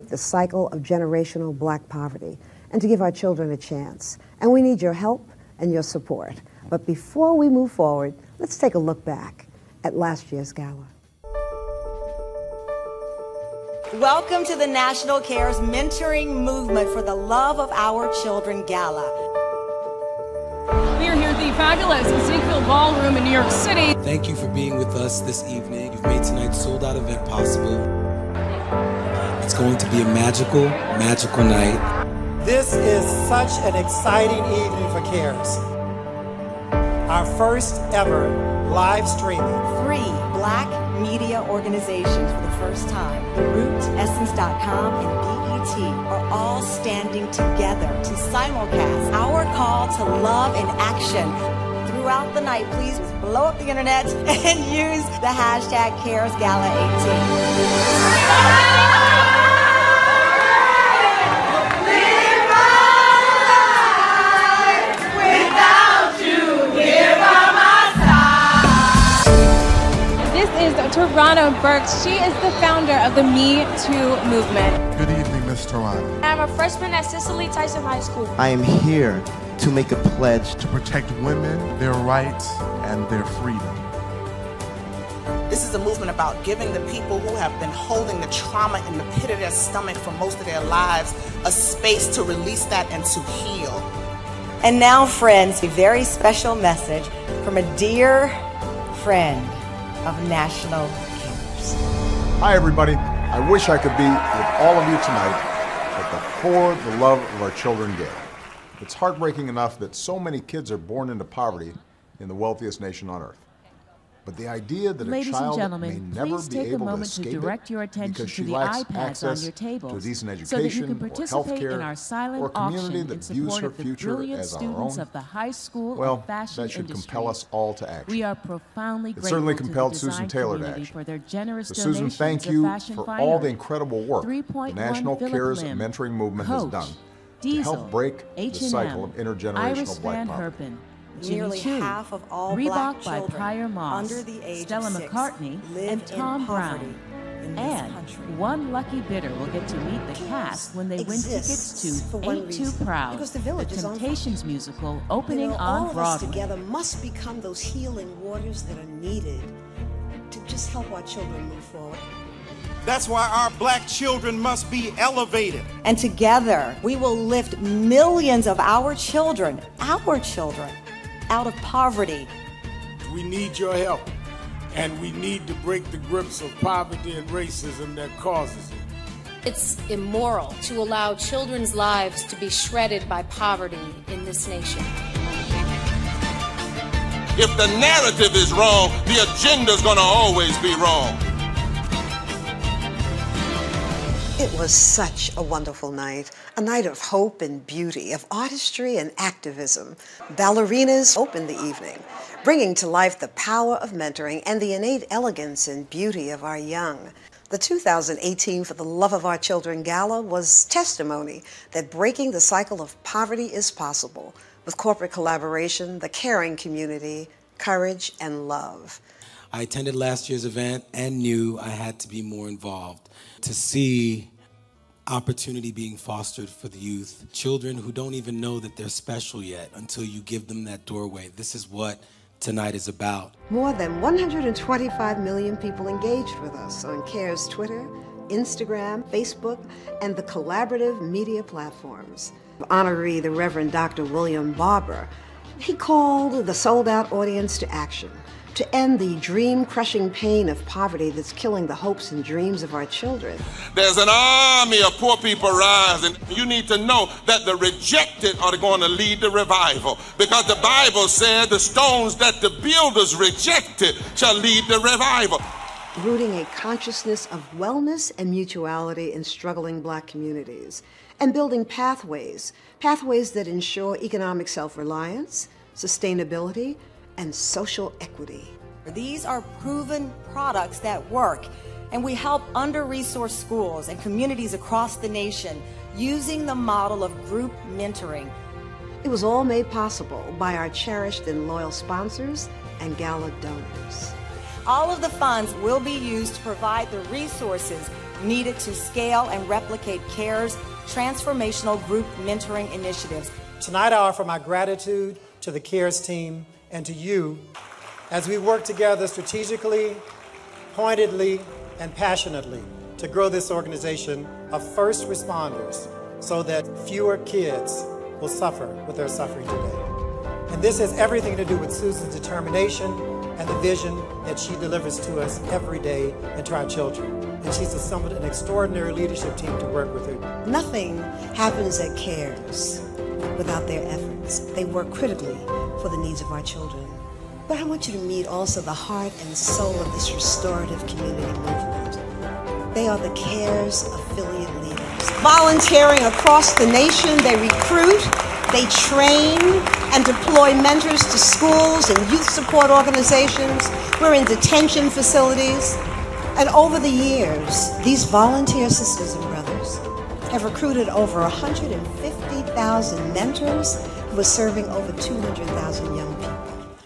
The cycle of generational black poverty and to give our children a chance. And we need your help and your support. But before we move forward, let's take a look back at last year's gala. Welcome to the National Cares Mentoring Movement for the Love of Our Children Gala. We are here at the fabulous Ziegfeld Ballroom in New York City. Thank you for being with us this evening. You've made tonight's sold-out event possible. It's going to be a magical, magical night. This is such an exciting evening for CARES. Our first ever live streaming. 3 black media organizations for the first time, The Root, Essence.com, and BET, are all standing together to simulcast our call to love in action. Throughout the night, please blow up the internet and use the hashtag CaresGala18. Toronto Burks. She is the founder of the Me Too movement. Good evening, Miss Toronto. I'm a freshman at Cicely Tyson High School. I am here to make a pledge to protect women, their rights, and their freedom. This is a movement about giving the people who have been holding the trauma in the pit of their stomach for most of their lives a space to release that and to heal. And now, friends, a very special message from a dear friend of National Cares. Hi everybody, I wish I could be with all of you tonight at the For the Love of Our Children Gala. It's heartbreaking enough that so many kids are born into poverty in the wealthiest nation on earth. But the idea that a child may never be able to escape it because she lacks access to a decent education or health care or a community that views her future as our own, well, that should compel us all to action. We are profoundly it certainly compelled Susan Taylor to action. So Susan, thank you for all the incredible work the National Cares Mentoring Movement has done to help break the cycle of intergenerational black poverty. Nearly half of all black children Pryor Moss, under the age Stella of 6 McCartney, live and Tom in poverty Brown. in this And country. one lucky bidder will get to meet the cast when they win tickets to Ain't Too Proud, because the Village is on Temptations musical opening all on of us Broadway. together must become those healing waters that are needed to just help our children move forward. That's why our black children must be elevated. And together, we will lift millions of our children, out of poverty. We need your help, and we need to break the grips of poverty and racism that causes it. It's immoral to allow children's lives to be shredded by poverty in this nation. If the narrative is wrong, the agenda's gonna always be wrong. It was such a wonderful night, a night of hope and beauty, of artistry and activism. Ballerinas opened the evening, bringing to life the power of mentoring and the innate elegance and beauty of our young. The 2018 For the Love of Our Children Gala was testimony that breaking the cycle of poverty is possible with corporate collaboration, the caring community, courage, and love. I attended last year's event and knew I had to be more involved to see opportunity being fostered for the youth, children who don't even know that they're special yet until you give them that doorway. This is what tonight is about. More than 125 million people engaged with us on CARES Twitter, Instagram, Facebook, and the collaborative media platforms. Honoree, the Reverend Dr. William Barber, he called the sold-out audience to action to end the dream-crushing pain of poverty that's killing the hopes and dreams of our children. There's an army of poor people rising. You need to know that the rejected are going to lead the revival, because the Bible said the stones that the builders rejected shall lead the revival. Rooting a consciousness of wellness and mutuality in struggling black communities, and building pathways that ensure economic self-reliance, sustainability, and social equity. These are proven products that work, and we help under-resourced schools and communities across the nation using the model of group mentoring. It was all made possible by our cherished and loyal sponsors and Gala donors. All of the funds will be used to provide the resources needed to scale and replicate CARE's transformational group mentoring initiatives. Tonight I offer my gratitude to the CARES team and to you as we work together strategically, pointedly, and passionately to grow this organization of first responders so that fewer kids will suffer what they're suffering today. And this has everything to do with Susan's determination and the vision that she delivers to us every day and to our children. And she's assembled an extraordinary leadership team to work with her. Nothing happens at CARES without their efforts. They work critically for the needs of our children. But I want you to meet also the heart and soul of this restorative community movement. They are the CARES affiliate leaders. Volunteering across the nation, they recruit, they train, and deploy mentors to schools and youth support organizations. We're in detention facilities. And over the years, these volunteer sisters and brothers have recruited over 150,000 mentors who are serving over 200,000 young people.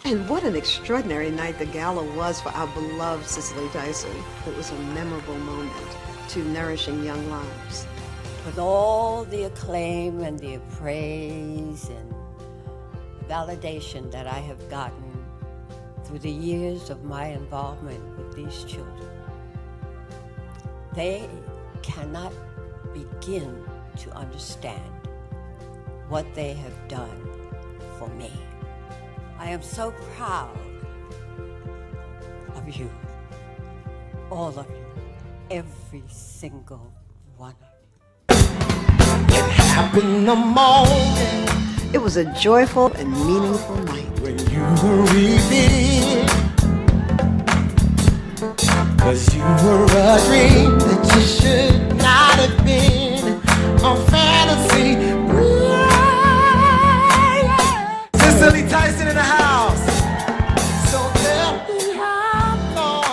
And what an extraordinary night the gala was for our beloved Cicely Tyson. It was a memorable moment to nourishing young lives. With all the acclaim and the praise and validation that I have gotten through the years of my involvement with these children, they cannot begin to understand what they have done for me. I am so proud of you, all of you, every single one of you. It happened the moment. It was a joyful and meaningful night. When you were revealed, 'cause you were a dream that you should not have been, a fantasy. Cicely Tyson in the house. So tell me how long.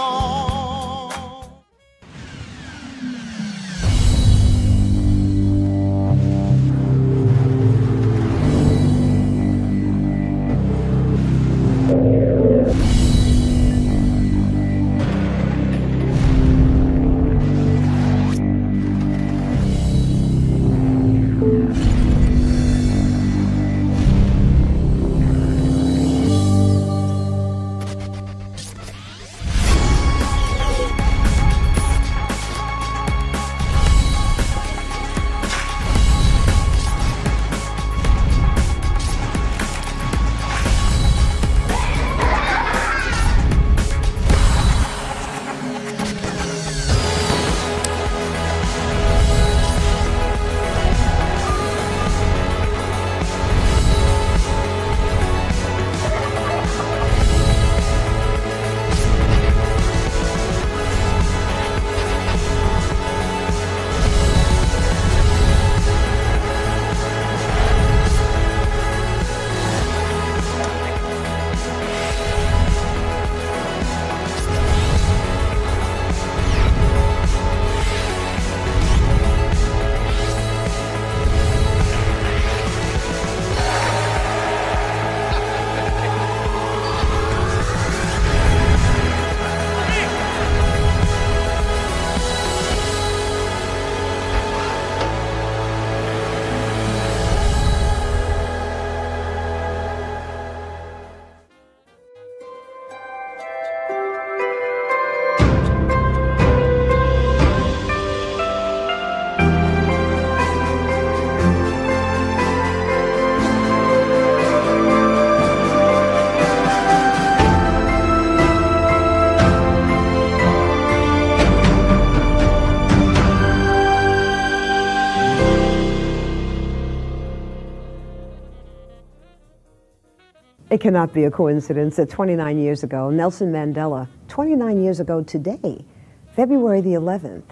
It cannot be a coincidence that 29 years ago, Nelson Mandela, 29 years ago today, February the 11th,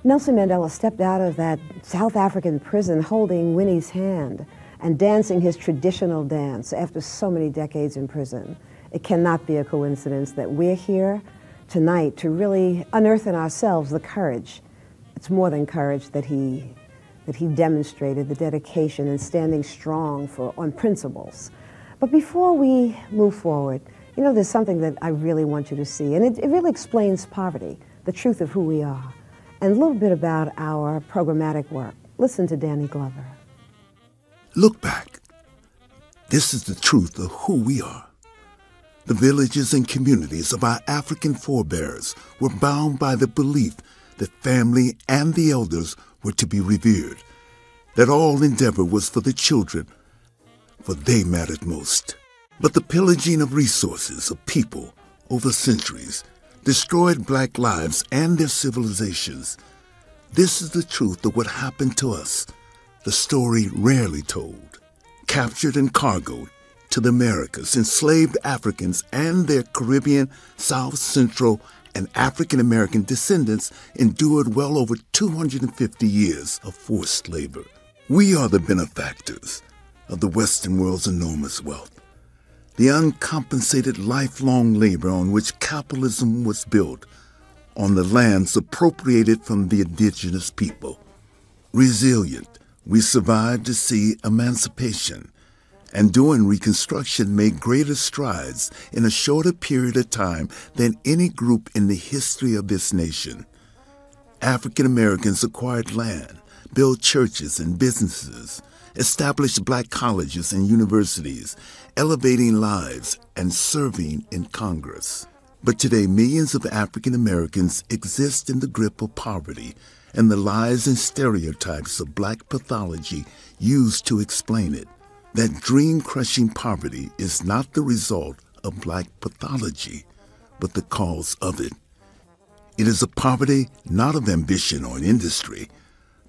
Nelson Mandela stepped out of that South African prison holding Winnie's hand and dancing his traditional dance after so many decades in prison. It cannot be a coincidence that we're here tonight to really unearth in ourselves the courage. It's more than courage that he demonstrated, the dedication and standing strong on principles. But before we move forward, you know, there's something that I really want you to see, and it really explains poverty, the truth of who we are. and a little bit about our programmatic work. Listen to Danny Glover. Look back. This is the truth of who we are. The villages and communities of our African forebears were bound by the belief that family and the elders were to be revered, that all endeavor was for the children, for they mattered most. But the pillaging of resources of people over centuries destroyed black lives and their civilizations. This is the truth of what happened to us, the story rarely told. Captured and cargoed to the Americas, enslaved Africans and their Caribbean, South Central, and African American descendants endured well over 250 years of forced labor. We are the benefactors of the Western world's enormous wealth, the uncompensated lifelong labor on which capitalism was built on the lands appropriated from the indigenous people. Resilient, we survived to see emancipation, and during Reconstruction made greater strides in a shorter period of time than any group in the history of this nation. African Americans acquired land, built churches and businesses, established black colleges and universities, elevating lives and serving in Congress. But today, millions of African Americans exist in the grip of poverty and the lies and stereotypes of black pathology used to explain it. That dream-crushing poverty is not the result of black pathology, but the cause of it. It is a poverty not of ambition or industry,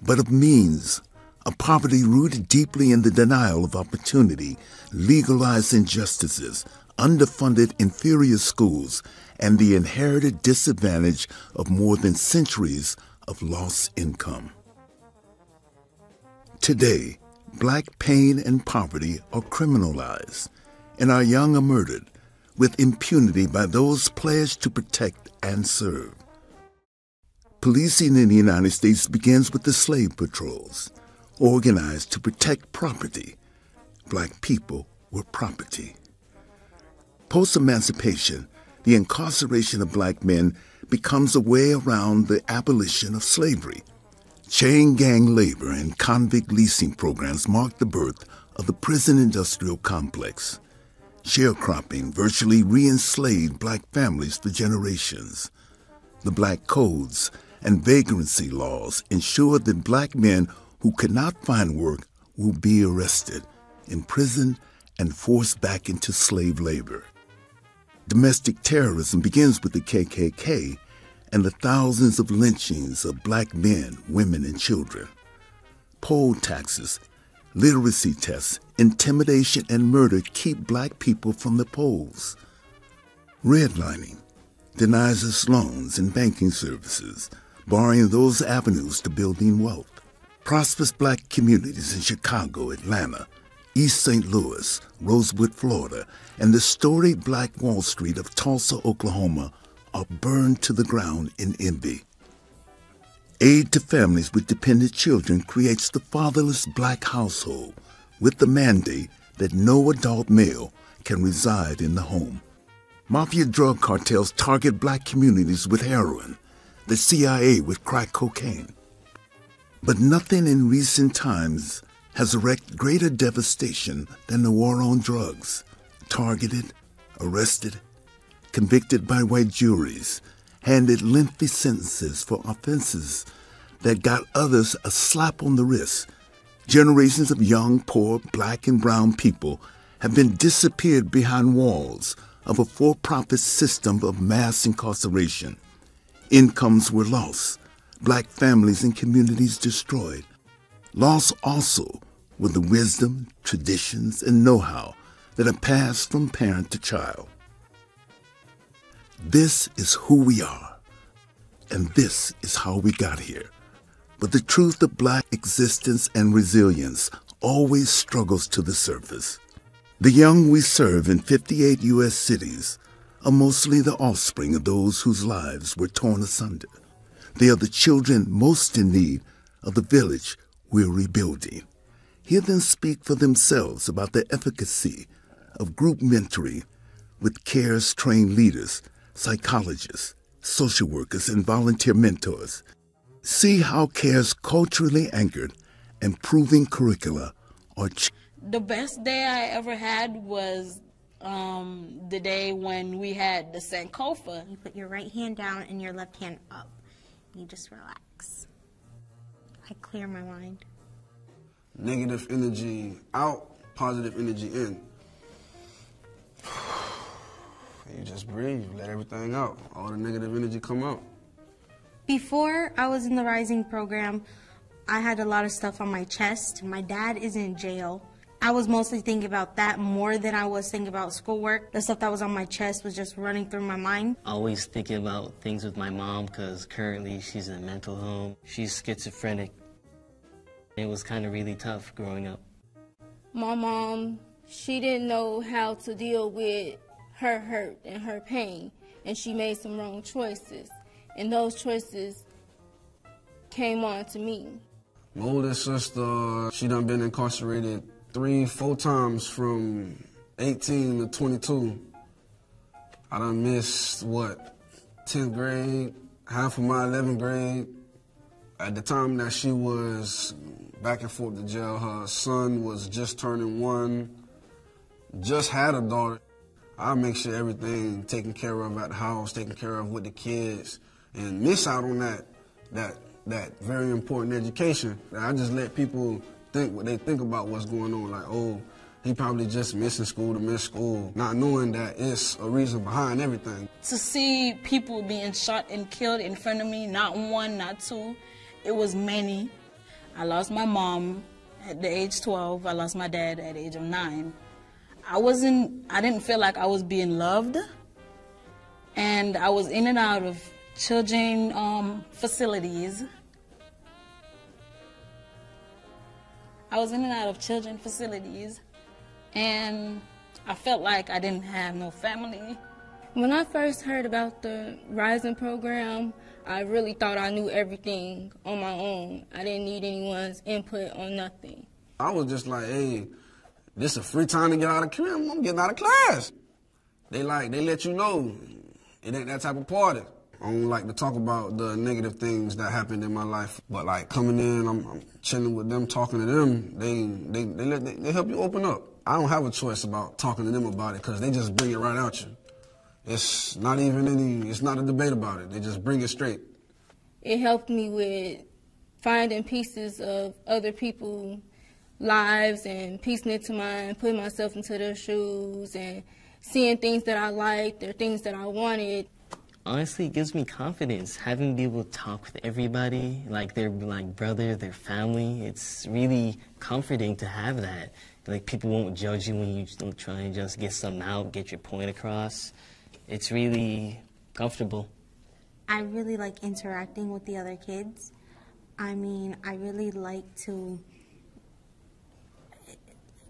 but of means, a poverty rooted deeply in the denial of opportunity, legalized injustices, underfunded inferior schools, and the inherited disadvantage of more than centuries of lost income. Today, black pain and poverty are criminalized, and our young are murdered with impunity by those pledged to protect and serve. Policing in the United States begins with the slave patrols, organized to protect property. Black people were property. Post-emancipation, the incarceration of black men becomes a way around the abolition of slavery. Chain gang labor and convict leasing programs marked the birth of the prison industrial complex. Sharecropping virtually re-enslaved black families for generations. The black codes and vagrancy laws ensured that black men who could not find work will be arrested, imprisoned, and forced back into slave labor. Domestic terrorism begins with the KKK and the thousands of lynchings of black men, women, and children. Poll taxes, literacy tests, intimidation, and murder keep black people from the polls. Redlining denies us loans and banking services, barring those avenues to building wealth. Prosperous black communities in Chicago, Atlanta, East St. Louis, Rosewood, Florida, and the storied Black Wall Street of Tulsa, Oklahoma, are burned to the ground in envy. Aid to families with dependent children creates the fatherless black household with the mandate that no adult male can reside in the home. Mafia drug cartels target black communities with heroin, the CIA with crack cocaine. But nothing in recent times has wreaked greater devastation than the war on drugs. Targeted, arrested, convicted by white juries, handed lengthy sentences for offenses that got others a slap on the wrist. Generations of young, poor, black and brown people have been disappeared behind walls of a for-profit system of mass incarceration. Incomes were lost, black families and communities destroyed. Lost also were the wisdom, traditions, and know-how that are passed from parent to child. This is who we are, and this is how we got here. But the truth of black existence and resilience always struggles to the surface. The young we serve in 58 U.S. cities are mostly the offspring of those whose lives were torn asunder. They are the children most in need of the village we're rebuilding. Hear them speak for themselves about the efficacy of group mentoring with CARES-trained leaders, psychologists, social workers, and volunteer mentors. See how CARE's culturally anchored and proving curricula are The best day I ever had was the day when we had the Sankofa. You put your right hand down and your left hand up. You just relax. I clear my mind. Negative energy out, positive energy in. You just breathe, let everything out. All the negative energy come out. Before I was in the Rising program, I had a lot of stuff on my chest. My dad is in jail. I was mostly thinking about that more than I was thinking about schoolwork. The stuff that was on my chest was just running through my mind. Always thinking about things with my mom because currently she's in a mental home. She's schizophrenic. It was kind of really tough growing up. My mom, she didn't know how to deal with her hurt and her pain, and she made some wrong choices. And those choices came on to me. My oldest sister, she done been incarcerated 3-4 times from 18 to 22. I done missed, 10th grade, half of my 11th grade. At the time that she was back and forth to jail, her son was just turning 1, just had a daughter. I make sure everything taken care of at the house, taken care of with the kids, and miss out on that very important education. I just let people think what they think about what's going on, like, oh, he probably just missing school to miss school, not knowing that it's a reason behind everything. To see people being shot and killed in front of me, not 1, not 2, it was many. I lost my mom at the age 12. I lost my dad at the age of 9. I didn't feel like I was being loved, and I was in and out of children facilities. And I felt like I didn't have no family. When I first heard about the Rising program, I really thought I knew everything on my own. I didn't need anyone's input on nothing. I was just like, hey, this is a free time to get out of class. I'm getting out of class. They let you know it ain't that type of party. I don't like to talk about the negative things that happened in my life, but like coming in, I'm chilling with them, talking to them. They help you open up. I don't have a choice about talking to them about it because they just bring it right out you. It's not it's not a debate about it. They just bring it straight. It helped me with finding pieces of other people's lives and piecing it to mine, putting myself into their shoes and seeing things that I liked or things that I wanted. Honestly, it gives me confidence, having to be able to talk with everybody, like their brother, their family. It's really comforting to have that. Like, people won't judge you when you don't try and just get something out, get your point across. It's really comfortable. I really like interacting with the other kids. I mean, I really like to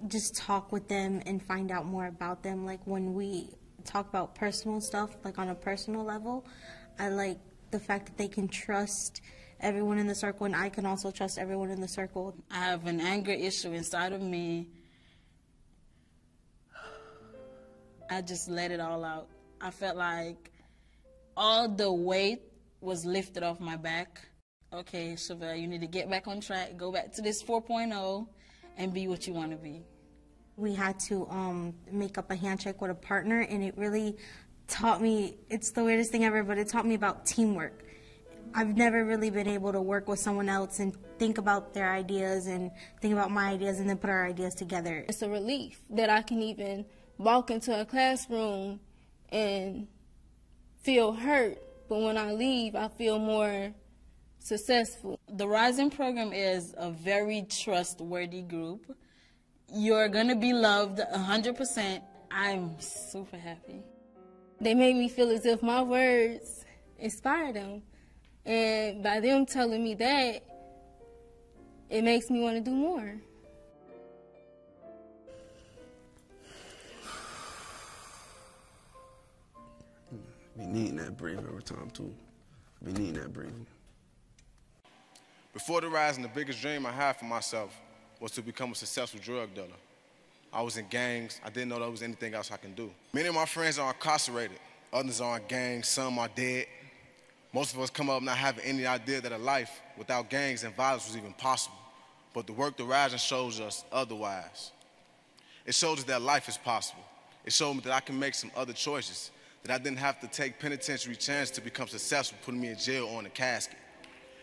just talk with them and find out more about them. Like, when we talk about personal stuff, like on a personal level, I like the fact that they can trust everyone in the circle, and I can also trust everyone in the circle. I have an anger issue inside of me. I just let it all out. I felt like all the weight was lifted off my back. Okay, Chevelle, you need to get back on track, go back to this 4.0 and be what you want to be. We had to make up a handshake with a partner, and it really taught me, it's the weirdest thing ever, but it taught me about teamwork. I've never really been able to work with someone else and think about their ideas and think about my ideas and then put our ideas together. It's a relief that I can even walk into a classroom and feel hurt, but when I leave, I feel more successful. The Rising program is a very trustworthy group. You're gonna be loved 100%. I'm super happy. They made me feel as if my words inspired them. And by them telling me that, it makes me want to do more. Be needing that breathing every time, too. Be needing that breathing. Before the Rising, the biggest dream I had for myself was to become a successful drug dealer. I was in gangs. I didn't know there was anything else I can do. Many of my friends are incarcerated. Others are in gangs. Some are dead. Most of us come up not having any idea that a life without gangs and violence was even possible. But the work the Rising shows us otherwise. It shows us that life is possible. It showed me that I can make some other choices, that I didn't have to take penitentiary chances to become successful, putting me in jail or in a casket.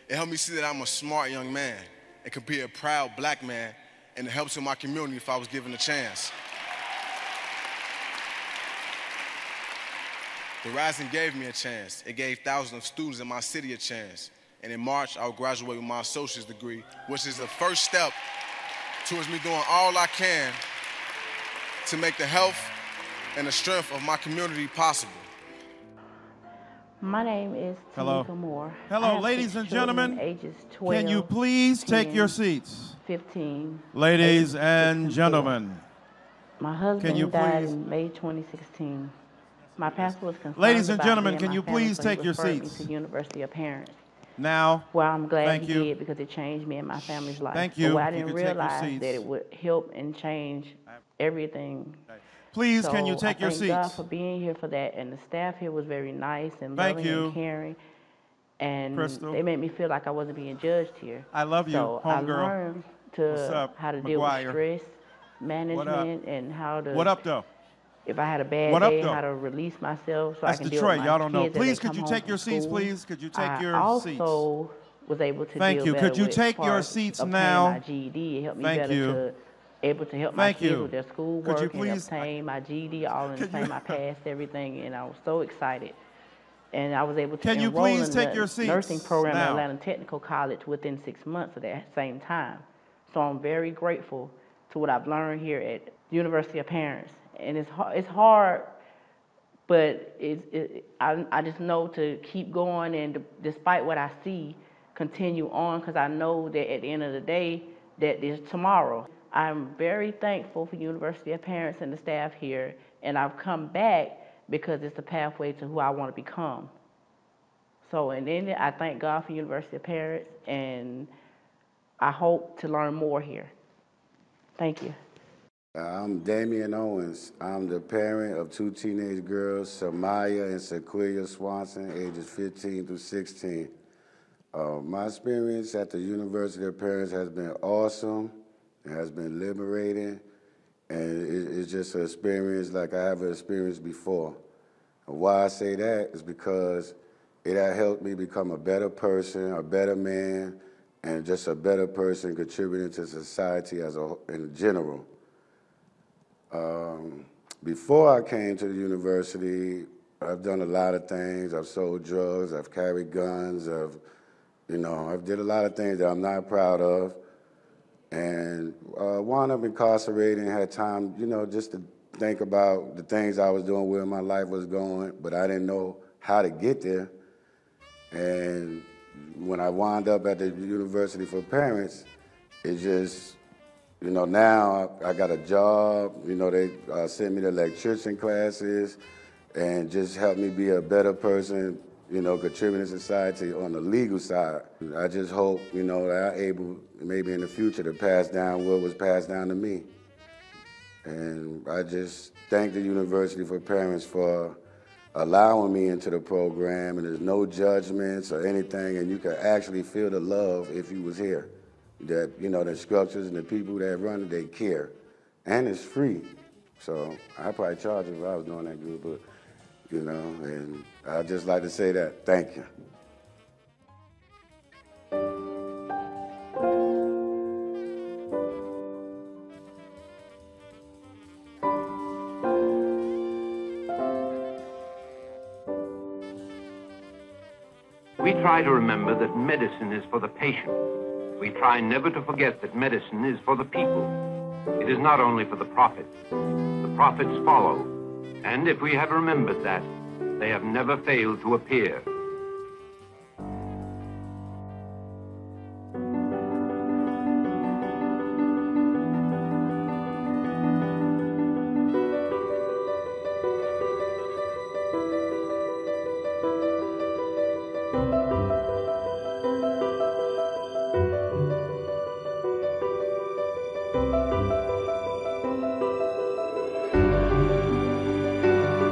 It helped me see that I'm a smart young man and could be a proud black man, and it helps in my community if I was given a chance. The Rising gave me a chance. It gave thousands of students in my city a chance. And in March, I'll graduate with my associate's degree, which is the first step towards me doing all I can to make the health and the strength of my community possible. My name is Hello. Tamika Moore. Hello, ladies and gentlemen. Ages 12, Can you please 10, take your seats? 15. Ladies 8, and 6, gentlemen. My husband Can you died please- in May 2016. My pastor was concerned Ladies and about gentlemen, me can and you my family, please so he take your referred me seats? to University of Parents. Now, Well, I'm glad thank he you. did because it changed me and my family's life. Thank you. But what I You didn't can take your realize seats. that it would help and change everything. Please, So can you take your I thank God seats? for being here for that, and the staff here was very nice and Thank loving you. and caring, and Crystal. they made me feel like I wasn't being judged here. I love you, So I homegirl. learned What's to up, how to deal McGuire? with stress management and how to. What up, though? If I had a bad What up, day, though? how to release myself so That's I can Detroit. deal with Y'all my don't know. kids as Please, they could come you home take from your seats, school. please? Could you take I your also was able to Thank deal you. better Could you with take as far your as seats obtaining now? my GED. It helped me Thank better you. able to help my Thank kids you. with their Could schoolwork you and please- obtain my GED all in the Could you- same. I passed everything, and I was so excited. And I was able to Can you enroll please in take the your seats nursing program at now? Atlanta Technical College within 6 months of that same time. So I'm very grateful to what I've learned here at University of Parents. And it's hard, but I just know to keep going, and despite what I see, continue on, because I know that at the end of the day, that there's tomorrow. I'm very thankful for University of Parents and the staff here, and I've come back because it's a pathway to who I want to become. So, and then I thank God for University of Parents, and I hope to learn more here. Thank you. I'm Damian Owens. I'm the parent of two teenage girls, Samaya and Sequoia Swanson, ages 15 through 16. My experience at the University of Parents has been awesome. It has been liberating, and it's just an experience like I haven't experienced before. And why I say that is because it has helped me become a better person, a better man, and just a better person contributing to society in general. Before I came to the university, I've done a lot of things. I've sold drugs, I've carried guns, I've did a lot of things that I'm not proud of. And wound up incarcerated and had time, just to think about the things I was doing, where my life was going, but I didn't know how to get there. And when I wound up at the University for Parents, it just, now I got a job, they sent me to electrician classes and just helped me be a better person, contributing to society on the legal side. I just hope, that I'm able, maybe in the future, to pass down what was passed down to me. And I just thank the University for Parents for allowing me into the program, and there's no judgments or anything, and you can actually feel the love if you was here. That, the instructors and the people that run it, they care. And it's free. So I'd probably charge if I was doing that good, but, and I'd just like to say that. Thank you. We try to remember that medicine is for the patient. We try never to forget that medicine is for the people. It is not only for the prophets. The prophets follow. And if we have remembered that, they have never failed to appear.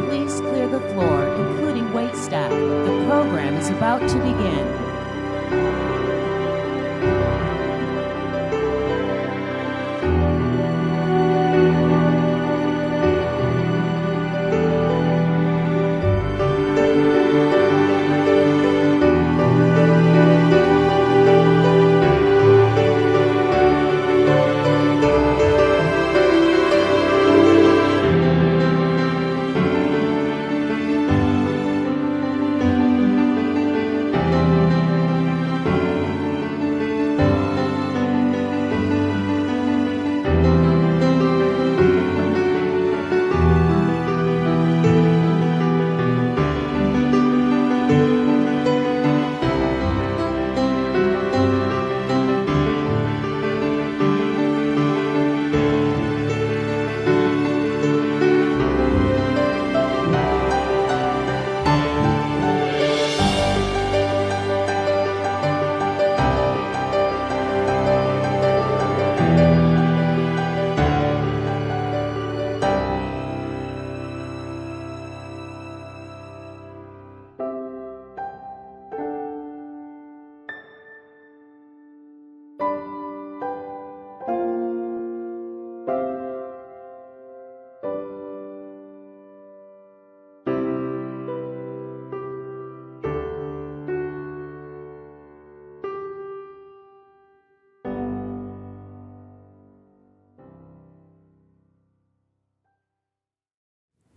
Please clear the floor, including waitstaff. The program is about to begin.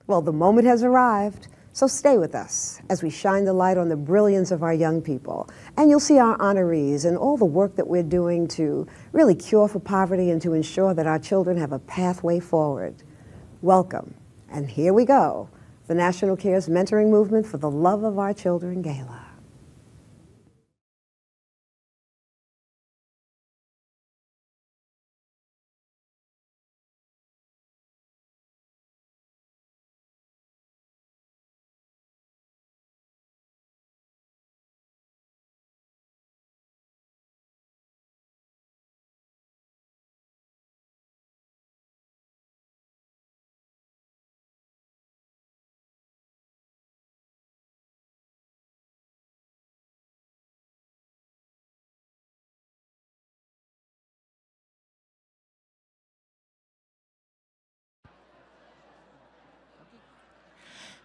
Well, the moment has arrived, so stay with us as we shine the light on the brilliance of our young people. And you'll see our honorees and all the work that we're doing to really cure for poverty and to ensure that our children have a pathway forward. Welcome, and here we go, the National Cares Mentoring Movement for the Love of Our Children Gala.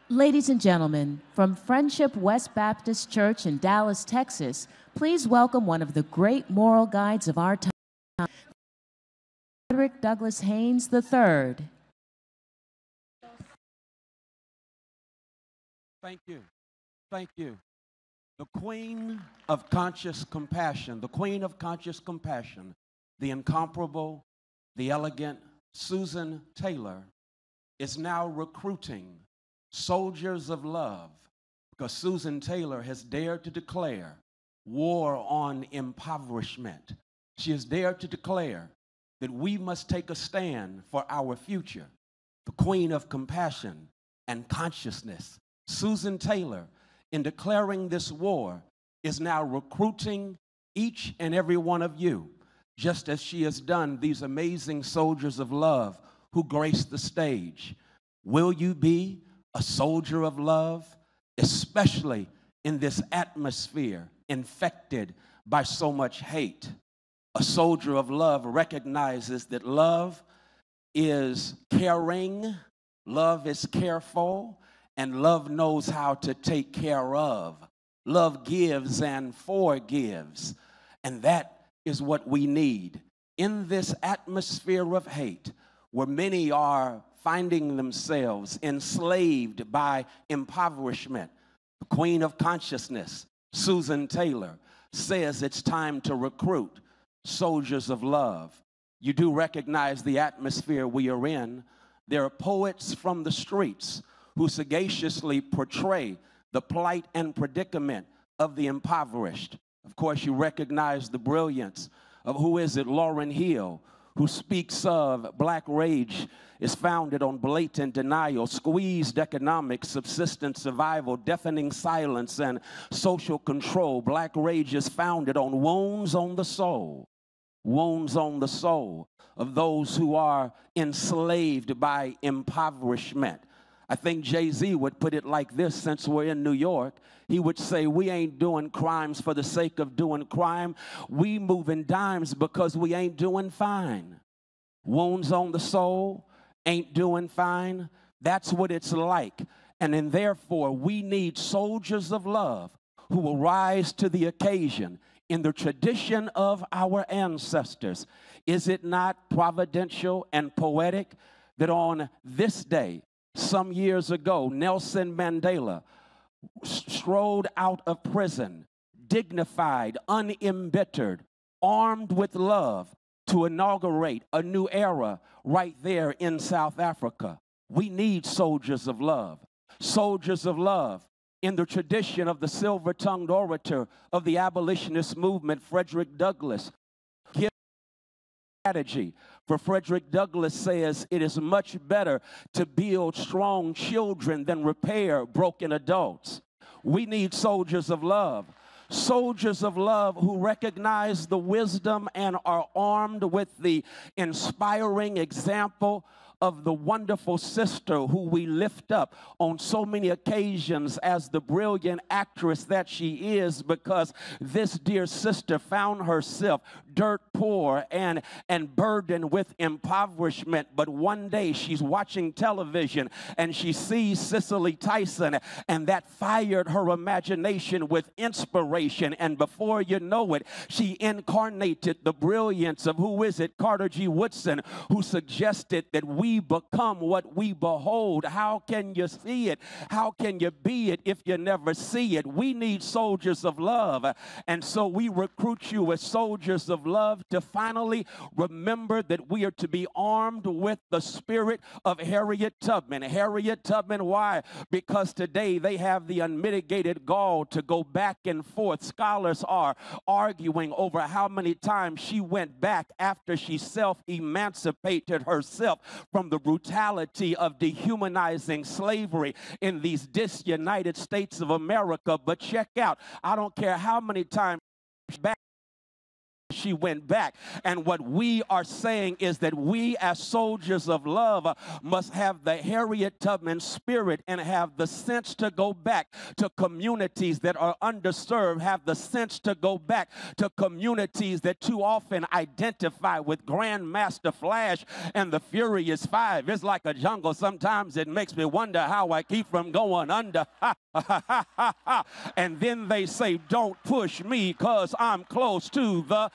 Ladies and gentlemen, from Friendship West Baptist Church in Dallas, Texas, please welcome one of the great moral guides of our time, Frederick Douglass Haynes III. Thank you. Thank you. The Queen of Conscious Compassion, the Queen of Conscious Compassion, the incomparable, the elegant Susan Taylor is now recruiting soldiers of love, because Susan Taylor has dared to declare war on impoverishment. She has dared to declare that we must take a stand for our future. The Queen of Compassion and Consciousness, Susan Taylor, in declaring this war, is now recruiting each and every one of you, just as she has done these amazing soldiers of love who grace the stage. Will you be a soldier of love, especially in this atmosphere infected by so much hate? A soldier of love recognizes that love is caring, love is careful, and love knows how to take care of. Love gives and forgives, and that is what we need. In this atmosphere of hate, where many are finding themselves enslaved by impoverishment, the Queen of Consciousness, Susan Taylor, says it's time to recruit soldiers of love. You do recognize the atmosphere we are in. There are poets from the streets who sagaciously portray the plight and predicament of the impoverished. Of course, you recognize the brilliance of, who is it, Lauryn Hill, who speaks of black rage is founded on blatant denial, squeezed economics, subsistence survival, deafening silence, and social control. Black rage is founded on wounds on the soul of those who are enslaved by impoverishment. I think Jay-Z would put it like this, since we're in New York. He would say, we ain't doing crimes for the sake of doing crime. We moving dimes because we ain't doing fine. Wounds on the soul, ain't doing fine. That's what it's like. And then therefore, we need soldiers of love who will rise to the occasion in the tradition of our ancestors. Is it not providential and poetic that on this day, some years ago, Nelson Mandela strode out of prison, dignified, unembittered, armed with love, to inaugurate a new era right there in South Africa? We need soldiers of love. Soldiers of love in the tradition of the silver-tongued orator of the abolitionist movement, Frederick Douglass. Give strategy. For Frederick Douglass says, it is much better to build strong children than repair broken adults. We need soldiers of love. Soldiers of love who recognize the wisdom and are armed with the inspiring example of the wonderful sister who we lift up on so many occasions as the brilliant actress that she is, because this dear sister found herself dirt poor and burdened with impoverishment. But one day she's watching television and she sees Cicely Tyson, and that fired her imagination with inspiration. And before you know it, she incarnated the brilliance of, who is it, Carter G. Woodson, who suggested that we become what we behold. How can you see it? How can you be it if you never see it? We need soldiers of love. And so we recruit you as soldiers of love to finally remember that we are to be armed with the spirit of Harriet Tubman. Harriet Tubman, why? Because today they have the unmitigated gall to go back and forth. Scholars are arguing over how many times she went back after she self-emancipated herself from the brutality of dehumanizing slavery in these disunited states of America. But check out, I don't care how many times back she went back. And what we are saying is that we as soldiers of love must have the Harriet Tubman spirit and have the sense to go back to communities that are underserved, have the sense to go back to communities that too often identify with Grandmaster Flash and the Furious Five. It's like a jungle. Sometimes it makes me wonder how I keep from going under. And then they say, don't push me because I'm close to the...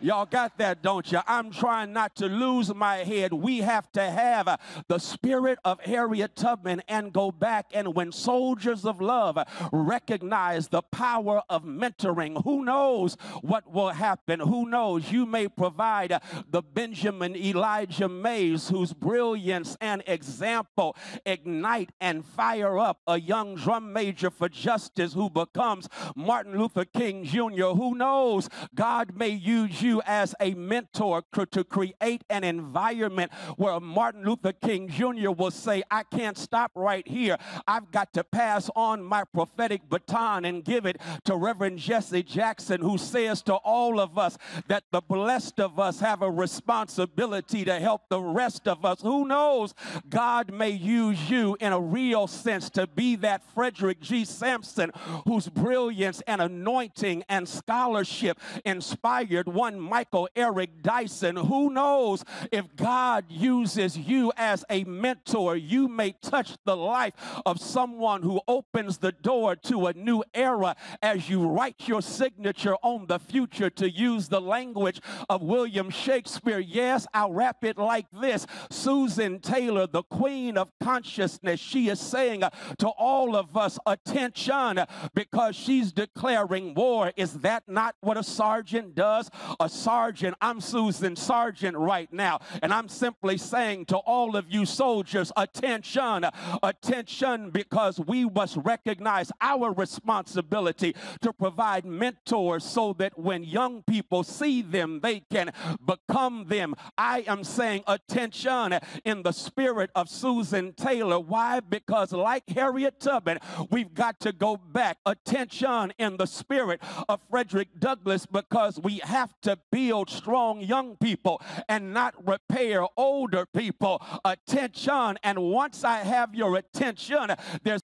Y'all got that, don't you? I'm trying not to lose my head. We have to have the spirit of Harriet Tubman and go back. And when soldiers of love recognize the power of mentoring, who knows what will happen? Who knows? You may provide the Benjamin Elijah Mays, whose brilliance and example ignite and fire up a young drum major for justice who becomes Martin Luther King Jr. Who knows? God may use you as a mentor to create an environment where Martin Luther King Jr. will say, I can't stop right here. I've got to pass on my prophetic baton and give it to Reverend Jesse Jackson, who says to all of us that the blessed of us have a responsibility to help the rest of us. Who knows? God may use you in a real sense to be that Frederick G. Sampson, whose brilliance and anointing and scholarship inspired one Michael Eric Dyson. Who knows? If God uses you as a mentor, you may touch the life of someone who opens the door to a new era as you write your signature on the future, to use the language of William Shakespeare. Yes, I'll wrap it like this. Susan Taylor, the queen of consciousness, she is saying to all of us, attention, because she's declaring war. Is that not what a sergeant does? A sergeant, I'm Susan Sargent right now, and I'm simply saying to all of you soldiers, attention, attention, because we must recognize our responsibility to provide mentors so that when young people see them, they can become them. I am saying attention in the spirit of Susan Taylor. Why? Because like Harriet Tubman, we've got to go back. Attention in the spirit of Frederick Douglass, because we have to to build strong young people and not repair older people. Attention. And once I have your attention, there's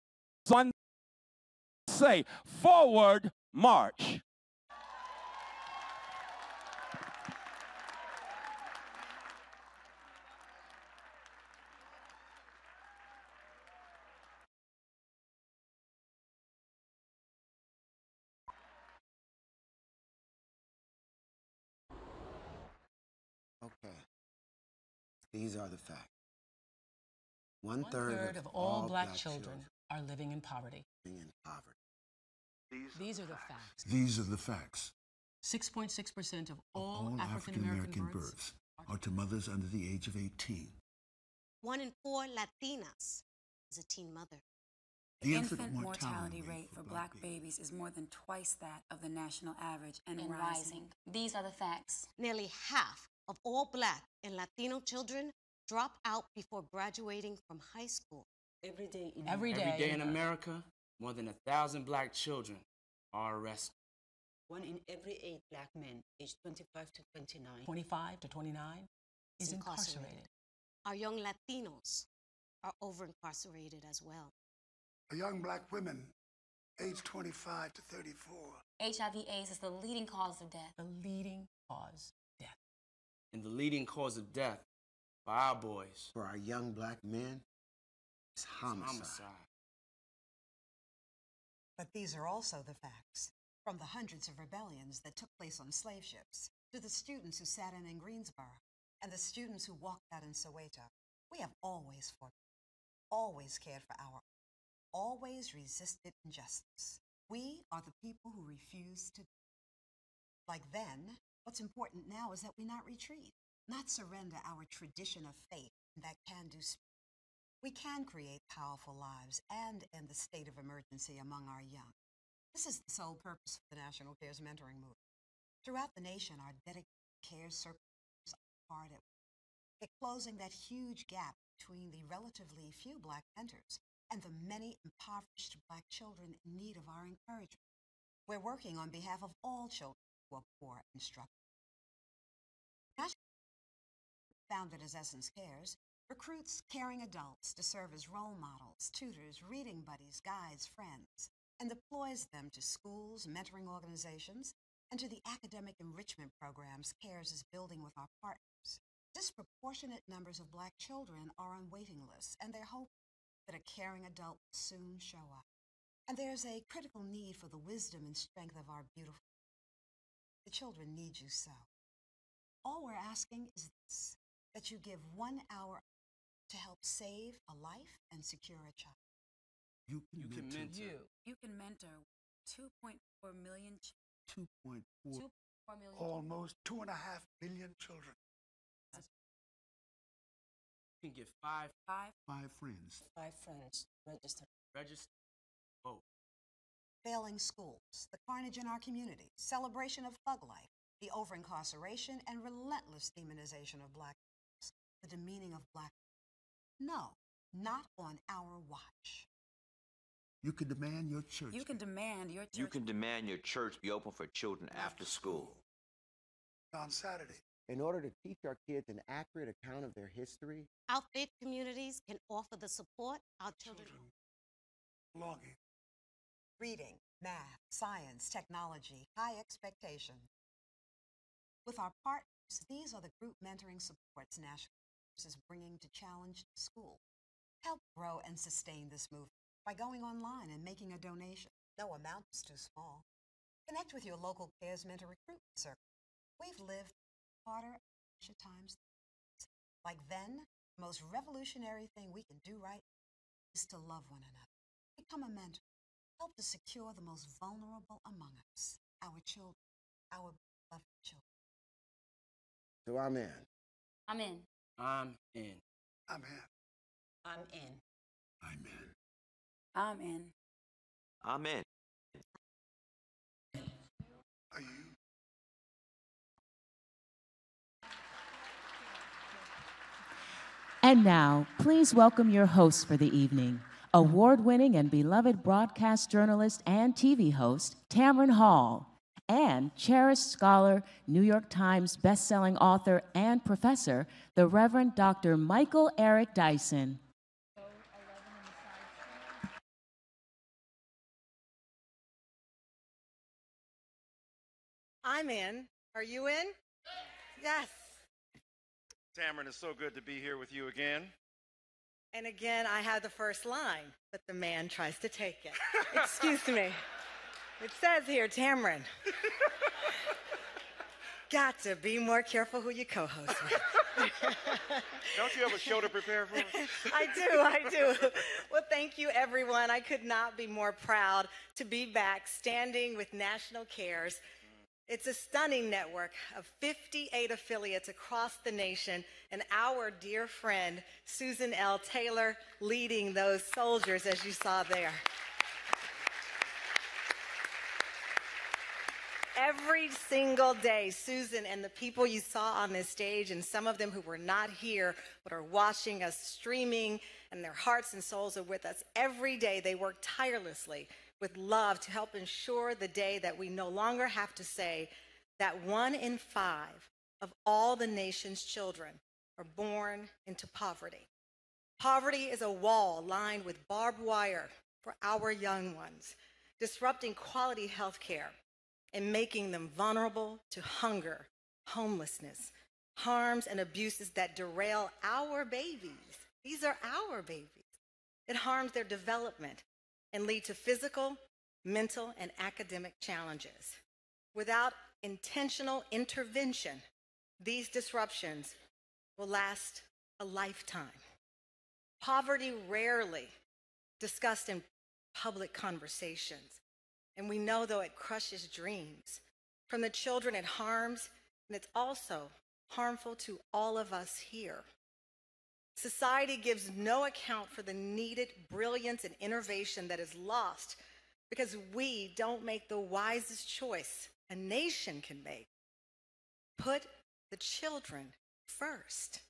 one say, forward march. Okay. These are the facts. One-third of all black children are living in poverty. These are the facts. These are the facts. 6.6% of all African-American births are to mothers under the age of 18. 1 in 4 Latinas is a teen mother. The infant mortality rate for black babies is more than twice that of the national average and rising. These are the facts. Nearly half of all black and Latino children drop out before graduating from high school. Every day in America, more than 1,000 black children are arrested. 1 in every 8 black men aged 25 to 29, 25 to 29 is incarcerated. Our young Latinos are over-incarcerated as well. Young black women aged 25 to 34. HIV/AIDS is the leading cause of death. The leading cause of death. And the leading cause of death for our boys, for our young black men, is homicide. But these are also the facts. From the hundreds of rebellions that took place on slave ships, to the students who sat in Greensboro, and the students who walked out in Soweto, we have always fought, always cared for our, always resisted injustice. We are the people who refuse to. Like then, what's important now is that we not retreat, not surrender our tradition of faith that can-do spirit. We can create powerful lives and end the state of emergency among our young. This is the sole purpose of the National CARES Mentoring Movement. Throughout the nation, our dedicated CARES circles are hard at work, closing that huge gap between the relatively few black mentors and the many impoverished black children in need of our encouragement. We're working on behalf of all children who are poor and struggling. Founded as Essence Cares, recruits caring adults to serve as role models, tutors, reading buddies, guides, friends, and deploys them to schools, mentoring organizations, and to the academic enrichment programs CARES is building with our partners. Disproportionate numbers of black children are on waiting lists, and they're hoping that a caring adult will soon show up. And there's a critical need for the wisdom and strength of our beautiful children. The children need you so. All we're asking is this, that you give 1 hour to help save a life and secure a child. You can mentor. You can mentor 2.4 million children. 2.4 million. Almost 2.5 million children. You can get five friends. 5 friends registered. Vote. Failing schools, the carnage in our communities, celebration of thug life, the over-incarceration and relentless demonization of black folks, the demeaning of black people. No, not on our watch. You can demand your church. You can demand your church. You can demand your church be open for children after school. On Saturday. In order to teach our kids an accurate account of their history, our faith communities can offer the support our children longing. Reading, math, science, technology, high expectation. With our partners, these are the group mentoring supports National CARES is bringing to challenge school. Help grow and sustain this movement by going online and making a donation. No amount is too small. Connect with your local CARES Mentor Recruitment Circle. We've lived harder and harsher times. Like then, the most revolutionary thing we can do right now is to love one another. Become a mentor. Help to secure the most vulnerable among us, our children, our beloved children. So I'm in. I'm in. I'm in. I'm in. I'm in. I'm in. I'm in. I'm in. Are you? And now, please welcome your host for the evening, award-winning and beloved broadcast journalist and TV host, Tamron Hall, and cherished scholar, New York Times bestselling author, and professor, the Reverend Dr. Michael Eric Dyson. I'm in. Are you in? Yes. Tamron, it's so good to be here with you again. And again, I have the first line, but the man tries to take it. Excuse me. It says here, Tamron. Got to be more careful who you co-host with. Don't you have a show to prepare for? I do. Well, thank you, everyone. I could not be more proud to be back standing with National Cares. It's a stunning network of 58 affiliates across the nation, and our dear friend, Susan L. Taylor, leading those soldiers, as you saw there. Every single day, Susan and the people you saw on this stage, and some of them who were not here but are watching us streaming, and their hearts and souls are with us. Every day, they work tirelessly with love to help ensure the day that we no longer have to say that 1 in 5 of all the nation's children are born into poverty. Poverty is a wall lined with barbed wire for our young ones, disrupting quality health care and making them vulnerable to hunger, homelessness, harms, and abuses that derail our babies. These are our babies. It harms their development and lead to physical, mental, and academic challenges. Without intentional intervention, these disruptions will last a lifetime. Poverty rarely discussed in public conversations, and we know, though, it crushes dreams. From the children it harms, and it's also harmful to all of us here. Society gives no account for the needed brilliance and innovation that is lost because we don't make the wisest choice a nation can make. Put the children first.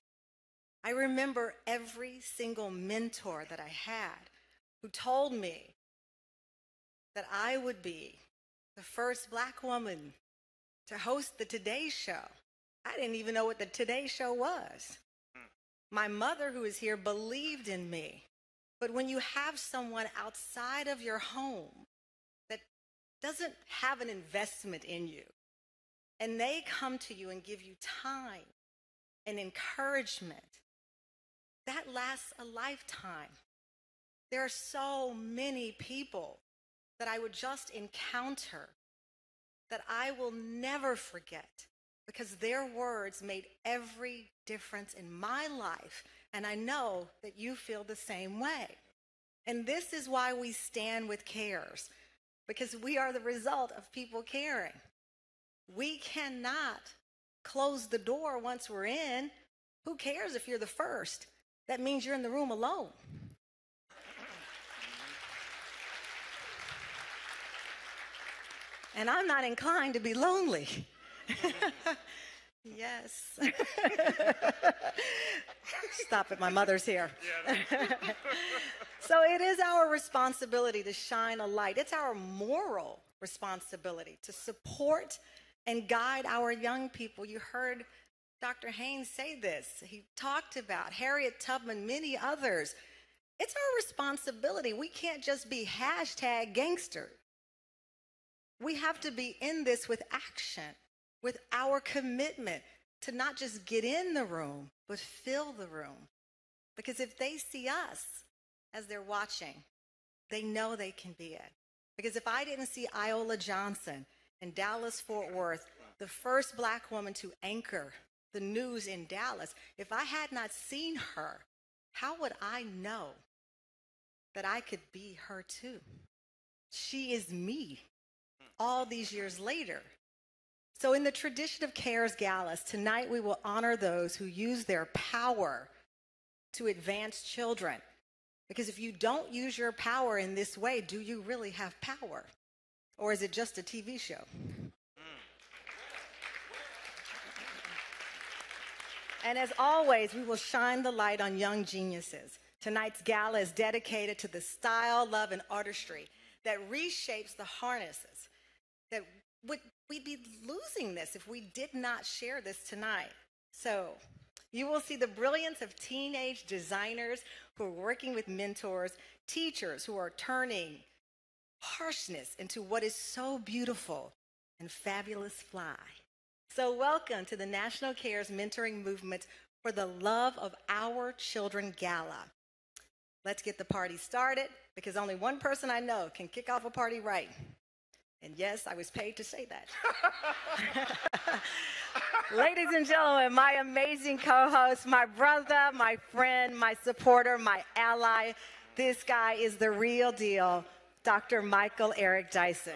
I remember every single mentor that I had who told me that I would be the first Black woman to host the Today Show. I didn't even know what the Today Show was. My mother, who is here, believed in me. But when you have someone outside of your home that doesn't have an investment in you, and they come to you and give you time and encouragement, that lasts a lifetime. There are so many people that I would just encounter that I will never forget, because their words made every difference in my life, and I know that you feel the same way. And this is why we stand with CARES, because we are the result of people caring. We cannot close the door once we're in. Who cares if you're the first? That means you're in the room alone. And I'm not inclined to be lonely. Yes. Stop it, my mother's here. So it is our responsibility to shine a light. It's our moral responsibility to support and guide our young people. You heard Dr. Haynes say this. He talked about Harriet Tubman, many others. It's our responsibility. We can't just be #gangster. We have to be in this with action, with our commitment to not just get in the room, but fill the room. Because if they see us as they're watching, they know they can be it. Because if I didn't see Iola Johnson in Dallas-Fort Worth, the first Black woman to anchor the news in Dallas, if I had not seen her, how would I know that I could be her too? She is me all these years later. So in the tradition of CARES galas, tonight we will honor those who use their power to advance children. Because if you don't use your power in this way, do you really have power? Or is it just a TV show? And as always, we will shine the light on young geniuses. Tonight's gala is dedicated to the style, love, and artistry that reshapes the harnesses that we'd be losing this if we did not share this tonight. So you will see the brilliance of teenage designers who are working with mentors, teachers who are turning harshness into what is so beautiful and fabulous fly. So welcome to the National Cares Mentoring Movement for the Love of Our Children Gala. Let's get the party started, because only one person I know can kick off a party right. And yes, I was paid to say that. Ladies and gentlemen, my amazing co-host, my brother, my friend, my supporter, my ally, this guy is the real deal, Dr. Michael Eric Dyson.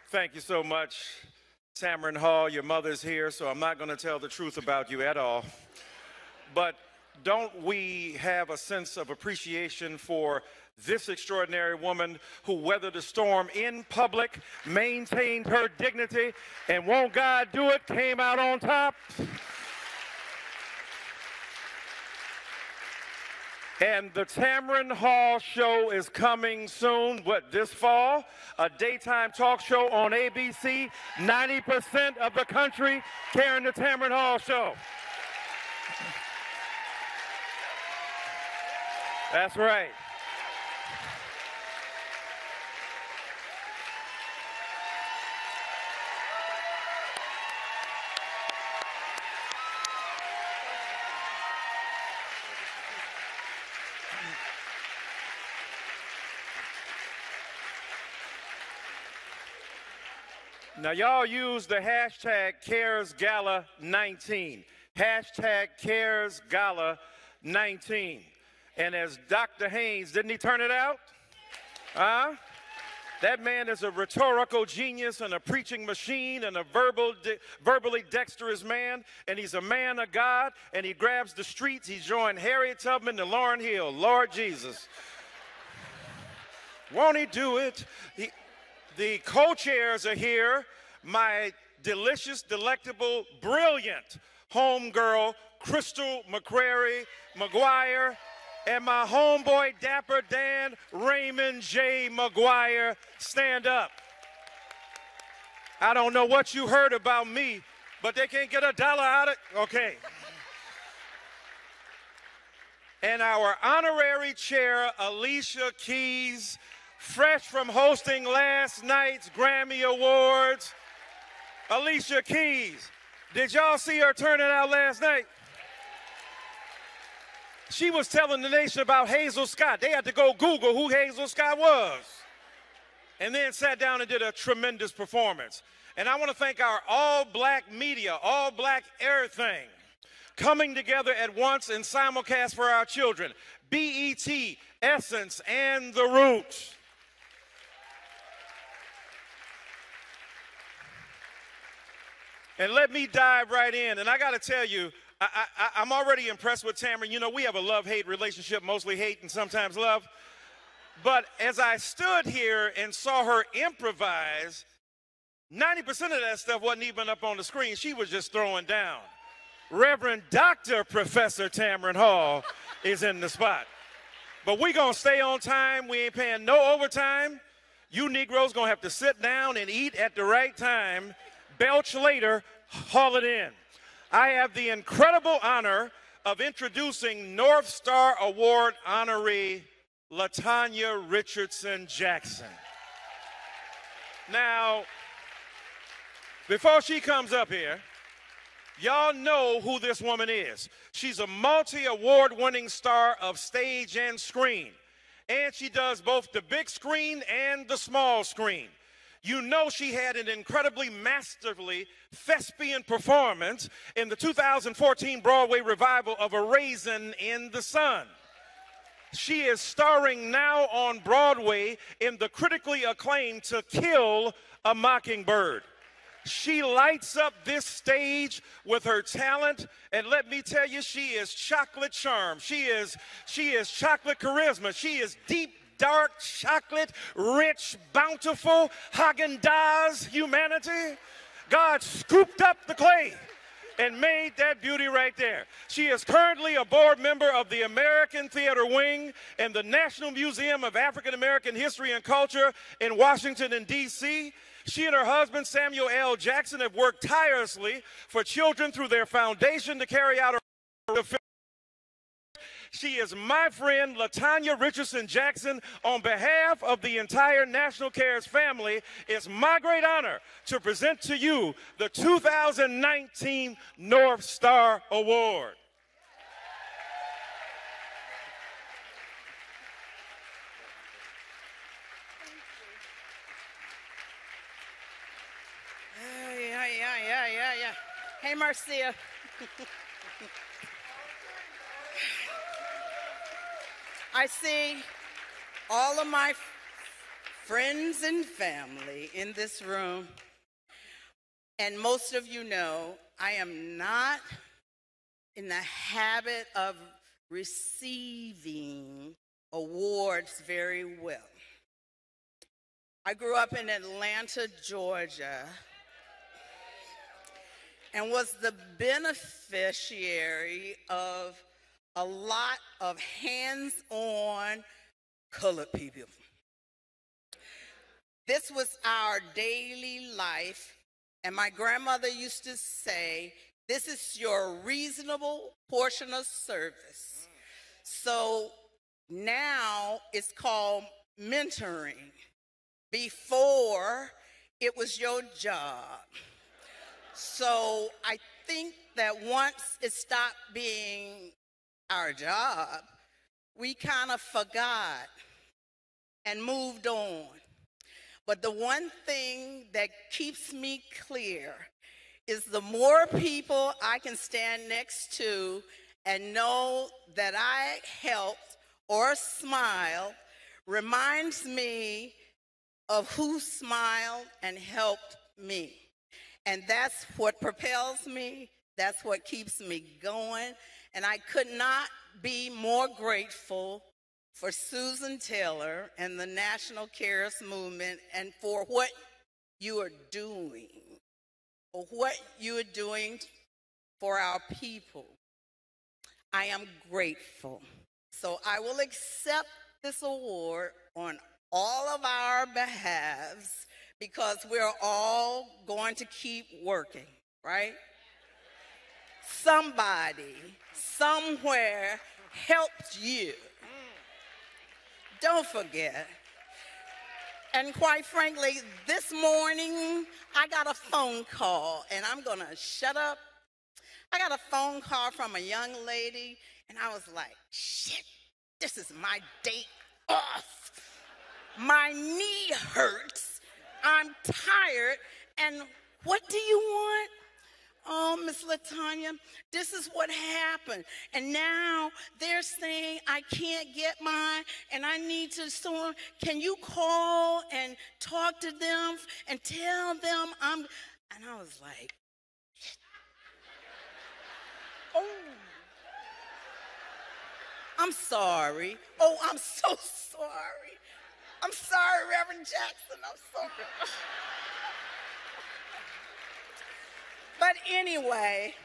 Thank you so much, Tamron Hall. Your mother's here, so I'm not going to tell the truth about you at all. But don't we have a sense of appreciation for this extraordinary woman who weathered the storm in public, maintained her dignity, and won't God do it, came out on top? And the Tamron Hall Show is coming soon, this fall? A daytime talk show on ABC. 90% of the country carrying the Tamron Hall Show. That's right. Now, y'all use the hashtag CaresGala19. Hashtag CaresGala19. And as Dr. Haynes, didn't he turn it out? That man is a rhetorical genius and a preaching machine and a verbally dexterous man. And he's a man of God, and he grabs the streets. He's joined Harriet Tubman and Lauryn Hill. Lord Jesus. Won't he do it? The co-chairs are here. My delicious, delectable, brilliant homegirl, Crystal McQuarrie-McGuire, and my homeboy, Dapper Dan Raymond J. McGuire. Stand up. I don't know what you heard about me, but they can't get $1 out of it. Okay. And our honorary chair, Alicia Keys, fresh from hosting last night's Grammy Awards. Alicia Keys, did y'all see her turning out last night? She was telling the nation about Hazel Scott. They had to go Google who Hazel Scott was. And then sat down and did a tremendous performance. And I want to thank our all-black media, all-black everything, coming together at once in simulcast for our children. BET, Essence, and The Roots. And let me dive right in. And I got to tell you, I'm already impressed with Tamron. You know, we have a love-hate relationship, mostly hate and sometimes love. But as I stood here and saw her improvise, 90% of that stuff wasn't even up on the screen. She was just throwing down. Reverend Dr. Professor Tamron Hall is in the spot. But we're going to stay on time. We ain't paying no overtime. You Negroes going to have to sit down and eat at the right time. Belch later, haul it in. I have the incredible honor of introducing North Star Award honoree LaTanya Richardson Jackson. Now, before she comes up here, y'all know who this woman is. She's a multi-award winning star of stage and screen. And she does both the big screen and the small screen. You know she had an incredibly masterfully thespian performance in the 2014 Broadway revival of A Raisin in the Sun. She is starring now on Broadway in the critically acclaimed To Kill a Mockingbird. She lights up this stage with her talent, and let me tell you, she is chocolate charm. She is chocolate charisma. She is deep, dark chocolate, rich, bountiful, Haagen-Dazs humanity. God scooped up the clay and made that beauty right there. She is currently a board member of the American Theater Wing and the National Museum of African American History and Culture in Washington and D.C. She and her husband, Samuel L. Jackson, have worked tirelessly for children through their foundation to carry out her. She is my friend, LaTanya Richardson Jackson. On behalf of the entire National Cares family, it's my great honor to present to you the 2019 North Star Award. Yeah. Hey, Marcia. I see all of my friends and family in this room, and most of you know I am not in the habit of receiving awards very well. I grew up in Atlanta, Georgia, and was the beneficiary of a lot of hands-on colored people. This was our daily life, and my grandmother used to say, this is your reasonable portion of service. So now it's called mentoring. Before, it was your job. So I think that once it stopped being our job, we kind of forgot and moved on. But the one thing that keeps me clear is the more people I can stand next to and know that I helped or smiled reminds me of who smiled and helped me. And that's what propels me, that's what keeps me going. And I could not be more grateful for Susan Taylor and the National Cares Movement and for what you are doing, for our people. I am grateful. So I will accept this award on all of our behalves because we're all going to keep working, right? Somebody, somewhere helped you. Don't forget. And quite frankly, this morning, I got a phone call, and I'm going to shut up. I got a phone call from a young lady, and I was like, shit, this is my day off. My knee hurts. I'm tired, and what do you want? Oh, Miss LaTanya, this is what happened. And now they're saying I can't get mine and I need to, so can you call and talk to them and tell them and I was like, oh, I'm sorry. Oh, I'm so sorry. I'm sorry, Reverend Jackson, I'm sorry. But anyway,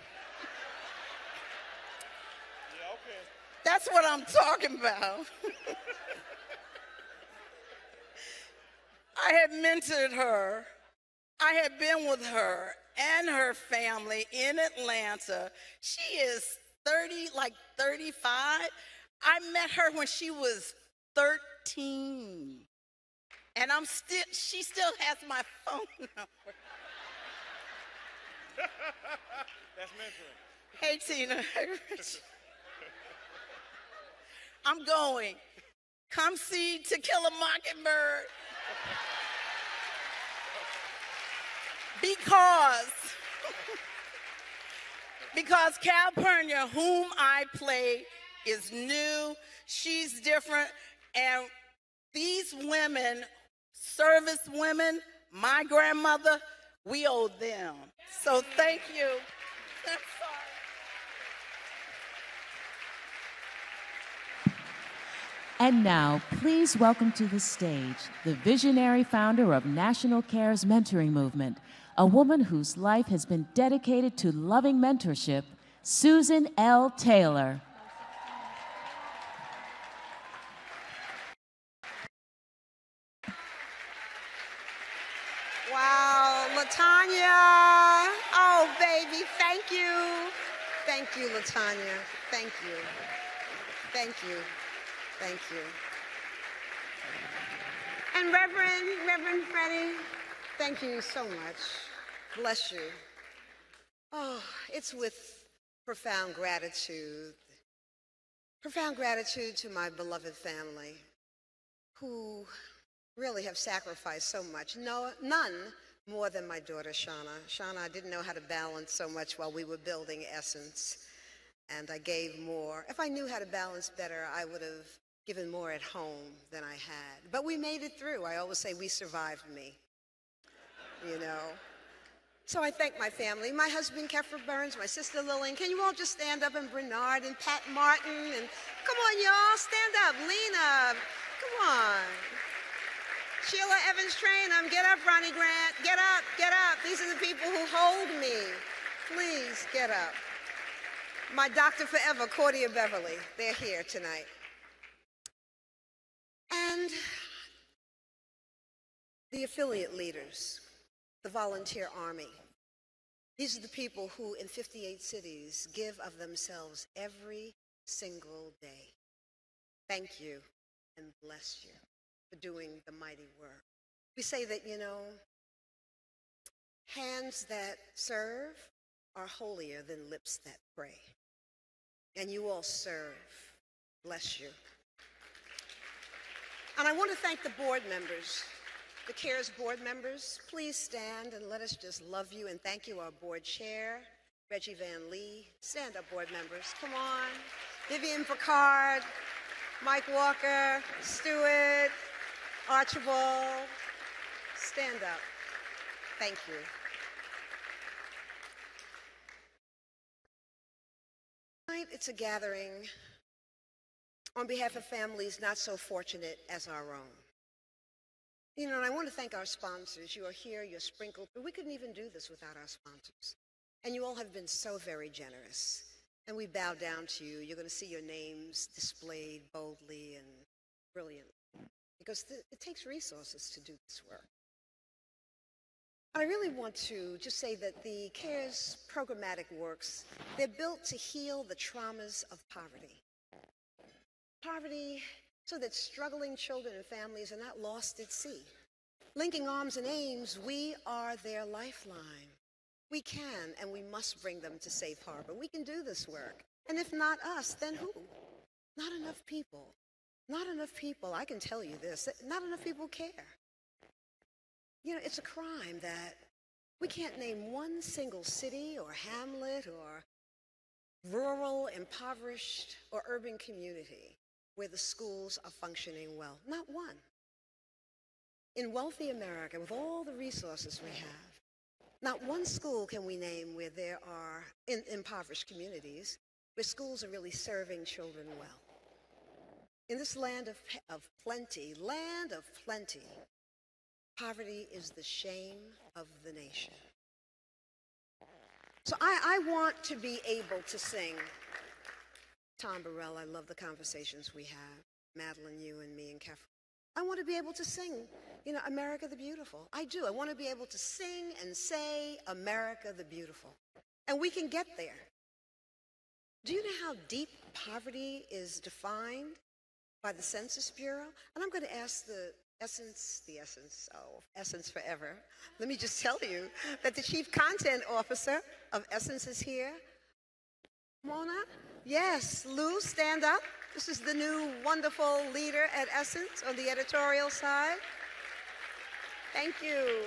yeah, okay. That's what I'm talking about. I had mentored her. I had been with her and her family in Atlanta. She is 35. I met her when she was 13. And she still has my phone number. That's mentoring. Hey, Tina. Hey, Rich. I'm going. Come see To Kill a Mockingbird. Because Calpurnia, whom I play, is new. She's different. And these women, service women, my grandmother, we owe them. So thank you. I'm sorry. And now, please welcome to the stage the visionary founder of National Care's mentoring movement, a woman whose life has been dedicated to loving mentorship, Susan L. Taylor. Wow, LaTanya. Oh, baby, thank you. Thank you, LaTanya. Thank you. Thank you. Thank you. And Reverend Freddie, thank you so much. Bless you. Oh, it's with profound gratitude to my beloved family who really have sacrificed so much. No, none more than my daughter, Shauna. Shauna, I didn't know how to balance so much while we were building Essence, and I gave more. If I knew how to balance better, I would have given more at home than I had. But we made it through. I always say we survived me, you know. So I thank my family, my husband, Kefra Burns, my sister Lillian. Can you all just stand up, and Bernard and Pat Martin, and come on, y'all, stand up. Lena, come on. Sheila Evans Trainum, get up, Ronnie Grant, get up, get up. These are the people who hold me. Please get up. My doctor forever, Cordia Beverly, they're here tonight. And the affiliate leaders, the volunteer army. These are the people who in 58 cities give of themselves every single day. Thank you and bless you for doing the mighty work. We say that, you know, hands that serve are holier than lips that pray. And you all serve. Bless you. And I want to thank the board members, the CARES board members. Please stand and let us just love you and thank you, our board chair, Reggie Van Lee. Stand up, board members. Come on. Vivian Picard, Mike Walker, Stewart, Archibald. Stand up. Thank you. Tonight, it's a gathering on behalf of families not so fortunate as our own. You know, and I want to thank our sponsors. You are here, you're sprinkled through. We couldn't even do this without our sponsors. And you all have been so very generous. And we bow down to you. You're going to see your names displayed boldly and brilliantly. Because it takes resources to do this work. I really want to just say that the CARES programmatic works, they're built to heal the traumas of poverty. Poverty so that struggling children and families are not lost at sea. Linking arms and aims, we are their lifeline. We can and we must bring them to safe harbor. We can do this work. And if not us, then who? Not enough people. Not enough people, I can tell you this, not enough people care. You know, it's a crime that we can't name one single city or hamlet or rural, impoverished, or urban community where the schools are functioning well. Not one. In wealthy America, with all the resources we have, not one school can we name where there are, in impoverished communities, where schools are really serving children well. In this land of plenty, poverty is the shame of the nation. So I want to be able to sing. Tom Burrell, I love the conversations we have. Madeline, you and me and Kefra. I want to be able to sing, you know, America the Beautiful. I do. I want to be able to sing and say America the Beautiful. And we can get there. Do you know how deep poverty is defined by the Census Bureau? And I'm going to ask Essence Forever. Let me just tell you that the Chief Content Officer of Essence is here. Mona? Yes. Lou, stand up. This is the new wonderful leader at Essence on the editorial side. Thank you.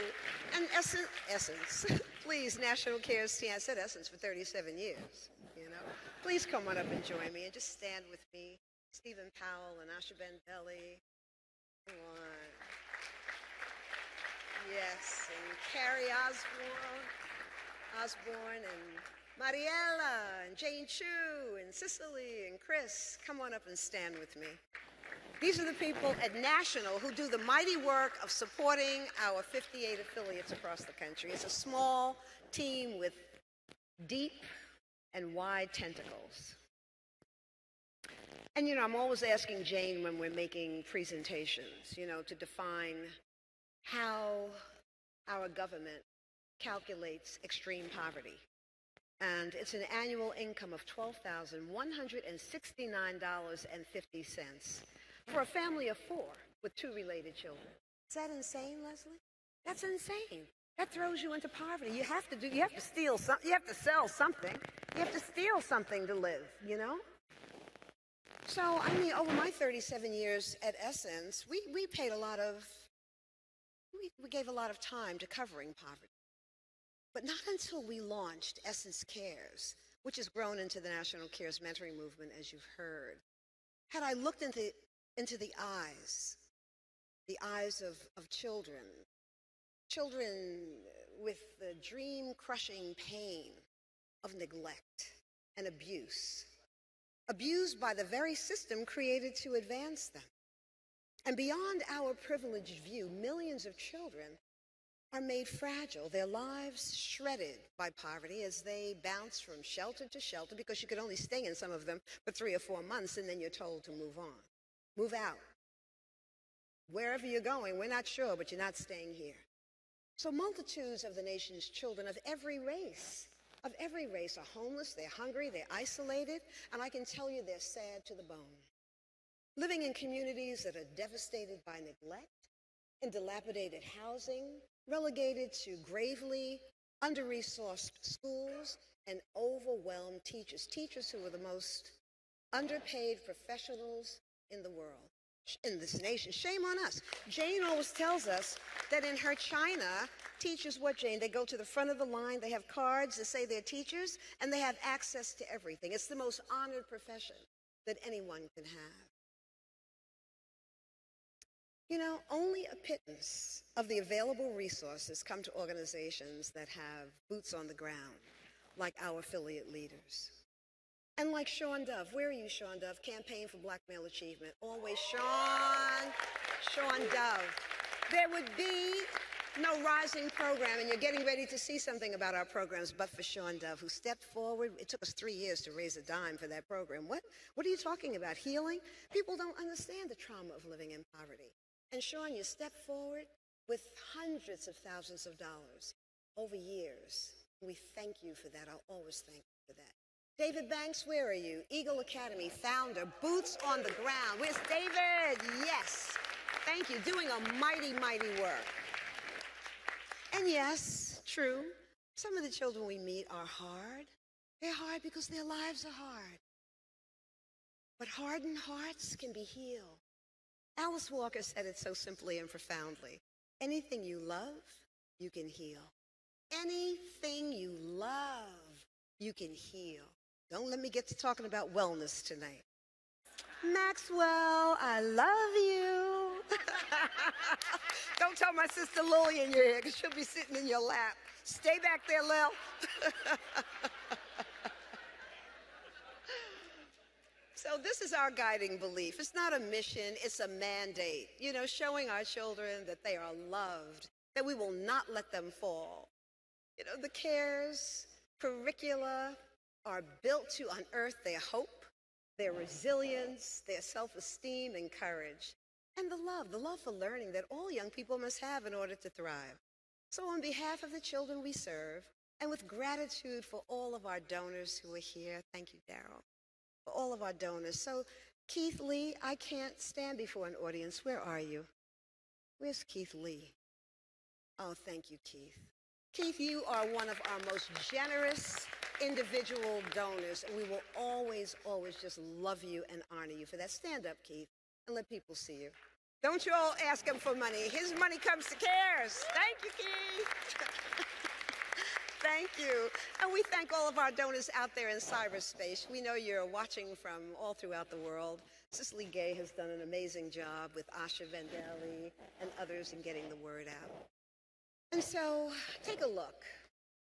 And Essence, please, National Cares Team. I said Essence for 37 years, you know. Please come on up and join me and just stand with me. Stephen Powell and Asha Ben Belli. Come on. Yes, and Carrie Osborne and Mariella and Jane Chu and Cicely and Chris. Come on up and stand with me. These are the people at National who do the mighty work of supporting our 58 affiliates across the country. It's a small team with deep and wide tentacles. And, I'm always asking Jane when we're making presentations, to define how our government calculates extreme poverty. And it's an annual income of $12,169.50 for a family of 4 with 2 related children. Is that insane, Leslie? That's insane. That throws you into poverty. You have to steal something. You have to sell something. You have to steal something to live, So, over my 37 years at Essence, we paid we gave a lot of time to covering poverty. But not until we launched Essence Cares, which has grown into the National Cares Mentoring Movement, as you've heard, had I looked into the eyes of children with the dream-crushing pain of neglect and abuse, abused by the very system created to advance them. And beyond our privileged view, millions of children are made fragile, their lives shredded by poverty as they bounce from shelter to shelter, because you could only stay in some of them for 3 or 4 months, and then you're told to move on, move out. Wherever you're going, we're not sure, but you're not staying here. So multitudes of the nation's children of every race are homeless, they're hungry, they're isolated, and I can tell you they're sad to the bone. Living in communities that are devastated by neglect, in dilapidated housing, relegated to gravely under-resourced schools, and overwhelmed teachers who are the most underpaid professionals in the world, in this nation. Shame on us. Jane always tells us that in her China, teachers, what, Jane? They go to the front of the line, they have cards that say they're teachers, and they have access to everything. It's the most honored profession that anyone can have. Only a pittance of the available resources come to organizations that have boots on the ground, like our affiliate leaders. And like Sean Dove. Where are you, Sean Dove? Campaign for Black Male Achievement. Always Sean Dove. There would be no rising program, and you're getting ready to see something about our programs, but for Sean Dove, who stepped forward. It took us 3 years to raise a dime for that program. What are you talking about? Healing? People don't understand the trauma of living in poverty. And Sean, you stepped forward with hundreds of thousands of dollars over years. We thank you for that. I'll always thank you for that. David Banks, where are you? Eagle Academy founder, boots on the ground. Where's David? Yes. Thank you. Doing a mighty, mighty work. And yes, true, some of the children we meet are hard. They're hard because their lives are hard. But hardened hearts can be healed. Alice Walker said it so simply and profoundly. Anything you love, you can heal. Anything you love, you can heal. Don't let me get to talking about wellness tonight. Maxwell, I love you. Don't tell my sister Lily in your ear, because she'll be sitting in your lap. Stay back there, Lil. So this is our guiding belief. It's not a mission, it's a mandate. Showing our children that they are loved, that we will not let them fall. The CARES curricula are built to unearth their hope, their resilience, their self-esteem and courage, and the love for learning that all young people must have in order to thrive. So on behalf of the children we serve, and with gratitude for all of our donors who are here, thank you, Darryl, for all of our donors. So Keith Lee, I can't stand before an audience. Where are you? Where's Keith Lee? Oh, thank you, Keith. Keith, you are one of our most generous individual donors, and we will always, always just love you and honor you for that. Stand up, Keith, and let people see you. Don't you all ask him for money. His money comes to CARES. Thank you, Keith. Thank you. And we thank all of our donors out there in cyberspace. We know you're watching from all throughout the world. Cicely Gay has done an amazing job with Asha Vandali and others in getting the word out. And so take a look.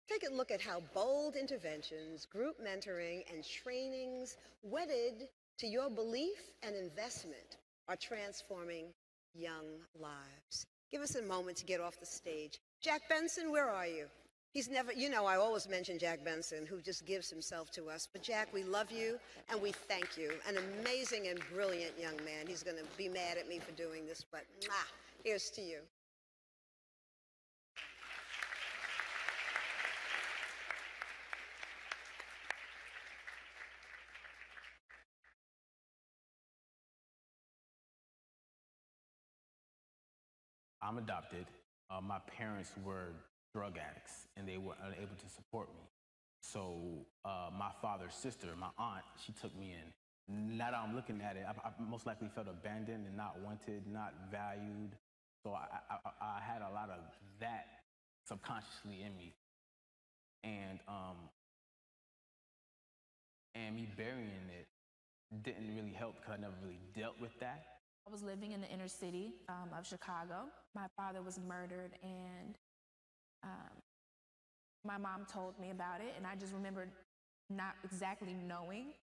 Take a look at how bold interventions, group mentoring, and trainings wedded to your belief and investment are transforming young lives. Give us a moment to get off the stage. Jack Benson, where are you? He's never, you know, I always mention Jack Benson, who just gives himself to us. But Jack, we love you and we thank you. An amazing and brilliant young man. He's going to be mad at me for doing this, but here's to you. I'm adopted. My parents were drug addicts, and they were unable to support me. So my father's sister, my aunt, she took me in. Now that I'm looking at it, I most likely felt abandoned and not wanted, not valued. So I had a lot of that subconsciously in me. And me burying it didn't really help because I never really dealt with that. I was living in the inner city of Chicago. My father was murdered, and my mom told me about it, and I just remember not exactly knowing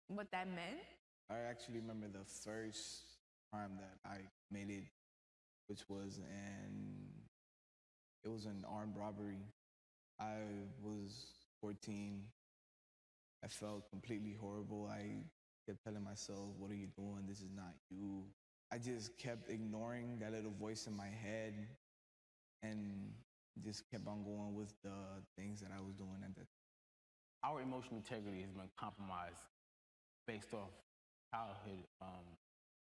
what that meant. I actually remember the first crime that I committed, which was it was an armed robbery. I was 14. I felt completely horrible. I kept telling myself, what are you doing? This is not you. I just kept ignoring that little voice in my head and just kept on going with the things that I was doing at that time. Our emotional integrity has been compromised based off childhood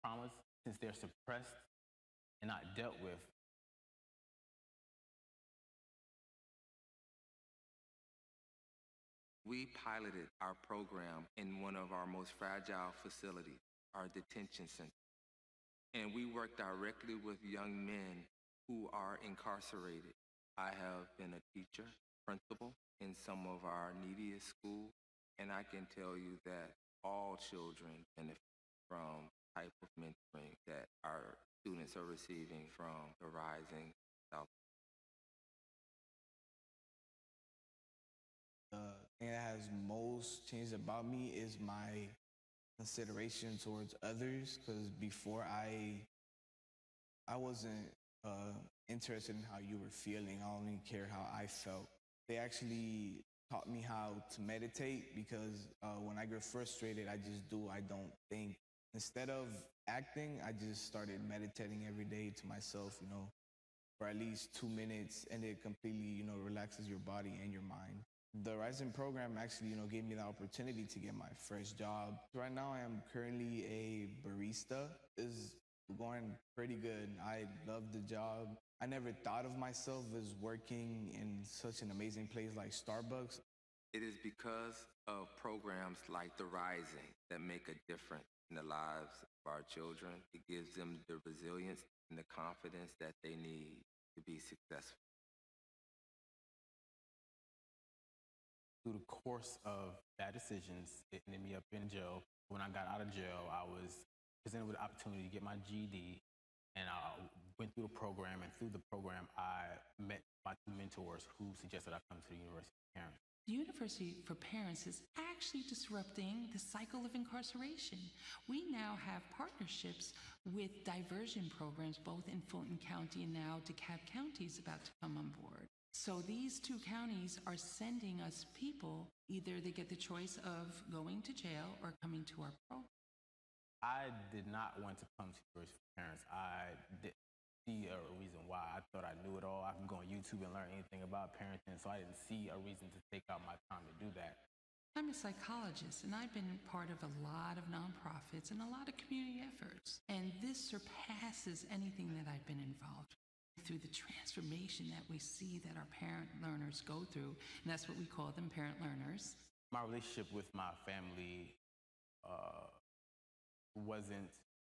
traumas, since they're suppressed and not dealt with. We piloted our program in one of our most fragile facilities, our detention center. And we work directly with young men who are incarcerated. I have been a teacher, principal in some of our neediest schools, and I can tell you that all children benefit from the type of mentoring that our students are receiving from the Rising South. The thing that has most changed about me is my consideration towards others, because before I wasn't interested in how you were feeling. I only cared how I felt. They actually taught me how to meditate, because when I get frustrated, I just do, I don't think. Instead of acting, I just started meditating every day to myself, you know, for at least 2 minutes, and it completely, you know, relaxes your body and your mind. The Rising program actually, you know, gave me the opportunity to get my first job. Right now, I am currently a barista. It's going pretty good. I love the job. I never thought of myself as working in such an amazing place like Starbucks. It is because of programs like the Rising that make a difference in the lives of our children. It gives them the resilience and the confidence that they need to be successful. Through the course of bad decisions, it ended me up in jail. When I got out of jail, I was presented with the opportunity to get my GED, and I went through the program, and through the program, I met my two mentors who suggested I come to the University of Parents. The University for Parents is actually disrupting the cycle of incarceration. We now have partnerships with diversion programs, both in Fulton County and now DeKalb County is about to come on board. So these two counties are sending us people, either they get the choice of going to jail or coming to our program. I did not want to come to University of Parents. I didn't see a reason why. I thought I knew it all. I can go on YouTube and learn anything about parenting, so I didn't see a reason to take out my time to do that. I'm a psychologist, and I've been part of a lot of nonprofits and a lot of community efforts. And this surpasses anything that I've been involved with. Through the transformation that we see that our parent learners go through, and that's what we call them, parent learners. My relationship with my family wasn't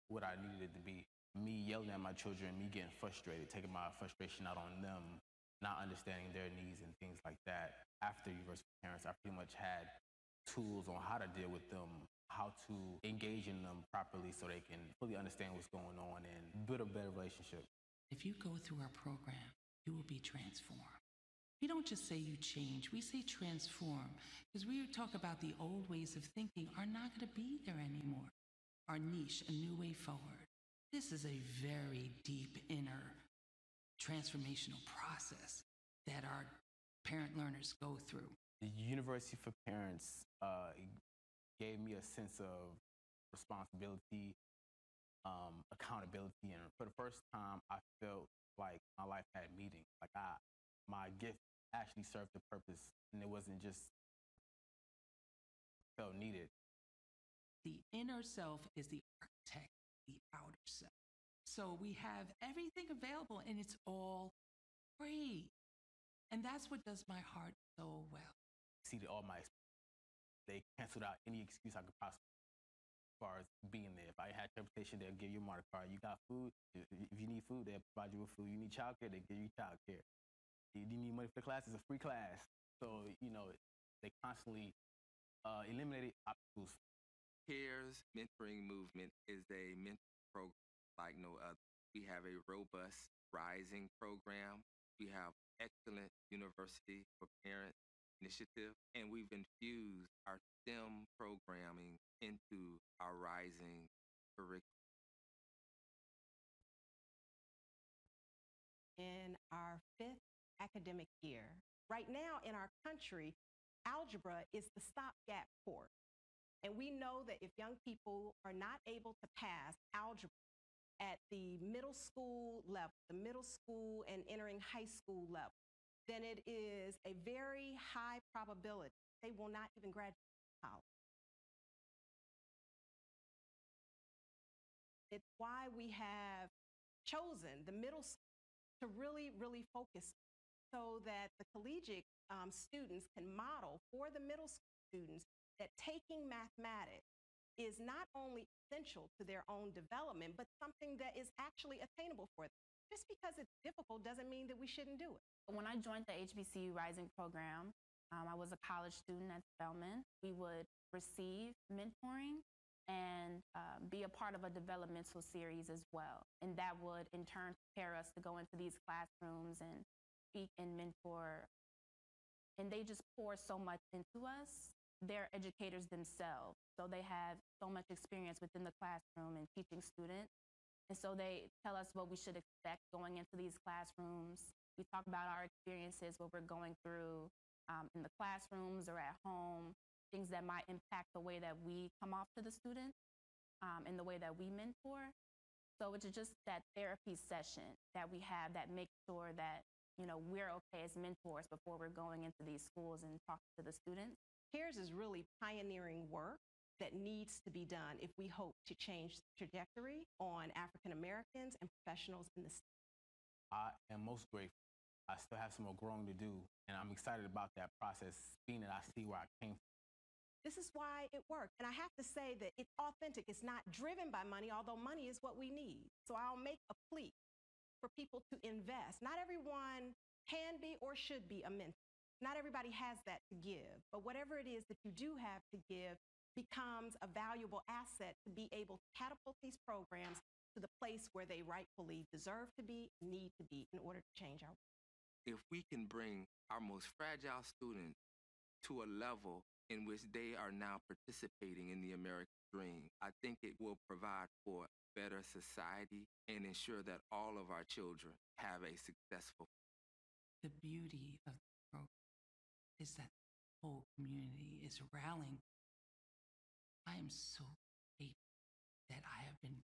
what I needed it to be. Me yelling at my children, me getting frustrated, taking my frustration out on them, not understanding their needs and things like that. After University of Parents, I pretty much had tools on how to deal with them, how to engage in them properly so they can fully understand what's going on and build a better relationship. If you go through our program, you will be transformed. We don't just say you change, we say transform, because we talk about the old ways of thinking are not going to be there anymore. our niche, a new way forward. This is a very deep inner transformational process that our parent learners go through. The University for Parents gave me a sense of responsibility, accountability, and for the first time, I felt like my life had meaning. Like my gift actually served a purpose, and it wasn't just felt needed. The inner self is the architect, the outer self. So we have everything available, and it's all free. And that's what does my heart so well. Exceeded all my expectations. They canceled out any excuse I could possibly, as far as being there. If I had transportation, they'll give you a Mark card. You got food, if you need food, they'll provide you with food. You need childcare, they give you childcare. You need money for the class, it's a free class. So, they constantly eliminated obstacles. CARE's mentoring movement is a mentoring program like no other. We have a robust Rising program. We have excellent University for Parents initiative, and we've infused our STEM programming into our Rising curriculum. In our 5th academic year, right now in our country, algebra is the stopgap course. And we know that if young people are not able to pass algebra at the middle school level, the middle school and entering high school level, then it is a very high probability they will not even graduate college. It's why we have chosen the middle school to really, really focus so that the collegiate students can model for the middle school students that taking mathematics is not only essential to their own development, but something that is actually attainable for them. Just because it's difficult doesn't mean that we shouldn't do it. When I joined the HBCU Rising program, I was a college student at Spelman. We would receive mentoring and be a part of a developmental series as well. And that would in turn prepare us to go into these classrooms and speak and mentor. And they just pour so much into us. They're educators themselves. So they have so much experience within the classroom and teaching students. And so they tell us what we should expect going into these classrooms. We talk about our experiences, what we're going through in the classrooms or at home, things that might impact the way that we come off to the students and the way that we mentor. So it's just that therapy session that we have that makes sure that, we're okay as mentors before we're going into these schools and talking to the students. CARES is really pioneering work that needs to be done if we hope to change the trajectory on African Americans and professionals in the state. I am most grateful. I still have some more growing to do, and I'm excited about that process, being that I see where I came from. This is why it worked. And I have to say that it's authentic. It's not driven by money, although money is what we need. So I'll make a plea for people to invest. Not everyone can be or should be a mentor. Not everybody has that to give, but whatever it is that you do have to give becomes a valuable asset to be able to catapult these programs to the place where they rightfully deserve to be, need to be in order to change our world. If we can bring our most fragile students to a level in which they are now participating in the American dream, I think it will provide for a better society and ensure that all of our children have a successful. The beauty of the program is that the whole community is rallying. I am so grateful that I have been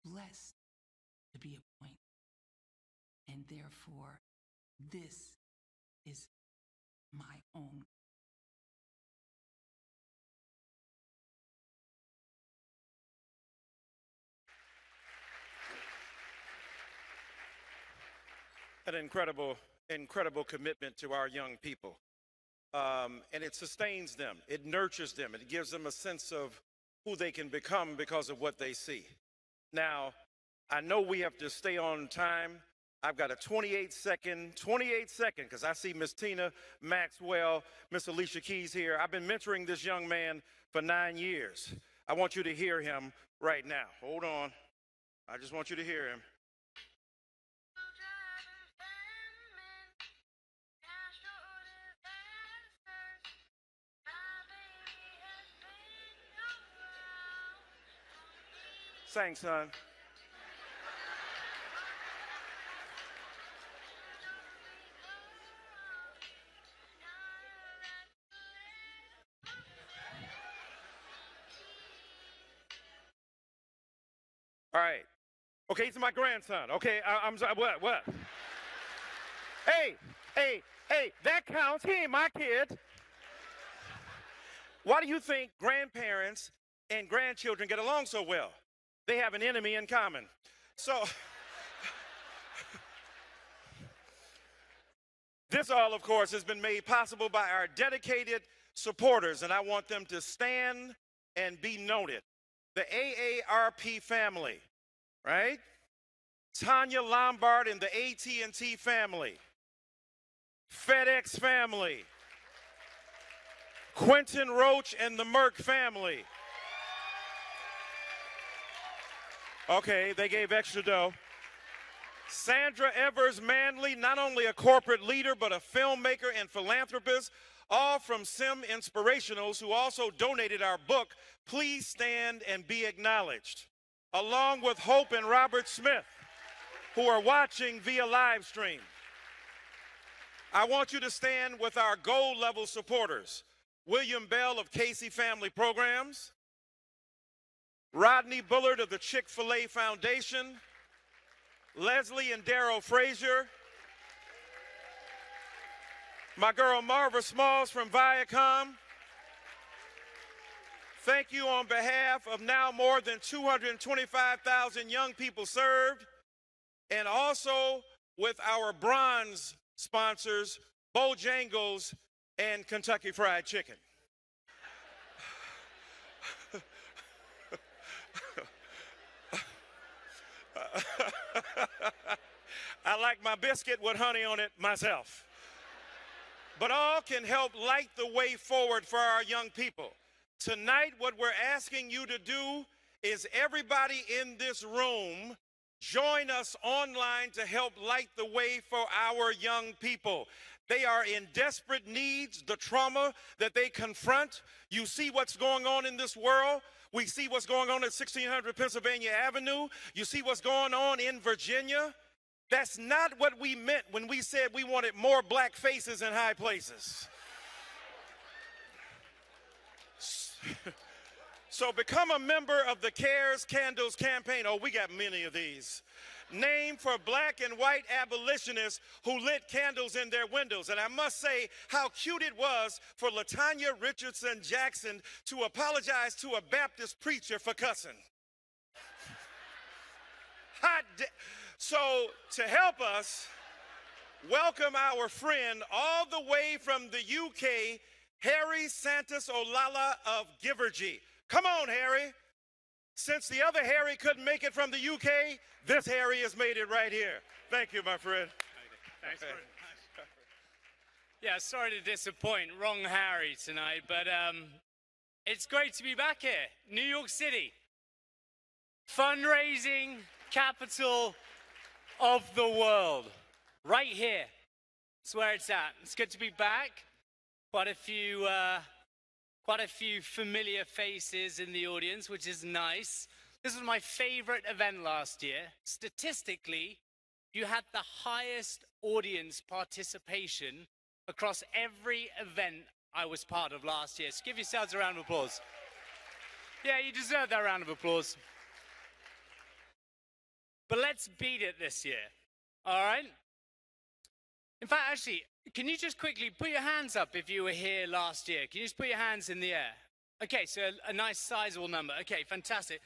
blessed to be appointed. And therefore, this is my own. An incredible commitment to our young people. And it sustains them, it nurtures them, it gives them a sense of who they can become because of what they see. Now, I know we have to stay on time. I've got a 28-second, because I see Miss Tina Maxwell, Miss Alicia Keys here. I've been mentoring this young man for 9 years. I want you to hear him right now. Hold on. I just want you to hear him. Sing, son. All right. Okay, he's my grandson. Okay, I'm sorry. What? Hey, that counts. He ain't my kid. Why do you think grandparents and grandchildren get along so well? They have an enemy in common. So, this all, of course, has been made possible by our dedicated supporters, and I want them to stand and be noted. The AARP family, right? Tanya Lombard and the AT&T family. FedEx family. Quentin Roach and the Merck family. Okay, they gave extra dough. Sandra Evers Manley, not only a corporate leader, but a filmmaker and philanthropist, all from Sim Inspirationals, who also donated our book, Please Stand and Be Acknowledged, along with Hope and Robert Smith, who are watching via live stream. I want you to stand with our gold level supporters, William Bell of Casey Family Programs, Rodney Bullard of the Chick-fil-A Foundation, Leslie and Darryl Frazier, my girl Marva Smalls from Viacom. Thank you on behalf of now more than 225,000 young people served, and also with our bronze sponsors, Bojangles and Kentucky Fried Chicken. I like my biscuit with honey on it myself. But all can help light the way forward for our young people. Tonight, what we're asking you to do is everybody in this room join us online to help light the way for our young people. They are in desperate needs, the trauma that they confront. You see what's going on in this world. We see what's going on at 1600 Pennsylvania Avenue. You see what's going on in Virginia. That's not what we meant when we said we wanted more black faces in high places. So become a member of the CARES Candles campaign. Oh, we got many of these. Named for black and white abolitionists who lit candles in their windows. And I must say how cute it was for LaTanya Richardson Jackson to apologize to a Baptist preacher for cussing. So to help us, welcome our friend all the way from the UK, Harry Santos Olala of Givergy. Come on, Harry. Since the other Harry couldn't make it from the UK, this Harry has made it right here. Thank you, my friend. Thanks, Brian. Yeah, sorry to disappoint. Wrong Harry tonight, but it's great to be back here. New York City. Fundraising capital of the world. Right here. That's where it's at. It's good to be back. Quite a few familiar faces in the audience, which is nice. This was my favorite event last year. Statistically, you had the highest audience participation across every event I was part of last year. So give yourselves a round of applause. Yeah, you deserve that round of applause. But let's beat it this year, all right? In fact, actually, can you just quickly put your hands up if you were here last year? Can you just put your hands in the air? Okay, so a nice sizable number. Okay, fantastic.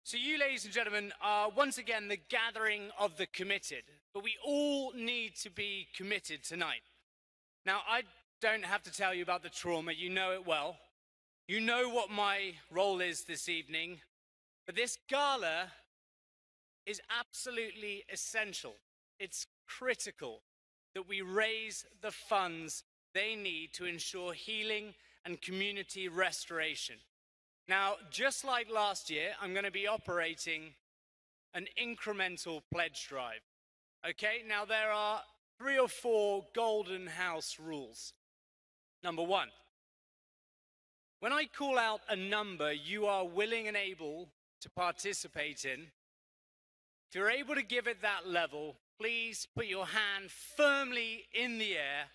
So you, ladies and gentlemen, are once again the gathering of the committed. But we all need to be committed tonight. Now, I don't have to tell you about the trauma. You know it well. You know what my role is this evening. But this gala is absolutely essential. It's critical that we raise the funds they need to ensure healing and community restoration. Now, just like last year, I'm going to be operating an incremental pledge drive. Okay, now there are 3 or 4 golden house rules. Number 1, when I call out a number you are willing and able to participate in. If you're able to give at that level, please put your hand firmly in the air,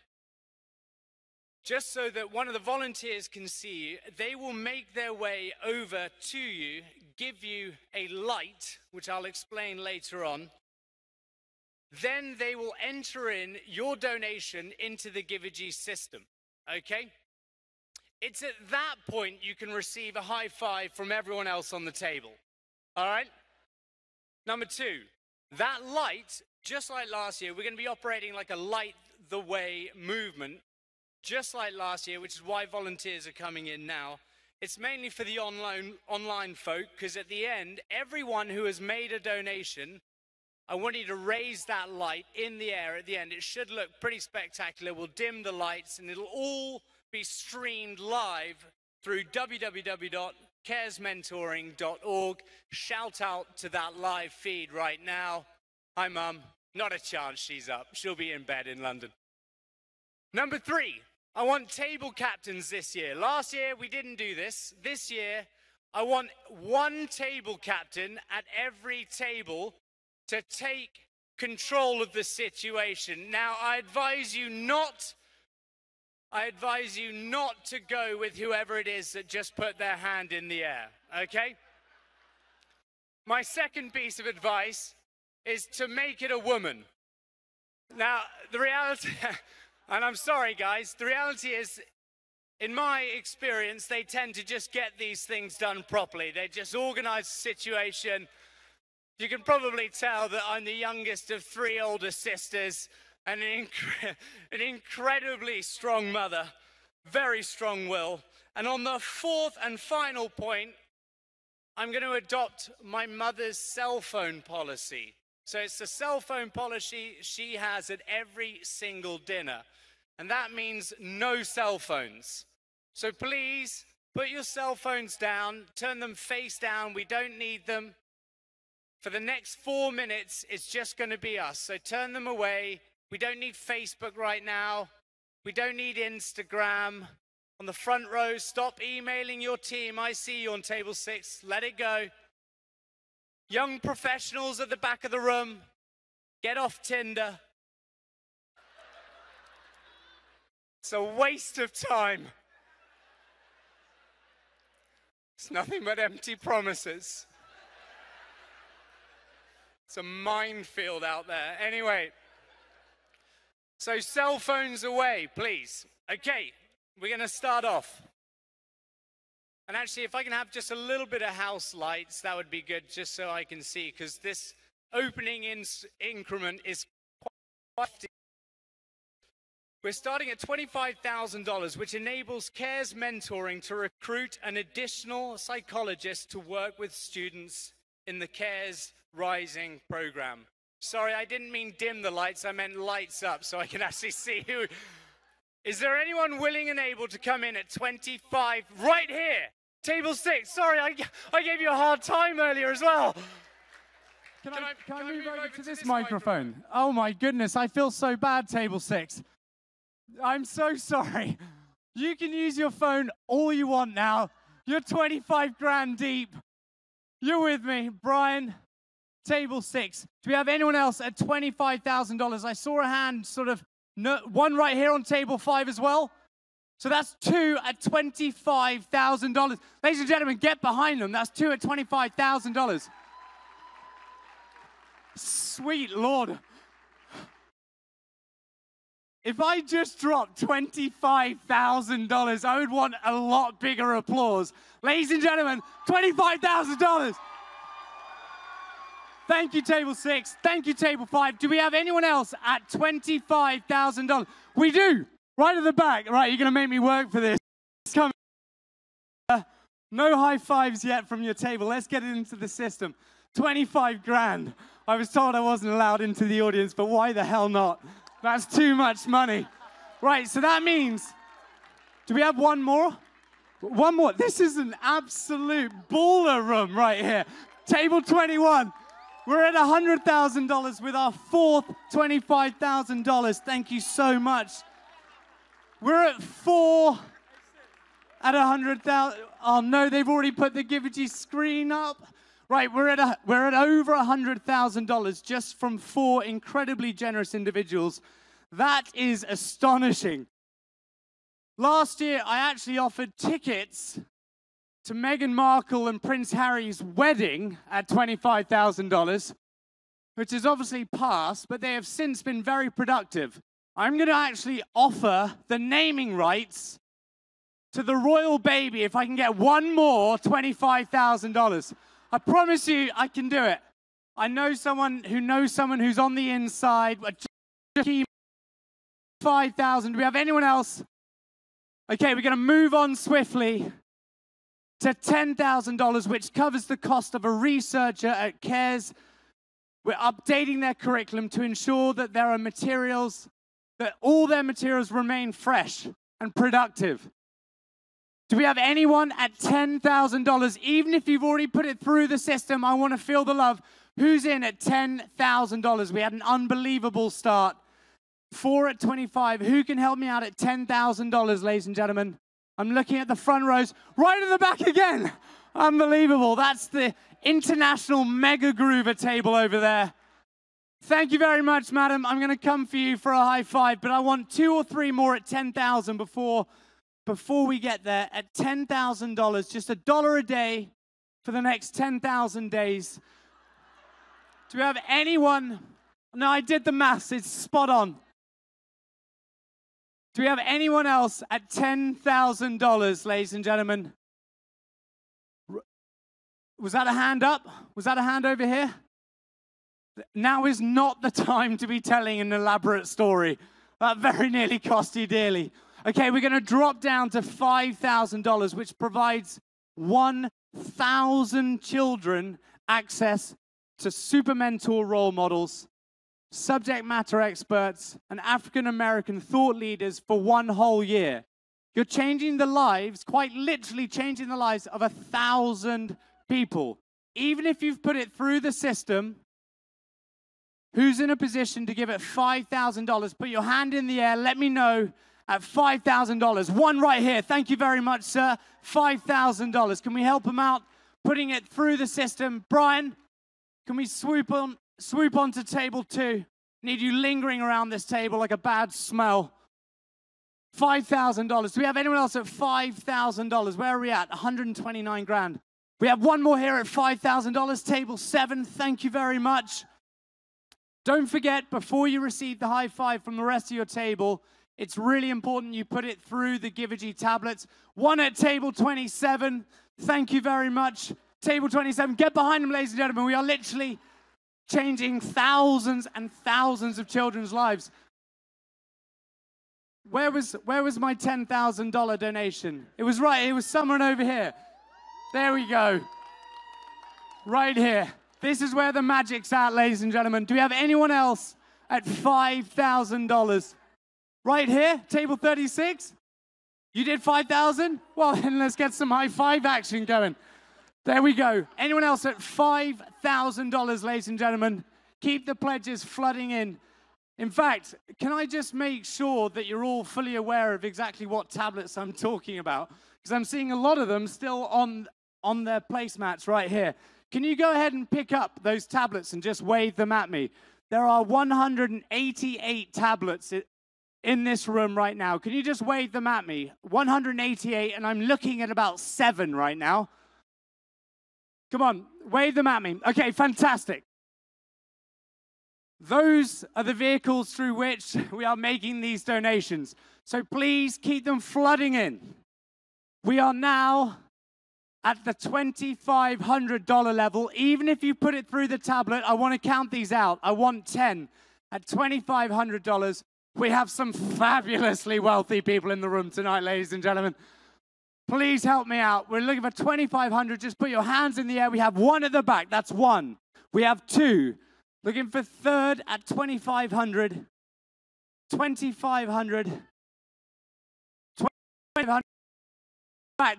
just so that one of the volunteers can see you. They will make their way over to you, give you a light, which I'll explain later on. Then they will enter in your donation into the Givergy system, okay? It's at that point you can receive a high five from everyone else on the table, all right? Number two, that light, just like last year, we're going to be operating like a light the way movement, just like last year, which is why volunteers are coming in now. It's mainly for the online folk, because at the end, everyone who has made a donation, I want you to raise that light in the air at the end. It should look pretty spectacular. We'll dim the lights, and it'll all be streamed live through www.caresmentoring.org. Shout out to that live feed right now. Hi, Mum. Not a chance she's up. She'll be in bed in London. Number three, I want table captains this year. Last year, we didn't do this. This year, I want one table captain at every table to take control of the situation. Now, I advise you not to go with whoever it is that just put their hand in the air, okay? My second piece of advice is to make it a woman. Now, the reality, and I'm sorry guys, the reality is, in my experience, they tend to just get these things done properly. They just organize the situation. You can probably tell that I'm the youngest of three older sisters and an incredibly strong mother, very strong will. And on the fourth and final point, I'm going to adopt my mother's cell phone policy. So it's the cell phone policy she has at every single dinner. And that means no cell phones. So please put your cell phones down, turn them face down. We don't need them. For the next 4 minutes, it's just going to be us. So turn them away. We don't need Facebook right now. We don't need Instagram. On the front row, stop emailing your team. I see you on table 6. Let it go. Young professionals at the back of the room, get off Tinder. It's a waste of time. It's nothing but empty promises. It's a minefield out there. Anyway, so cell phones away, please. Okay, we're going to start off. And actually, if I can have just a little bit of house lights, that would be good, just so I can see, because this opening increment is quite... We're starting at $25,000, which enables CARES Mentoring to recruit an additional psychologist to work with students in the CARES Rising program. Sorry, I didn't mean dim the lights, I meant lights up so I can actually see who. Is there anyone willing and able to come in at 25? Right here, table 6. Sorry, I gave you a hard time earlier as well. Can I move over to this microphone? Oh my goodness, I feel so bad, table 6. I'm so sorry. You can use your phone all you want now. You're 25 grand deep. You're with me, Brian. Table 6. Do we have anyone else at $25,000? I saw a hand sort of, one right here on table 5 as well. So that's 2 at $25,000. Ladies and gentlemen, get behind them. That's 2 at $25,000. Sweet Lord. If I just dropped $25,000, I would want a lot bigger applause. Ladies and gentlemen, $25,000. Thank you, table 6. Thank you, table 5. Do we have anyone else at $25,000? We do. Right at the back. Right, you're going to make me work for this. Come. No high fives yet from your table. Let's get it into the system. 25 grand. I was told I wasn't allowed into the audience, but why the hell not? That's too much money. Right, so that means, do we have one more? One more. This is an absolute baller room right here. Table 21. We're at $100,000 with our fourth $25,000. Thank you so much. We're at 4 at $100,000. Oh no, they've already put the Givergy screen up. Right, we're at over $100,000 just from 4 incredibly generous individuals. That is astonishing. Last year, I actually offered tickets to Meghan Markle and Prince Harry's wedding at $25,000, which has obviously passed, but they have since been very productive. I'm going to actually offer the naming rights to the royal baby if I can get one more $25,000. I promise you I can do it. I know someone who knows someone who's on the inside. $5,000. Do we have anyone else? Okay, we're going to move on swiftly to $10,000, which covers the cost of a researcher at CARES. We're updating their curriculum to ensure that there are materials, that all their materials remain fresh and productive. Do we have anyone at $10,000? Even if you've already put it through the system, I want to feel the love. Who's in at $10,000? We had an unbelievable start. 4 at 25. Who can help me out at $10,000, ladies and gentlemen? I'm looking at the front rows. Right at the back again. Unbelievable. That's the International Mega Groover table over there. Thank you very much, madam. I'm going to come for you for a high five, but I want 2 or 3 more at $10,000 before we get there. At $10,000, just $1 a day for the next 10,000 days. Do we have anyone? No, I did the maths. It's spot on. Do we have anyone else at $10,000, ladies and gentlemen? Was that a hand up? Was that a hand over here? Now is not the time to be telling an elaborate story. That very nearly cost you dearly. Okay, we're going to drop down to $5,000, which provides 1,000 children access to super mentor role models, subject matter experts, and African-American thought leaders for 1 whole year. You're changing the lives, quite literally changing the lives of 1,000 people. Even if you've put it through the system, who's in a position to give it $5,000? Put your hand in the air. Let me know at $5,000. One right here. Thank you very much, sir. $5,000. Can we help him out putting it through the system? Brian, can we swoop onto table 2? Need you lingering around this table like a bad smell. $5,000. Do we have anyone else at $5,000? Where are we at? 129 grand. We have one more here at $5,000. Table 7. Thank you very much. Don't forget, before you receive the high five from the rest of your table, it's really important you put it through the Givergy tablets. One at table 27. Thank you very much. Table 27. Get behind them, ladies and gentlemen. We are literally changing thousands and thousands of children's lives. Where was my $10,000 donation? It was right. It was someone over here. There we go. Right here. This is where the magic's at, ladies and gentlemen. Do we have anyone else at $5,000? Right here, table 36. You did 5,000? Well, then let's get some high five action going. There we go. Anyone else at $5,000, ladies and gentlemen? Keep the pledges flooding in. In fact, can I just make sure that you're all fully aware of exactly what tablets I'm talking about? Because I'm seeing a lot of them still on their placemats right here. Can you go ahead and pick up those tablets and just wave them at me? There are 188 tablets in this room right now. Can you just wave them at me? 188, and I'm looking at about 7 right now. Come on, wave them at me. Okay, fantastic. Those are the vehicles through which we are making these donations. So please keep them flooding in. We are now at the $2,500 level. Even if you put it through the tablet, I want to count these out. I want 10 at $2,500. We have some fabulously wealthy people in the room tonight, ladies and gentlemen. Please help me out. We're looking for $2,500. Just put your hands in the air. We have 1 at the back. That's 1. We have 2. Looking for 3rd at $2,500. $2,500. $2,500.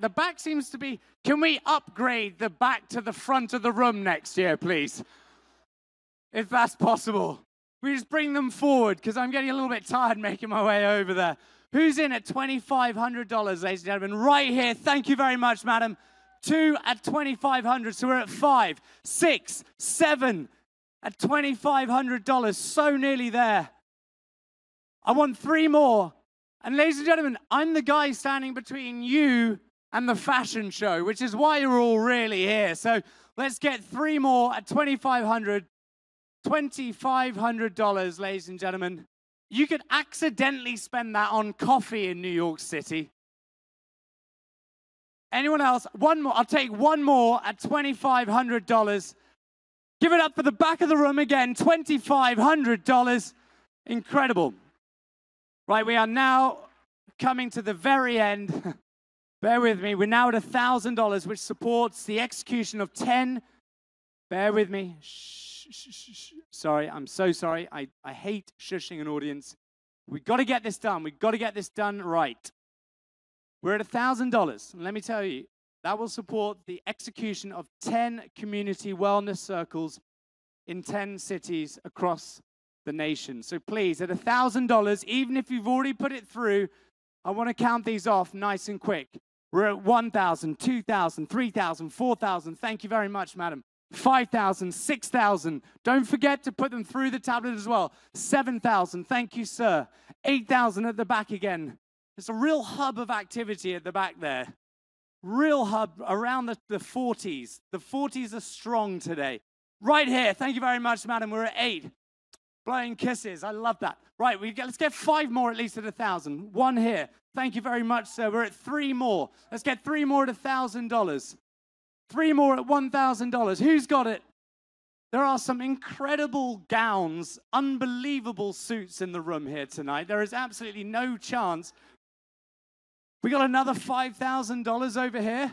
The back seems to be... Can we upgrade the back to the front of the room next year, please? If that's possible. We just bring them forward, because I'm getting a little bit tired making my way over there. Who's in at $2,500, ladies and gentlemen? Right here. Thank you very much, madam. 2 at $2,500. So we're at 5, 6, 7 at $2,500. So nearly there. I want 3 more. And ladies and gentlemen, I'm the guy standing between you and the fashion show, which is why you're all really here. So let's get 3 more at $2,500. $2,500, ladies and gentlemen. You could accidentally spend that on coffee in New York City. Anyone else? One more. I'll take 1 more at $2,500. Give it up for the back of the room again. $2,500. Incredible. Right, we are now coming to the very end. Bear with me. We're now at $1,000, which supports the execution of 10. Bear with me. Shh, shh, shh, shh. Sorry, I'm so sorry. I hate shushing an audience. We've got to get this done. We've got to get this done right. We're at $1,000. Let me tell you, that will support the execution of 10 community wellness circles in 10 cities across the nation. So please, at $1,000, even if you've already put it through, I want to count these off nice and quick. We're at 1,000, 2,000, 3,000, 4,000. Thank you very much, madam. 5,000, 6,000. Don't forget to put them through the tablet as well. 7,000. Thank you, sir. 8,000 at the back again. There's a real hub of activity at the back there. Real hub around the 40s. The 40s are strong today. Right here. Thank you very much, madam. We're at 8. Blowing kisses. I love that. Right, let's get 5 more at least at 1,000. 1 here. Thank you very much, sir. We're at 3 more. Let's get 3 more at $1,000. 3 more at $1,000. Who's got it? There are some incredible gowns, unbelievable suits in the room here tonight. There is absolutely no chance. We got another $5,000 over here.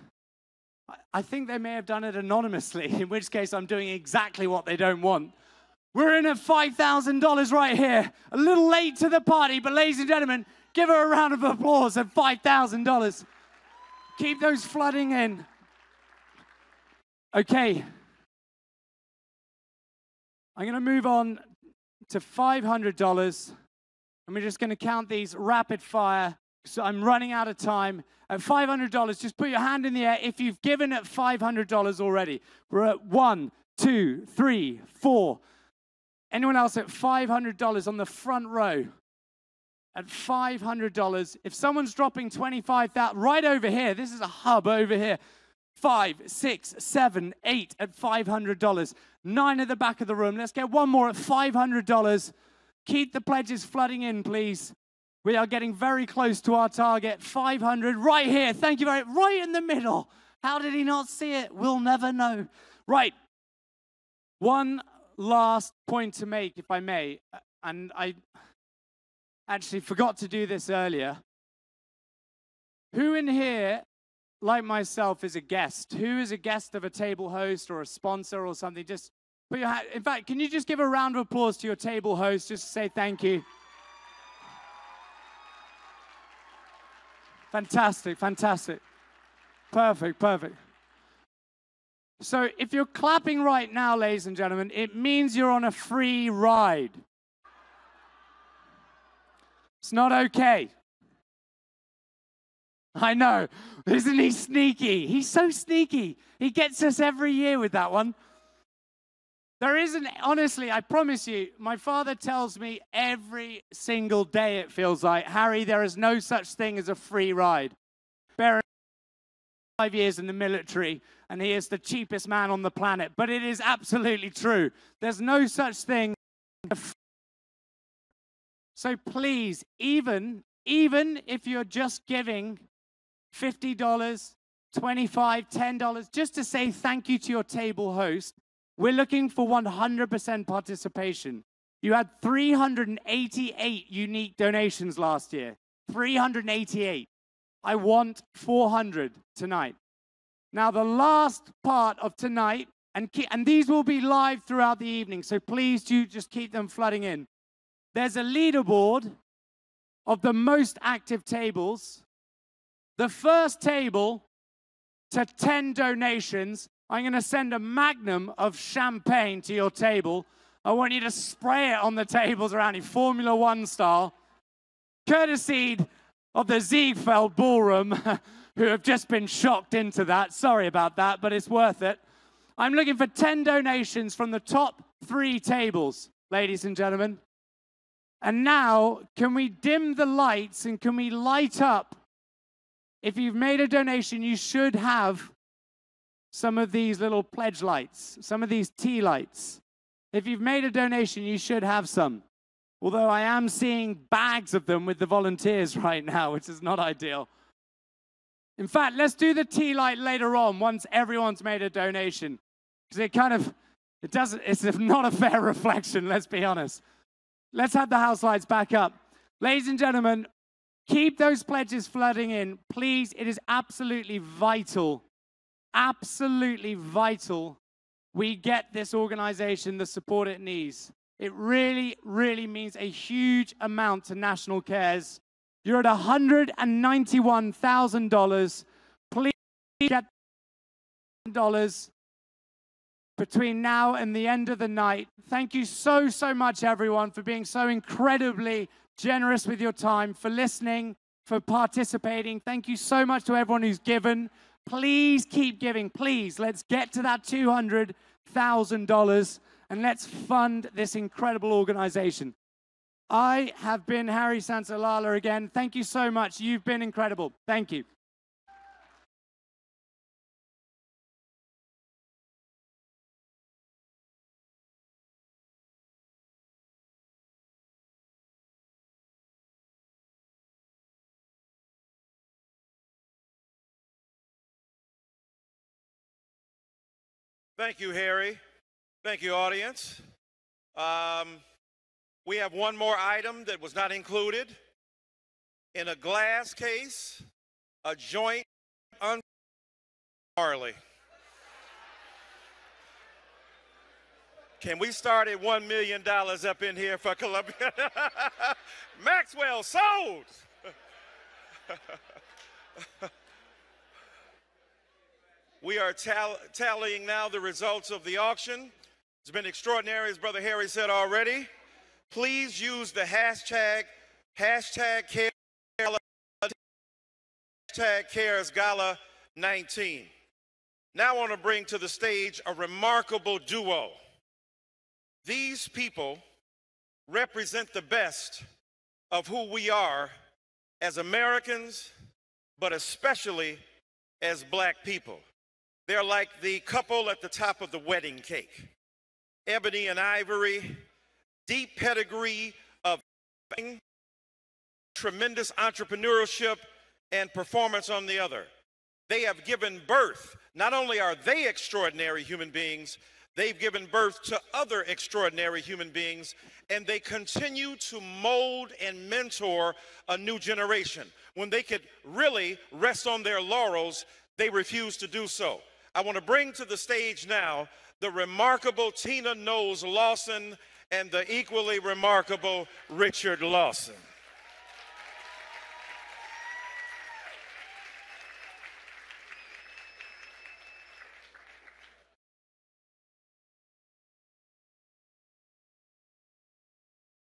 I think they may have done it anonymously, in which case I'm doing exactly what they don't want. We're in at $5,000 right here. A little late to the party, but ladies and gentlemen, give her a round of applause at $5,000. Keep those flooding in. Okay. I'm going to move on to $500, and we're just going to count these rapid fire. So I'm running out of time. At $500, just put your hand in the air if you've given at $500 already. We're at 1, 2, 3, 4. Anyone else at $500 on the front row? At $500. If someone's dropping $25,000 right over here, this is a hub over here. 5, 6, 7, 8 at $500. 9 at the back of the room. Let's get 1 more at $500. Keep the pledges flooding in, please. We are getting very close to our target. 500 right here. Thank you very much. Right in the middle. How did he not see it? We'll never know. Right. One last point to make, if I may. And I actually forgot to do this earlier. Who in here, like myself, is a guest? Who is a guest of a table host or a sponsor or something? Just put your hand. In fact, can you just give a round of applause to your table host just to say thank you? Fantastic, fantastic. Perfect, perfect. So if you're clapping right now, ladies and gentlemen, it means you're on a free ride. It's not okay. I know. Isn't he sneaky? He's so sneaky. He gets us every year with that one. There isn't, honestly, I promise you, my father tells me every single day, it feels like, Harry, there is no such thing as a free ride. Bear 5 years in the military, and he is the cheapest man on the planet. But it is absolutely true. There's no such thing. So please, even if you're just giving $50, $25, $10, just to say thank you to your table host, we're looking for 100% participation. You had 388 unique donations last year. 388. I want 400 tonight. Now, the last part of tonight, and these will be live throughout the evening, so please do just keep them flooding in. There's a leaderboard of the most active tables. The first table to 10 donations, I'm going to send a magnum of champagne to your table. I want you to spray it on the tables around you, Formula One style, courtesy of the Ziegfeld Ballroom. who have just been shocked into that. Sorry about that, but it's worth it. I'm looking for 10 donations from the top 3 tables, ladies and gentlemen. And now, can we dim the lights and can we light up? If you've made a donation, you should have some of these little pledge lights, some of these tea lights. If you've made a donation, you should have some. Although I am seeing bags of them with the volunteers right now, which is not ideal. In fact, let's do the tea light later on once everyone's made a donation. Because it's not a fair reflection, let's be honest. Let's have the house lights back up. Ladies and gentlemen, keep those pledges flooding in. Please, it is absolutely vital we get this organization the support it needs. It really, really means a huge amount to National Cares. You're at $191,000. Please get $1,000 between now and the end of the night. Thank you so, so much, everyone, for being so incredibly generous with your time, for listening, for participating. Thank you so much to everyone who's given. Please keep giving. Please, let's get to that $200,000 and let's fund this incredible organization. I have been Harry Sansalala again. Thank you so much. You've been incredible. Thank you. Thank you, Harry. Thank you, audience. We have one more item that was not included. In a glass case, a joint barley. Can we start at $1 million up in here for Columbia? Maxwell sold. We are tallying now the results of the auction. It's been extraordinary, as Brother Harry said already. Please use the hashtag Cares Gala 19. Now I want to bring to the stage a remarkable duo. These people represent the best of who we are as Americans, but especially as Black people. They're like the couple at the top of the wedding cake. Ebony and Ivory, deep pedigree of tremendous entrepreneurship and performance on the other. They have given birth. Not only are they extraordinary human beings, they've given birth to other extraordinary human beings, and they continue to mold and mentor a new generation. When they could really rest on their laurels, they refuse to do so. I want to bring to the stage now the remarkable Tina Knowles Lawson and the equally remarkable Richard Lawson.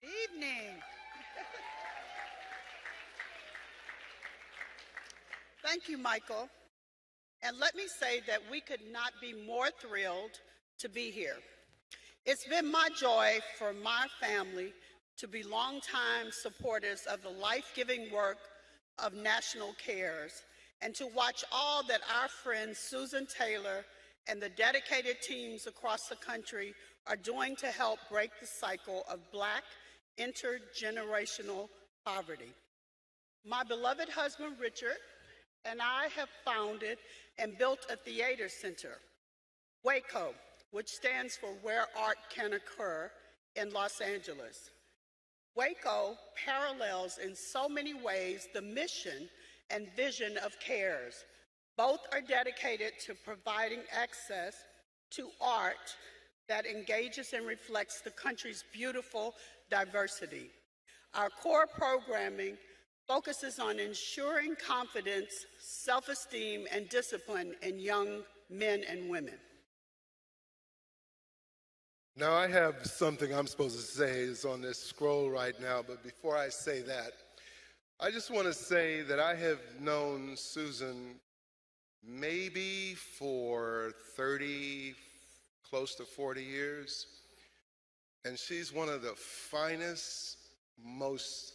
Evening. Thank you, Michael. And let me say that we could not be more thrilled to be here. It's been my joy for my family to be longtime supporters of the life-giving work of National Cares and to watch all that our friend Susan Taylor and the dedicated teams across the country are doing to help break the cycle of Black intergenerational poverty. My beloved husband, Richard, and I have founded and built a theater center, Waco, which stands for Where Art Can Occur in Los Angeles. Waco parallels in so many ways the mission and vision of CARES. Both are dedicated to providing access to art that engages and reflects the country's beautiful diversity. Our core programming focuses on ensuring confidence, self-esteem, and discipline in young men and women. Now I have something I'm supposed to say is on this scroll right now, but before I say that, I just want to say that I have known Susan maybe for 30, close to 40 years. And she's one of the finest, most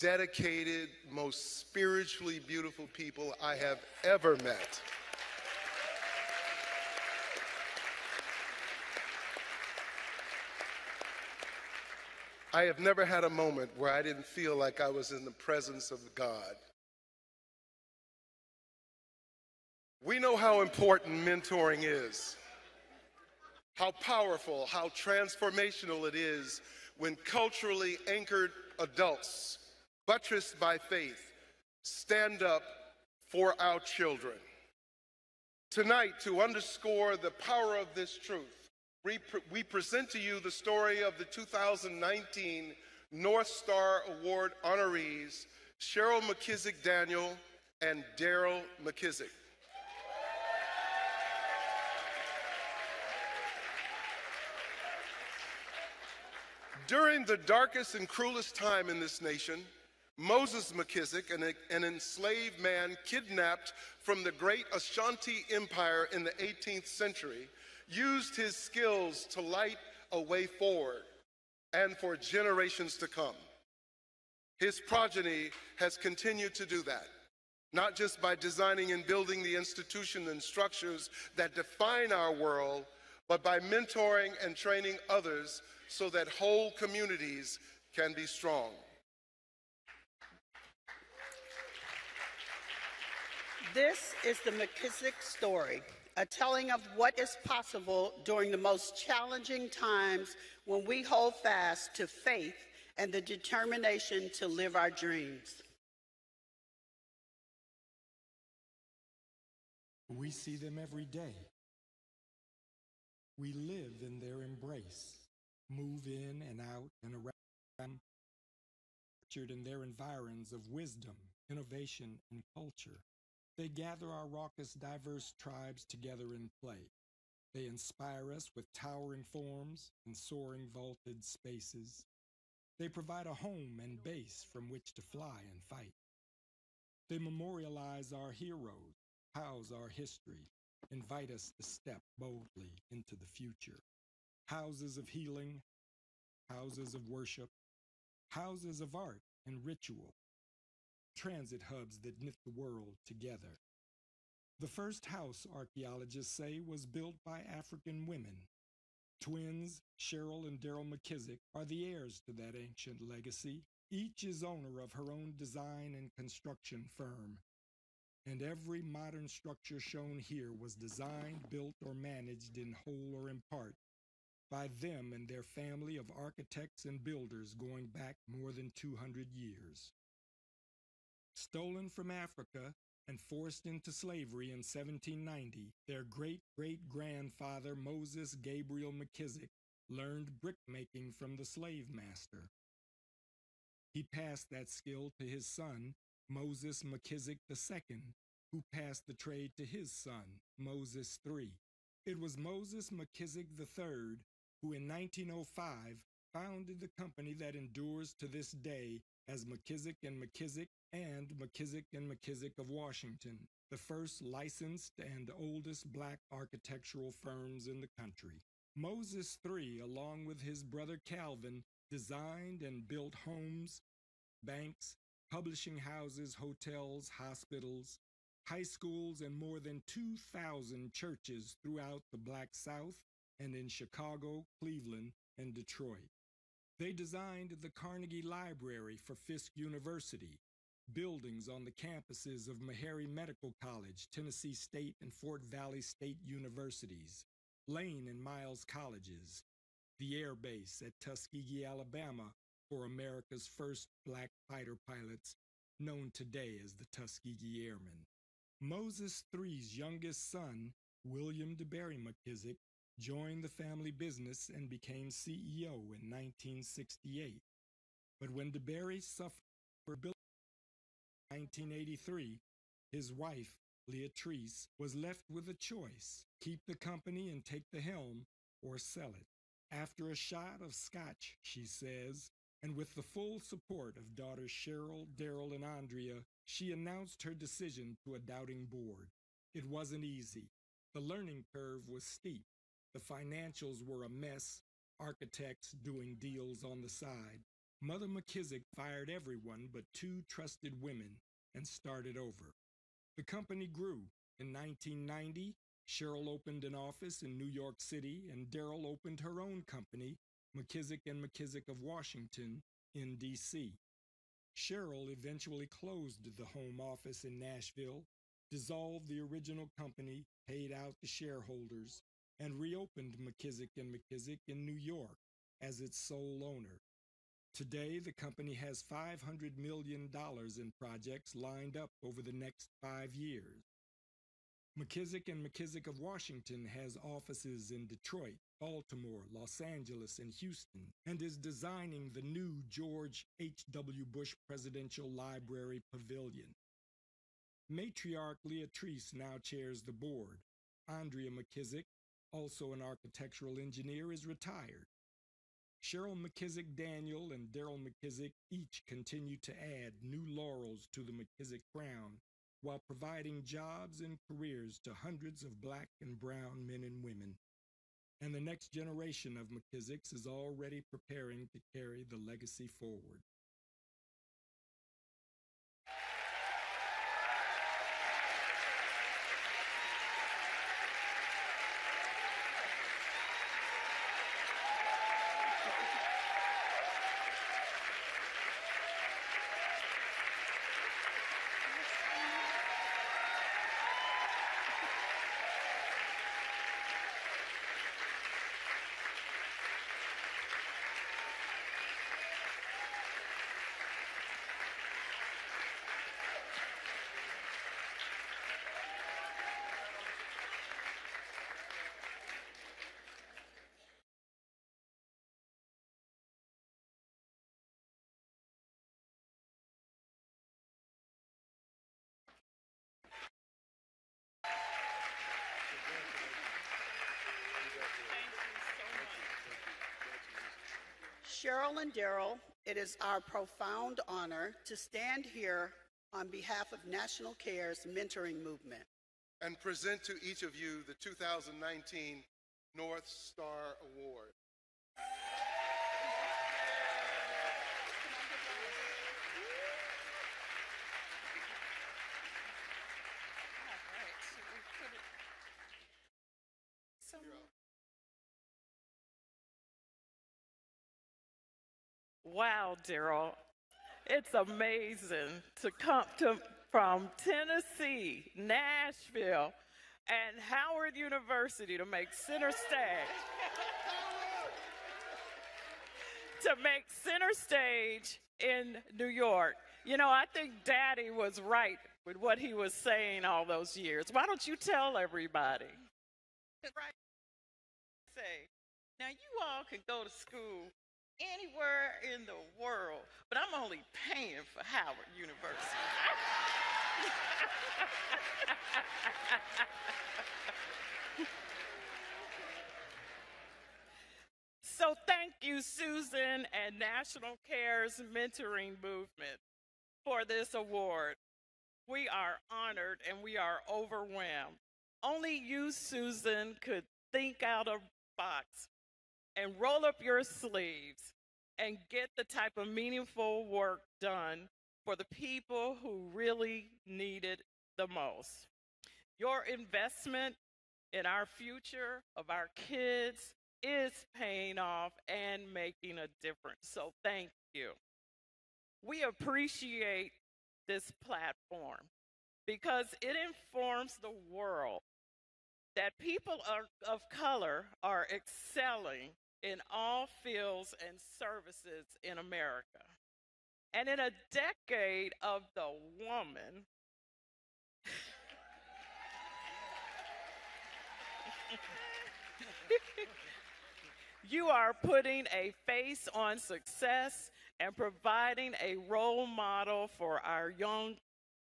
dedicated, most spiritually beautiful people I have ever met. I have never had a moment where I didn't feel like I was in the presence of God. We know how important mentoring is, how powerful, how transformational it is when culturally anchored adults, buttressed by faith, stand up for our children. Tonight, to underscore the power of this truth, we present to you the story of the 2019 North Star Award honorees, Cheryl McKissack Daniel and Daryl McKissack. During the darkest and cruelest time in this nation, Moses McKissack, an enslaved man kidnapped from the great Ashanti Empire in the 18th century, used his skills to light a way forward and for generations to come. His progeny has continued to do that, not just by designing and building the institutions and structures that define our world, but by mentoring and training others so that whole communities can be strong. This is the McKissack story, a telling of what is possible during the most challenging times when we hold fast to faith and the determination to live our dreams. We see them every day. We live in their embrace, move in and out and around, nurtured in their environs of wisdom, innovation, and culture. They gather our raucous, diverse tribes together in play. They inspire us with towering forms and soaring vaulted spaces. They provide a home and base from which to fly and fight. They memorialize our heroes, house our history, invite us to step boldly into the future. Houses of healing, houses of worship, houses of art and ritual, transit hubs that knit the world together. The first house, archaeologists say, was built by African women. Twins, Cheryl and Daryl McKissack, are the heirs to that ancient legacy. Each is owner of her own design and construction firm. And every modern structure shown here was designed, built, or managed in whole or in part by them and their family of architects and builders going back more than 200 years. Stolen from Africa and forced into slavery in 1790, their great-great-grandfather Moses Gabriel McKissack learned brickmaking from the slave master. He passed that skill to his son, Moses McKissack II, who passed the trade to his son, Moses III. It was Moses McKissack III who in 1905 founded the company that endures to this day as McKissack and McKissack and McKissack and McKissack of Washington, the first licensed and oldest black architectural firms in the country. Moses III, along with his brother Calvin, designed and built homes, banks, publishing houses, hotels, hospitals, high schools, and more than 2,000 churches throughout the Black South and in Chicago, Cleveland, and Detroit. They designed the Carnegie Library for Fisk University, buildings on the campuses of Meharry Medical College, Tennessee State and Fort Valley State Universities, Lane and Miles Colleges, the Air Base at Tuskegee, Alabama, for America's first black fighter pilots, known today as the Tuskegee Airmen. Moses III's youngest son, William DeBerry McKissack, joined the family business and became CEO in 1968. But when DeBerry suffered in 1983, his wife, Leatrice, was left with a choice: keep the company and take the helm, or sell it. After a shot of scotch, she says, And with the full support of daughters Cheryl, Daryl, and Andrea, she announced her decision to a doubting board. It wasn't easy. The learning curve was steep. The financials were a mess, architects doing deals on the side. Mother McKissack fired everyone but 2 trusted women and started over. The company grew. In 1990, Cheryl opened an office in New York City, and Daryl opened her own company, McKissack and McKissack of Washington, in D.C. Cheryl eventually closed the home office in Nashville, dissolved the original company, paid out the shareholders, and reopened McKissack and McKissack in New York as its sole owner. Today, the company has $500 million in projects lined up over the next 5 years. McKissack and McKissack of Washington has offices in Detroit, Baltimore, Los Angeles, and Houston, and is designing the new George H.W. Bush Presidential Library Pavilion. Matriarch Leatrice now chairs the board. Andrea McKissack, also an architectural engineer, is retired. Cheryl McKissack Daniel and Daryl McKissack each continue to add new laurels to the McKissack crown, while providing jobs and careers to hundreds of black and brown men and women. And the next generation of McKissacks is already preparing to carry the legacy forward. Cheryl and Daryl, it is our profound honor to stand here on behalf of National Care's mentoring movement. And present to each of you the 2019 North Star Award. Wow, Daryl, it's amazing to come from Tennessee, Nashville, and Howard University to make center stage. To make center stage in New York. You know, I think Daddy was right with what he was saying all those years. Why don't you tell everybody? Right. Say, now you all can go to school anywhere in the world, but I'm only paying for Howard University. So thank you, Susan and National Care's mentoring movement, for this award. We are honored and we are overwhelmed. Only you, Susan, could think out of the box and roll up your sleeves and get the type of meaningful work done for the people who really need it the most. Your investment in our future of our kids is paying off and making a difference. So thank you. We appreciate this platform because it informs the world that people of color are excelling in all fields and services in America. And in a decade of the woman, you are putting a face on success and providing a role model for our young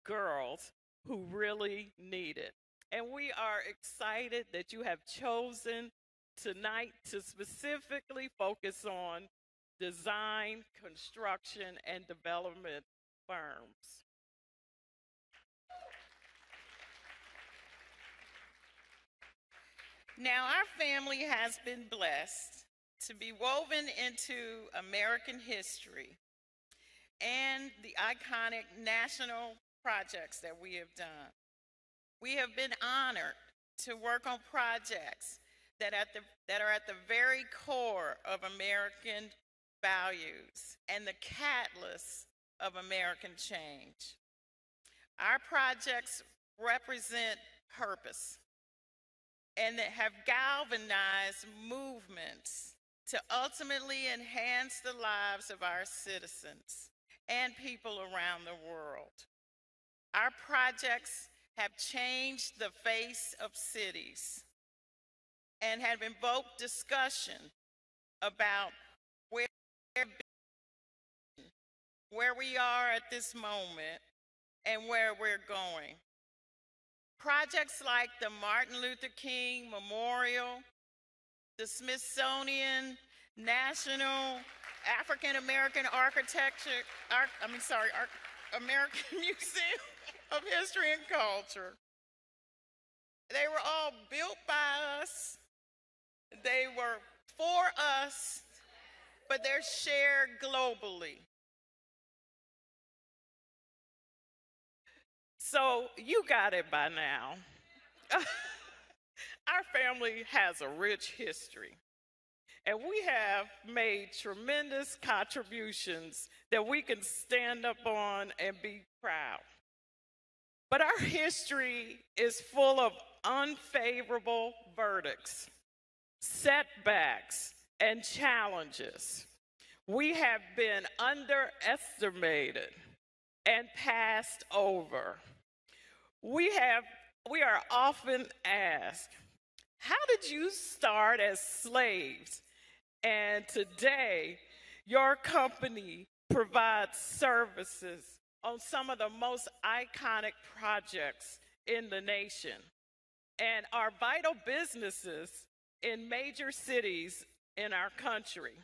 girls who really need it. And we are excited that you have chosen tonight to specifically focus on design, construction, and development firms. Now, our family has been blessed to be woven into American history and the iconic national projects that we have done. We have been honored to work on projects that are at the very core of American values and the catalyst of American change. Our projects represent purpose and that have galvanized movements to ultimately enhance the lives of our citizens and people around the world. Our projects have changed the face of cities and have invoked discussion about where we are at this moment and where we're going. Projects like the Martin Luther King Memorial, the Smithsonian National African American American Museum of History and Culture. They were all built by us. They were for us, but they're shared globally. So you got it by now. Our family has a rich history, and we have made tremendous contributions that we can stand up on and be proud. But our history is full of unfavorable verdicts, setbacks, and challenges. We have been underestimated and passed over. We are often asked, how did you start as slaves? And today, your company provides services on some of the most iconic projects in the nation and are vital businesses in major cities in our country.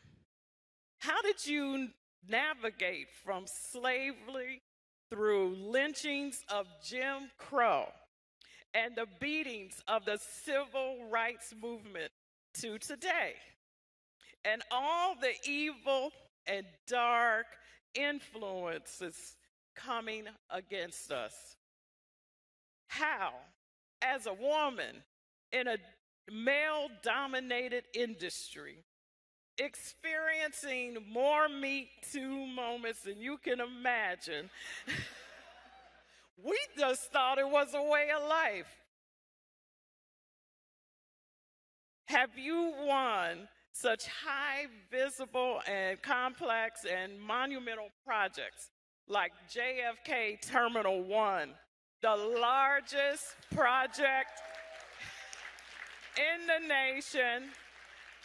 How did you navigate from slavery through lynchings of Jim Crow and the beatings of the civil rights movement to today, and all the evil and dark influences coming against us? How, as a woman in a male-dominated industry, experiencing more Me Too moments than you can imagine, we just thought it was a way of life. Have you won such high, visible, and complex and monumental projects like JFK Terminal 1, the largest project in the nation,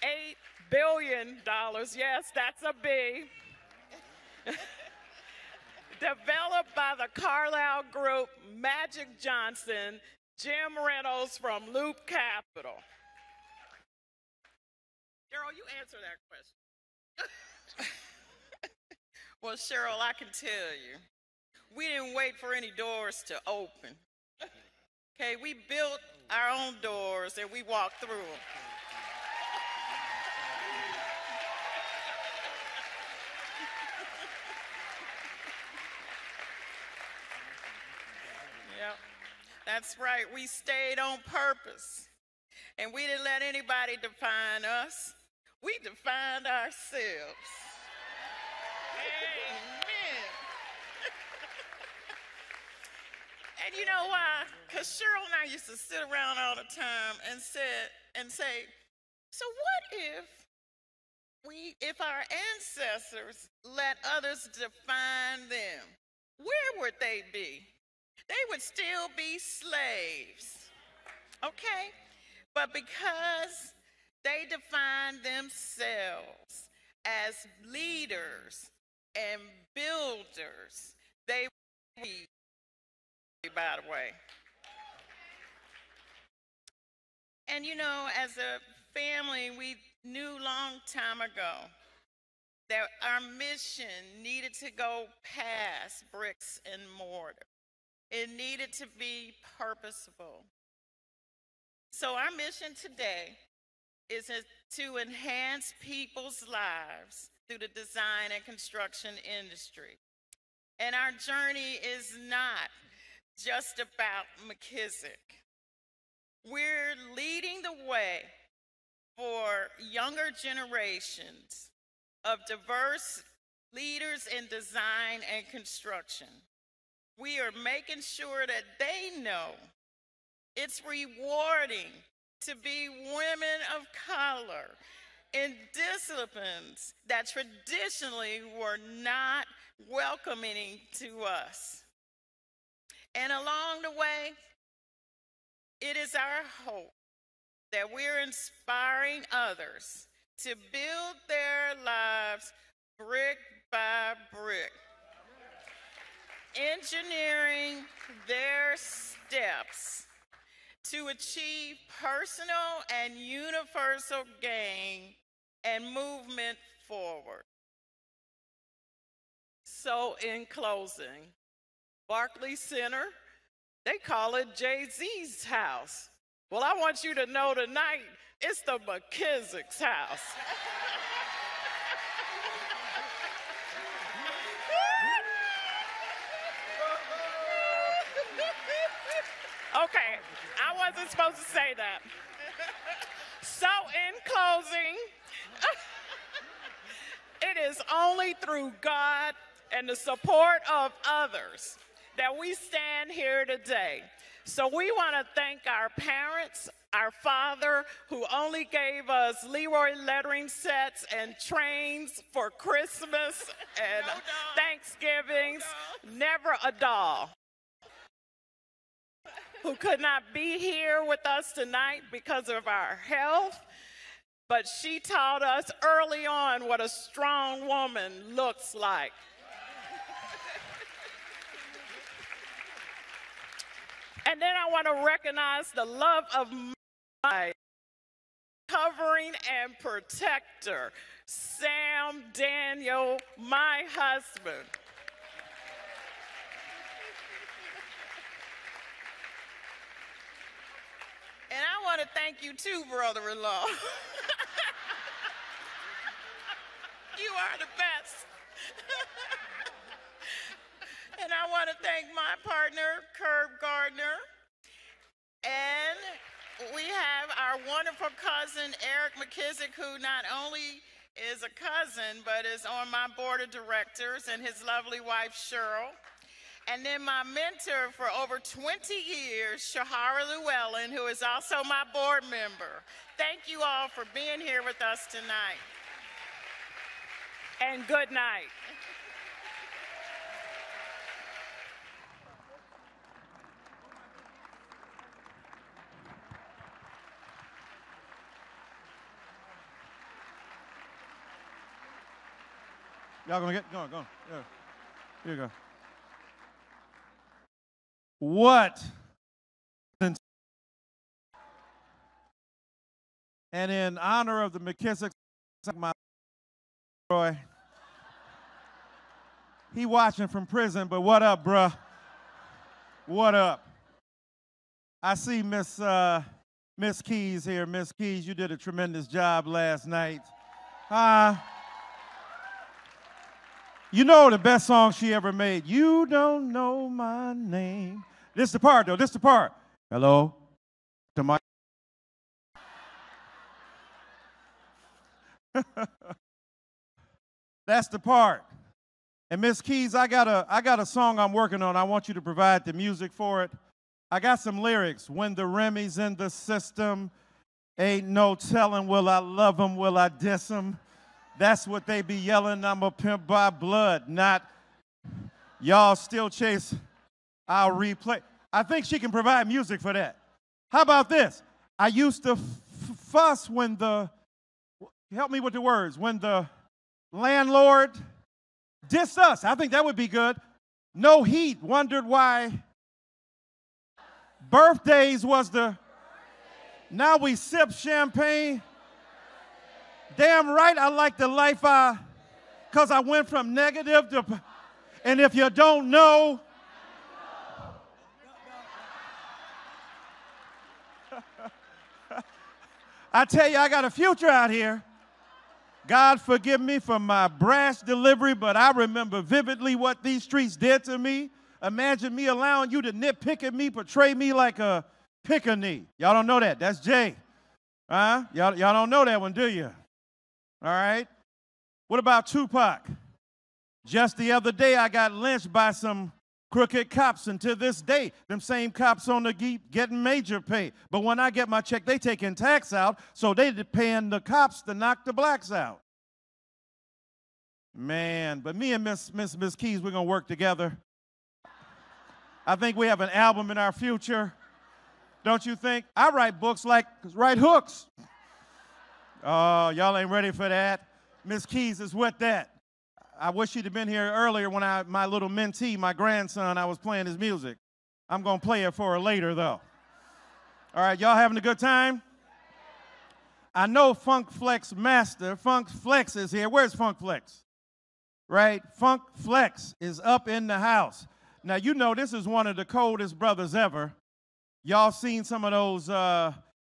$8 billion, yes, that's a B, developed by the Carlyle Group, Magic Johnson, Jim Reynolds from Loop Capital. Cheryl, you answer that question. Well, Cheryl, I can tell you, we didn't wait for any doors to open. Okay, we built our own doors and we walked through them. Yep, that's right. We stayed on purpose, and we didn't let anybody define us. We defined ourselves. Amen. And you know why? Because Cheryl and I used to sit around all the time and say, so what if our ancestors let others define them? Where would they be? They would still be slaves, okay? But because they defined themselves as leaders and builders, they would be, by the way. And you know, as a family, we knew long time ago that our mission needed to go past bricks and mortar. It needed to be purposeful. So our mission today is to enhance people's lives through the design and construction industry. And our journey is not just about McKissack. We're leading the way for younger generations of diverse leaders in design and construction. We are making sure that they know it's rewarding to be women of color in disciplines that traditionally were not welcoming to us. And along the way, it is our hope that we're inspiring others to build their lives brick by brick, engineering their steps to achieve personal and universal gain and movement forward. So in closing, Barclays Center, they call it Jay-Z's house. Well, I want you to know tonight, it's the McKissack's house. Okay, I wasn't supposed to say that. So in closing, it is only through God and the support of others that we stand here today. So we want to thank our parents, our father, who only gave us Leroy lettering sets and trains for Christmas and Thanksgivings, never a doll, who could not be here with us tonight because of our health, but she taught us early on what a strong woman looks like. And then I want to recognize the love of my covering and protector, Sam Daniel, my husband. And I want to thank you too, brother-in-law. You are the best. And I want to thank my partner, Curb Gardner. And we have our wonderful cousin, Eric McKissack, who not only is a cousin, but is on my board of directors, and his lovely wife, Cheryl. And then my mentor for over 20 years, Shahara Llewellyn, who is also my board member. Thank you all for being here with us tonight. And good night. Y'all gonna get going, go. Yeah. Here you go. What? And in honor of the McKissack, my Roy, he watching from prison, but what up, bruh? What up? I see Miss Keys here. Miss Keys, you did a tremendous job last night. You know the best song she ever made. You don't know my name. This the part, though. This the part. Hello? To my That's the part. And Miss Keys, I got a song I'm working on. I want you to provide the music for it. I got some lyrics. When the Remy's in the system, ain't no telling, will I love him, will I diss him? That's what they be yelling, I'm a pimp by blood, not y'all still chase, I'll replay. I think she can provide music for that. How about this? I used to fuss when the, help me with the words, when the landlord dissed us. I think that would be good. No heat, wondered why birthdays was the, now we sip champagne. Damn right I like the life I, because I went from negative to, and if you don't know, I tell you, I got a future out here. God forgive me for my brash delivery, but I remember vividly what these streets did to me. Imagine me allowing you to nitpick at me, portray me like a pick-a-knee. Y'all don't know that. That's Jay. Huh? Y'all don't know that one, do you? All right. What about Tupac? Just the other day, I got lynched by some crooked cops, and to this day, them same cops on the getting major pay. But when I get my check, they taking tax out, so they paying the cops to knock the blacks out. Man, but me and Miss Keys, we're gonna work together. I think we have an album in our future. Don't you think? I write books write hooks. Oh, y'all ain't ready for that. Miss Keys is with that. I wish she'd have been here earlier when my little mentee, my grandson, I was playing his music. I'm going to play it for her later, though. All right, y'all having a good time? I know Funk Flex Master, Funk Flex is here. Where's Funk Flex? Right? Funk Flex is up in the house. Now, you know this is one of the coldest brothers ever. Y'all seen some of those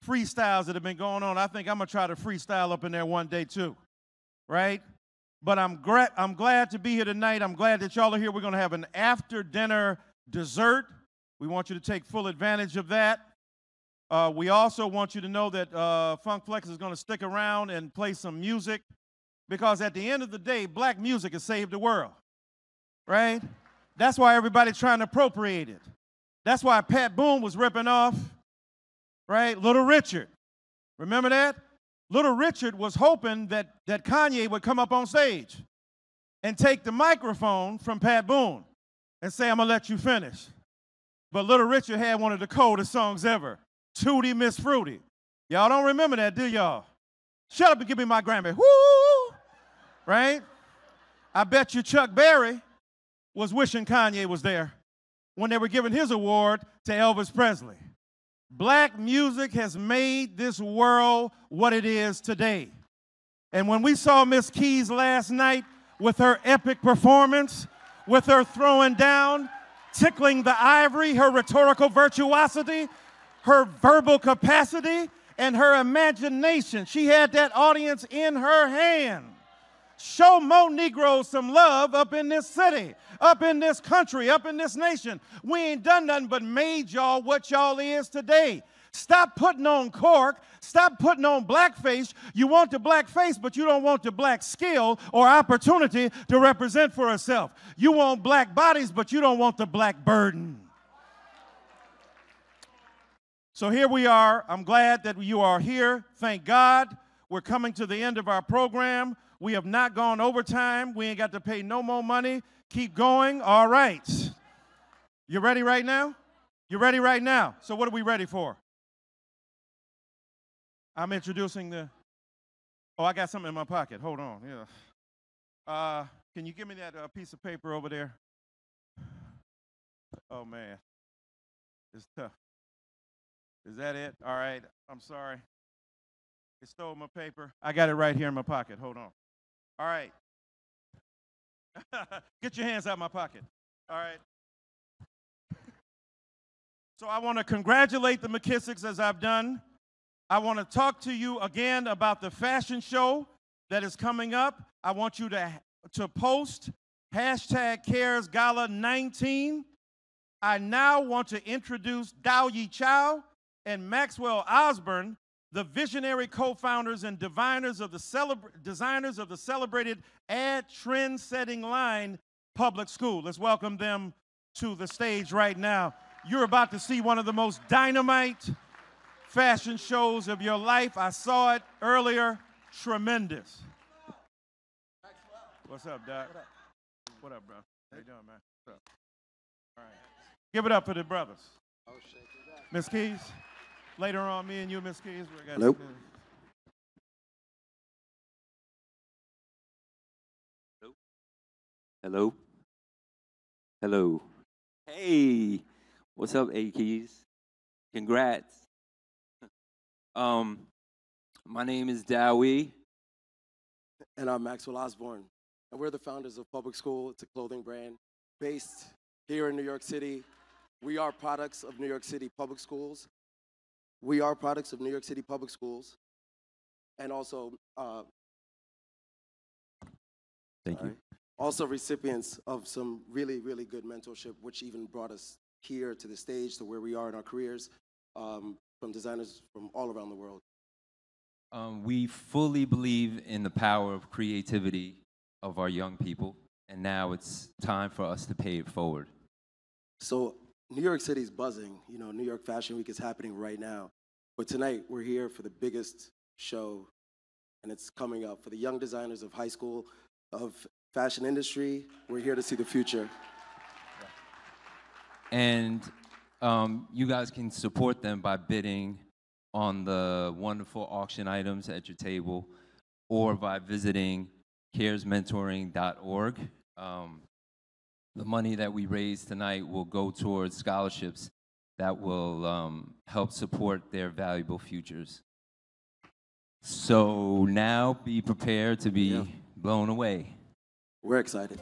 freestyles that have been going on. I think I'm going to try to freestyle up in there one day, too. Right? But I'm glad to be here tonight. I'm glad that y'all are here. We're going to have an after-dinner dessert. We want you to take full advantage of that. We also want you to know that Funk Flex is going to stick around and play some music because at the end of the day, black music has saved the world, right? That's why everybody's trying to appropriate it. That's why Pat Boone was ripping off, right, Little Richard. Remember that? Little Richard was hoping that Kanye would come up on stage and take the microphone from Pat Boone and say, I'm going to let you finish. But Little Richard had one of the coldest songs ever, Tootie Miss Fruity. Y'all don't remember that, do y'all? Shut up and give me my Grammy. Woo! Right? I bet you Chuck Berry was wishing Kanye was there when they were giving his award to Elvis Presley. Black music has made this world what it is today. And when we saw Miss Keys last night with her epic performance, with her throwing down, tickling the ivory, her rhetorical virtuosity, her verbal capacity, and her imagination, she had that audience in her hand. Show more Negroes some love up in this city, up in this country, up in this nation. We ain't done nothing but made y'all what y'all is today. Stop putting on cork. Stop putting on blackface. You want the blackface, but you don't want the black skill or opportunity to represent for herself. You want black bodies, but you don't want the black burden. So here we are. I'm glad that you are here. Thank God. We're coming to the end of our program. We have not gone overtime. We ain't got to pay no more money. Keep going. All right. You ready right now? You ready right now? So what are we ready for? I'm introducing the... Oh, I got something in my pocket. Hold on. Yeah. Can you give me that piece of paper over there? Oh, man. It's tough. Is that it? All right. I'm sorry. It stole my paper. I got it right here in my pocket. Hold on. All right. Get your hands out of my pocket. All right. So I want to congratulate the McKissacks as I've done. I want to talk to you again about the fashion show that is coming up. I want you to post #CARES Gala 19. I now want to introduce Dao Yi Chow and Maxwell Osborne, the visionary co-founders and designers of the celebrated ad trend-setting line Public School. Let's welcome them to the stage right now. You're about to see one of the most dynamite fashion shows of your life. I saw it earlier. Tremendous. What's up, Doc? What up, bro? How you doing, man? What's up? All right. Give it up for the brothers. Miss Keys. Later on, me and you, Miss Keys. Hello. Hello. Hello. Hey. What's up, A Keys? Congrats. My name is Dowie. And I'm Maxwell Osborne. and we're the founders of Public School. It's a clothing brand based here in New York City. We are products of New York City public schools. We are products of New York City public schools, and also Thank you. also recipients of some really, really good mentorship, which even brought us here to the stage, to where we are in our careers, from designers from all around the world. We fully believe in the power of creativity of our young people, and now it's time for us to pay it forward. So New York City's buzzing. You know, New York Fashion Week is happening right now. But tonight, we're here for the biggest show, and it's coming up for the young designers of high school, of fashion industry. We're here to see the future. And you guys can support them by bidding on the wonderful auction items at your table, or by visiting caresmentoring.org. The money that we raise tonight will go towards scholarships that will help support their valuable futures. So now be prepared to be blown away. We're excited.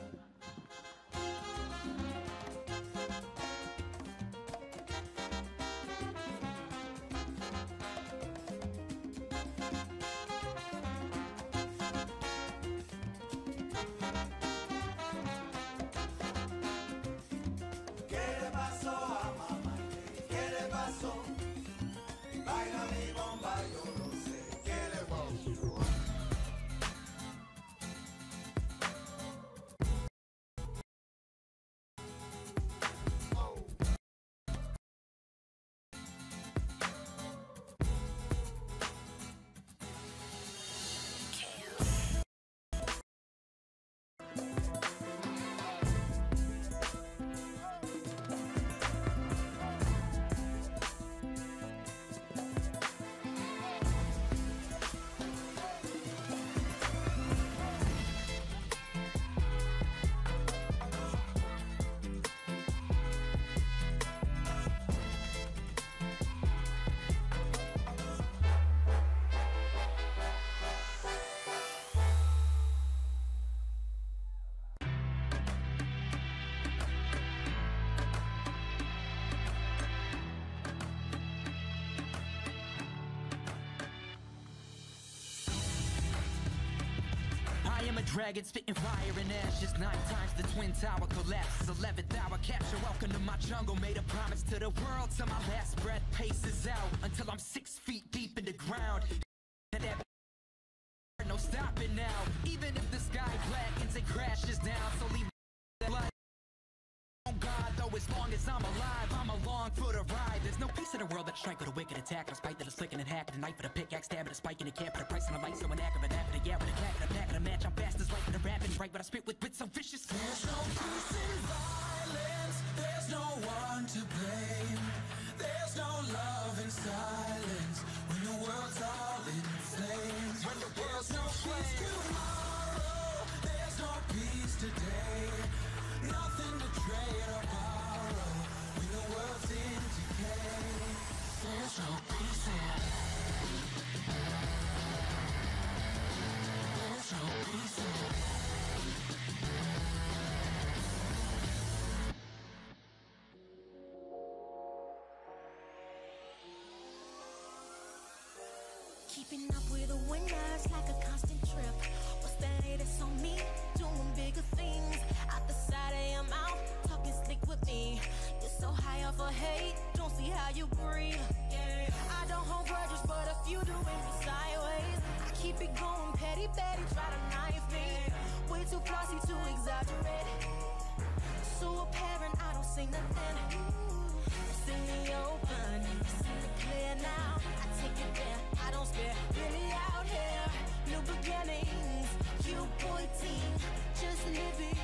Dragon spitting fire and ashes. 9 times the Twin Tower collapses. 11th hour capture. Welcome to my jungle. Made a promise to the world. Till my last breath paces out. Until I'm 6 feet deep in the ground. And that no stopping now. Even if the sky blackens and crashes down. So leave light on God. Though as long as I'm alive, I'm along for the ride. There's no peace in the world that strike with a wicked attack. Despite that it's flicking and hacking. A knife with a pickaxe. Stabbing a spike in a camp. Put a price on a light. So an act of an app. And a yeah with a clap. And a pack and a match. I'm fast as lightning. A rapping right. But I spit with wit so vicious. There's no peace in violence. There's no one to blame. There's no love in silence. When the world's all in flames. When the world's no peace tomorrow. There's no peace today. Nothing to trade or borrow. When the world's in decay. There's no peace in. There's no peace in. Keeping up with the winners like a constant trip. What's that that's on me? Doing bigger things. Out the side of your mouth, talking slick with me. You're so high off of hate, don't see how you breathe. I don't hold grudges, but a few doing me sideways. I keep it going, petty Betty, try to knife me. Way too flossy to exaggerate. So apparent, I don't say nothing. See me open, see it clear now. I take it there, I don't spare. Really out here, new beginnings. You pointing, just living,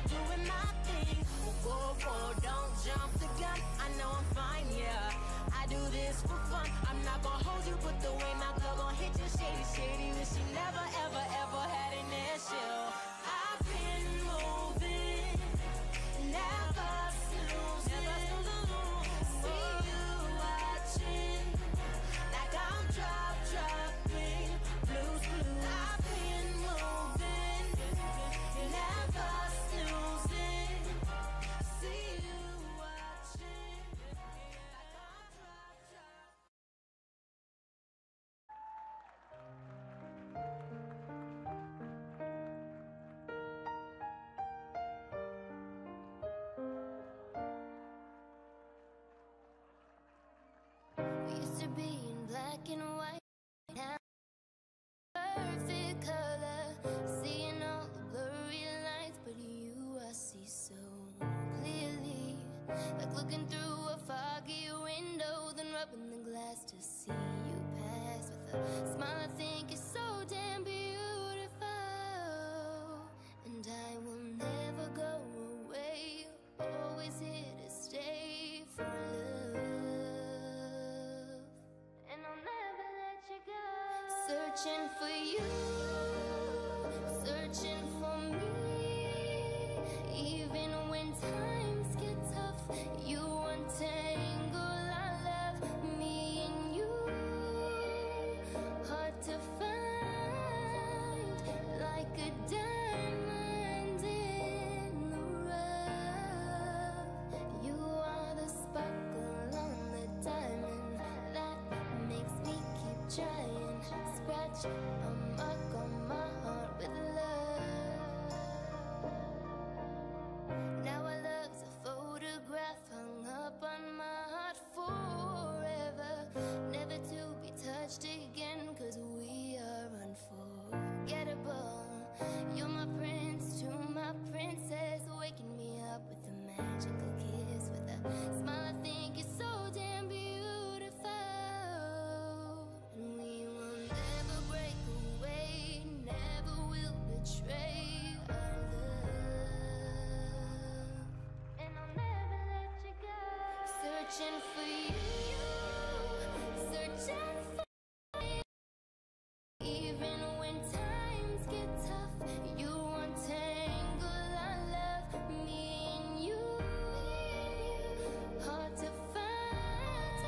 doing my thing. Whoa, whoa, don't jump the gun. I know I'm fine, yeah. I do this for fun. I'm not gonna hold you, but the way my girl gon' hit you, shady, shady. Wish she never, ever, ever had an issue. I've been moving, never snoozing. See you watching, like I'm dropping blues. I've been moving, foggy window than rubbing the glass to see you pass with a smile. I think you're so damn beautiful, and I will never go away. Always here to stay for love, and I'll never let you go. Searching for you, searching for me, even when times get tough. You untangle our love, me and you, hard to find, like a diamond in the rough. You are the sparkle on the diamond that makes me keep trying. Scratch a mark on my heart with love. Now our love's a photograph hung up on my heart forever, never to be touched again, 'cause we are unforgettable. You're my prince to my princess, waking me up with a magical kiss, with a smile. I think you're so damn beautiful, and we will never break away, never will betray our love, and I'll never let you go. Searching for you, searching for you, even when times get tough. You untangle our love, me and you, hard to find,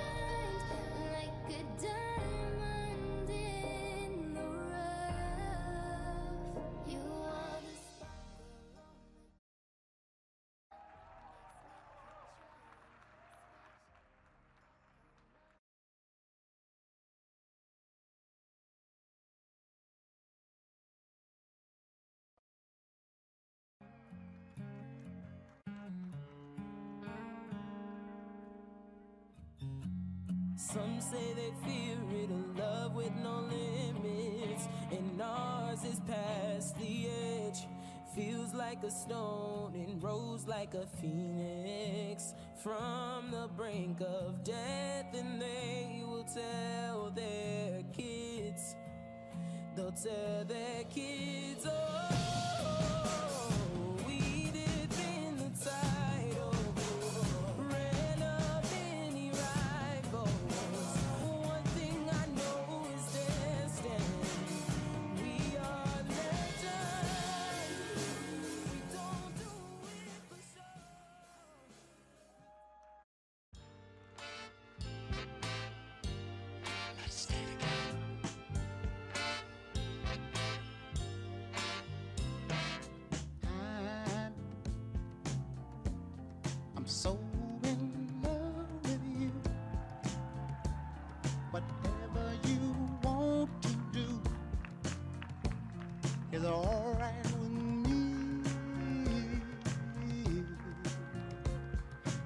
like a diamond in the rough. You are the sparkle on the Some say they fear it, a love with no limits, and ours is past the edge. Feels like a stone and rose like a phoenix from the brink of death, and they will tell their kids, they'll tell their kids, oh, we did in the tide, oh, ran up any rivals. One thing I know is destined. We are legends. We don't do it for show. Let's stay together. I'm so in love with you. Whatever you want to do is all right with me.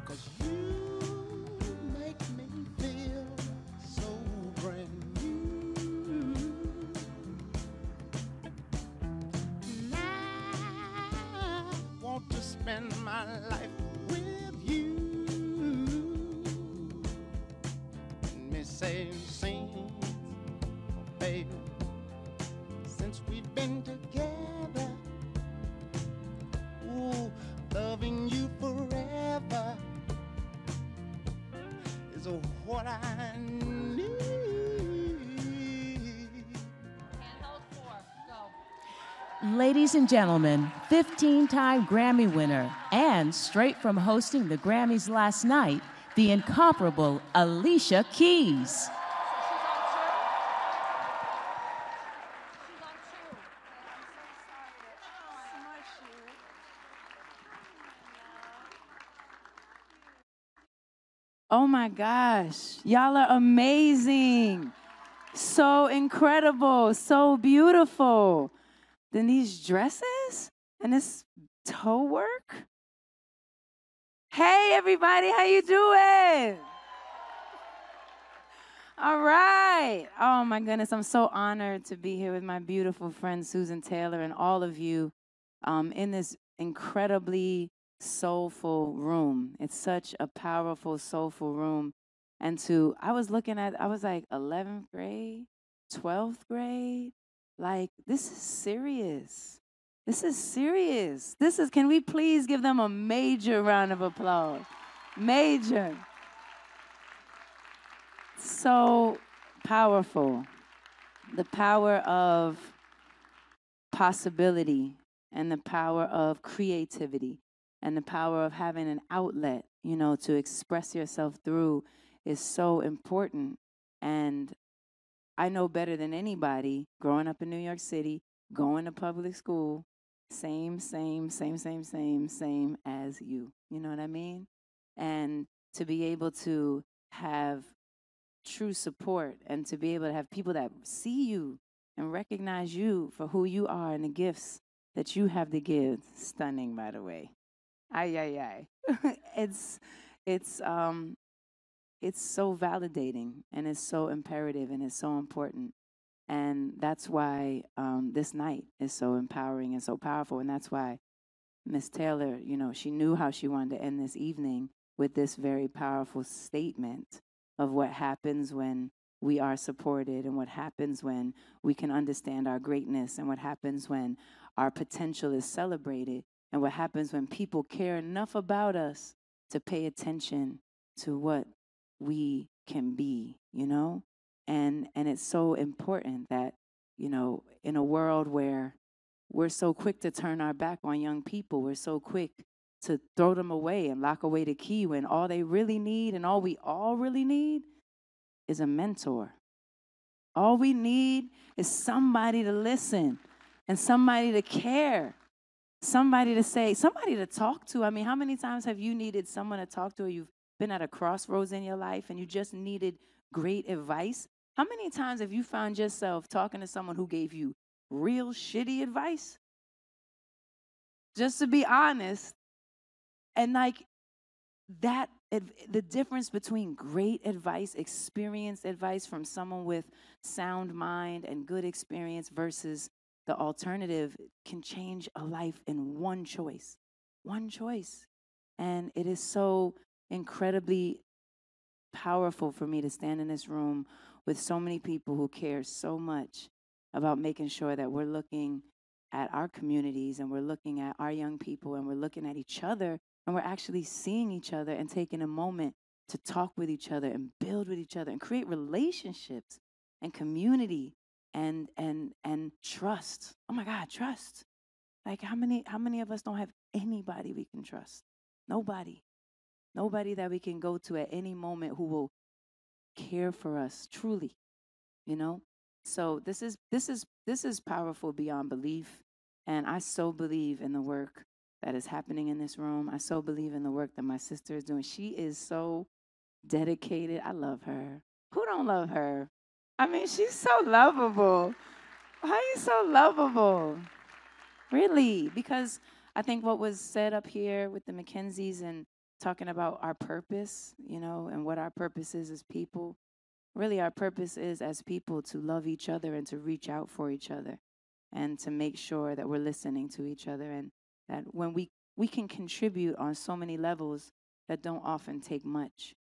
'Cause you make me feel so brand new. And I want to spend my life with you. Let me say, sing, baby, since we've been together. Ooh, loving you forever is what I need. Ladies and gentlemen, 15-time Grammy winner and straight from hosting the Grammys last night, the incomparable Alicia Keys. Oh my gosh, y'all are amazing. So incredible, so beautiful. Then these dresses and this toe work. Hey everybody, how you doing? All right. Oh my goodness, I'm so honored to be here with my beautiful friend Susan Taylor and all of you in this incredibly soulful room. It's such a powerful, soulful room. And I was like 11th grade, 12th grade. Like, this is serious. This is serious. Can we please give them a major round of applause? Major. So powerful. The power of possibility and the power of creativity and the power of having an outlet, to express yourself through is so important. And I know better than anybody, growing up in New York City, going to public school, same as you. You know what I mean? And to be able to have true support and to be able to have people that see you and recognize you for who you are and the gifts that you have to give. Stunning, by the way. Ay. It's so validating and it's so imperative and it's so important. And that's why this night is so empowering and so powerful. And that's why Miss Taylor, she knew how she wanted to end this evening with this very powerful statement of what happens when we are supported and what happens when we can understand our greatness and what happens when our potential is celebrated and what happens when people care enough about us to pay attention to what we can be, And it's so important that, in a world where we're so quick to turn our back on young people, we're so quick to throw them away and lock away the key when all they really need and all we all really need is a mentor. All we need is somebody to listen and somebody to care, somebody to say, somebody to talk to. I mean, how many times have you needed someone to talk to, or you've been at a crossroads in your life and you just needed great advice? How many times have you found yourself talking to someone who gave you real shitty advice? Just to be honest. And like that, the difference between great advice, experienced advice from someone with sound mind and good experience versus the alternative can change a life in one choice. One choice. And it is so incredibly powerful for me to stand in this room with so many people who care so much about making sure that we're looking at our communities and we're looking at our young people and we're looking at each other and we're actually seeing each other and taking a moment to talk with each other and build with each other and create relationships and community and trust. Oh my God, trust. Like how many of us don't have anybody we can trust? Nobody. Nobody that we can go to at any moment who will care for us truly, So this is powerful beyond belief, and I so believe in the work that is happening in this room. I so believe in the work that my sister is doing. She is so dedicated. I love her. Who don't love her? I mean, she's so lovable. How are you so lovable? Really? Because I think what was said up here with the McKenzies and talking about our purpose, and what our purpose is as people. Really, our purpose is as people to love each other and to reach out for each other and to make sure that we're listening to each other and that when we can contribute on so many levels that don't often take much,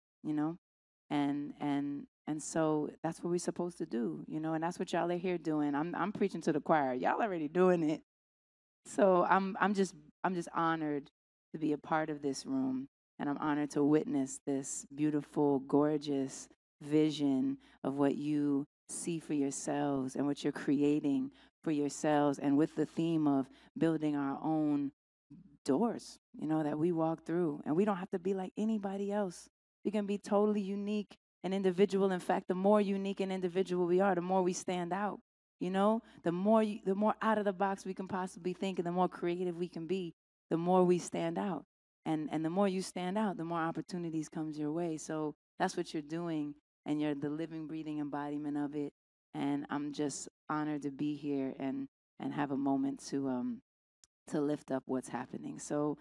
And so that's what we're supposed to do, and that's what y'all are here doing. I'm preaching to the choir. Y'all already doing it. So I'm just honored to be a part of this room, and I'm honored to witness this beautiful, gorgeous vision of what you see for yourselves and what you're creating for yourselves, and with the theme of building our own doors, that we walk through. And we don't have to be like anybody else. We can be totally unique and individual. In fact, the more unique and individual we are, the more we stand out. The more out of the box we can possibly think, and the more creative we can be, the more we stand out. And the more you stand out, the more opportunities comes your way. So that's what you're doing, and you're the living, breathing embodiment of it. And I'm just honored to be here and have a moment to lift up what's happening. So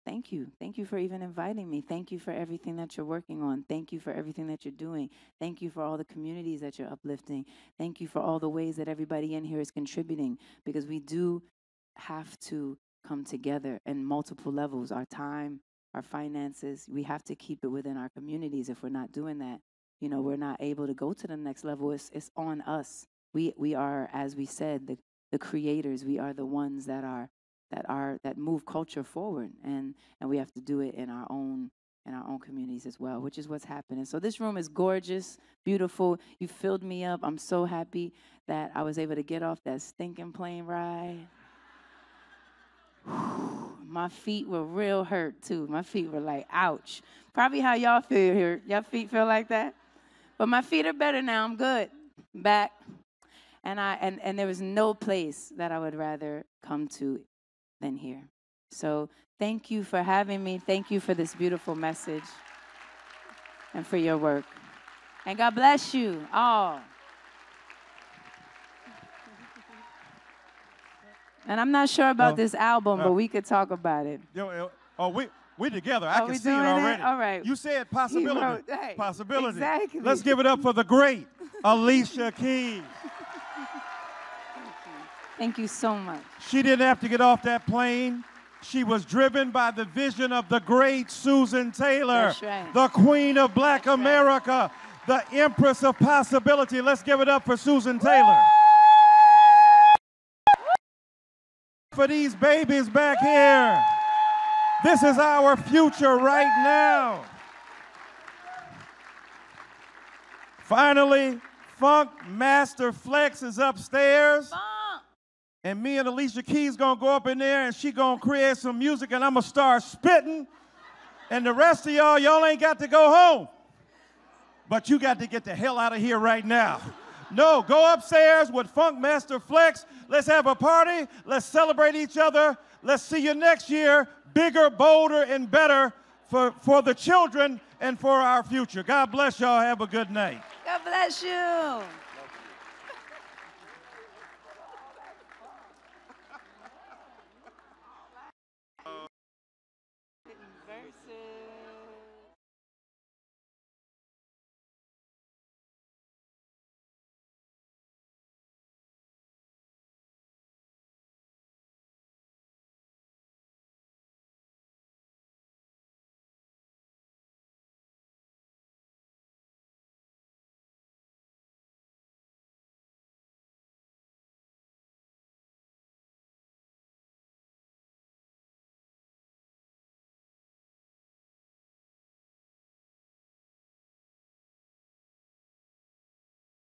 thank you. Thank you for even inviting me. Thank you for everything that you're working on. Thank you for everything that you're doing. Thank you for all the communities that you're uplifting. Thank you for all the ways that everybody in here is contributing, because we do have to come together in multiple levels, our time, our finances. We have to keep it within our communities. If we're not doing that, you know, we're not able to go to the next level. It's on us. We are, as we said, the creators. We are the ones that move culture forward, and we have to do it in our own communities as well, which is what's happening. So this room is gorgeous, beautiful. You filled me up. I'm so happy that I was able to get off that stinking plane ride. My feet were real hurt too. My feet were like, ouch. Probably how y'all feel here. Y'all feet feel like that? But my feet are better now. I'm good. I'm back. And there was no place that I would rather come to than here. So thank you for having me. Thank you for this beautiful message and for your work. And God bless you all. And I'm not sure about this album, but we could talk about it. We together. I can see it already. All right. You said possibility. Hey, possibility. Exactly. Let's give it up for the great Alicia Keys. Thank you so much. She didn't have to get off that plane. She was driven by the vision of the great Susan Taylor, That's right. the queen of Black America, the empress of possibility. Let's give it up for Susan Taylor. For these babies back here. This is our future right now. Finally, Funk Master Flex is upstairs. And me and Alicia Keys gonna go up in there and she gonna create some music and I'm gonna start spitting. And the rest of y'all ain't got to go home. But you got to get the hell out of here right now. No, go upstairs with Funk Master Flex. Let's have a party. Let's celebrate each other. Let's see you next year, bigger, bolder, and better for the children and for our future. God bless y'all. Have a good night. God bless you.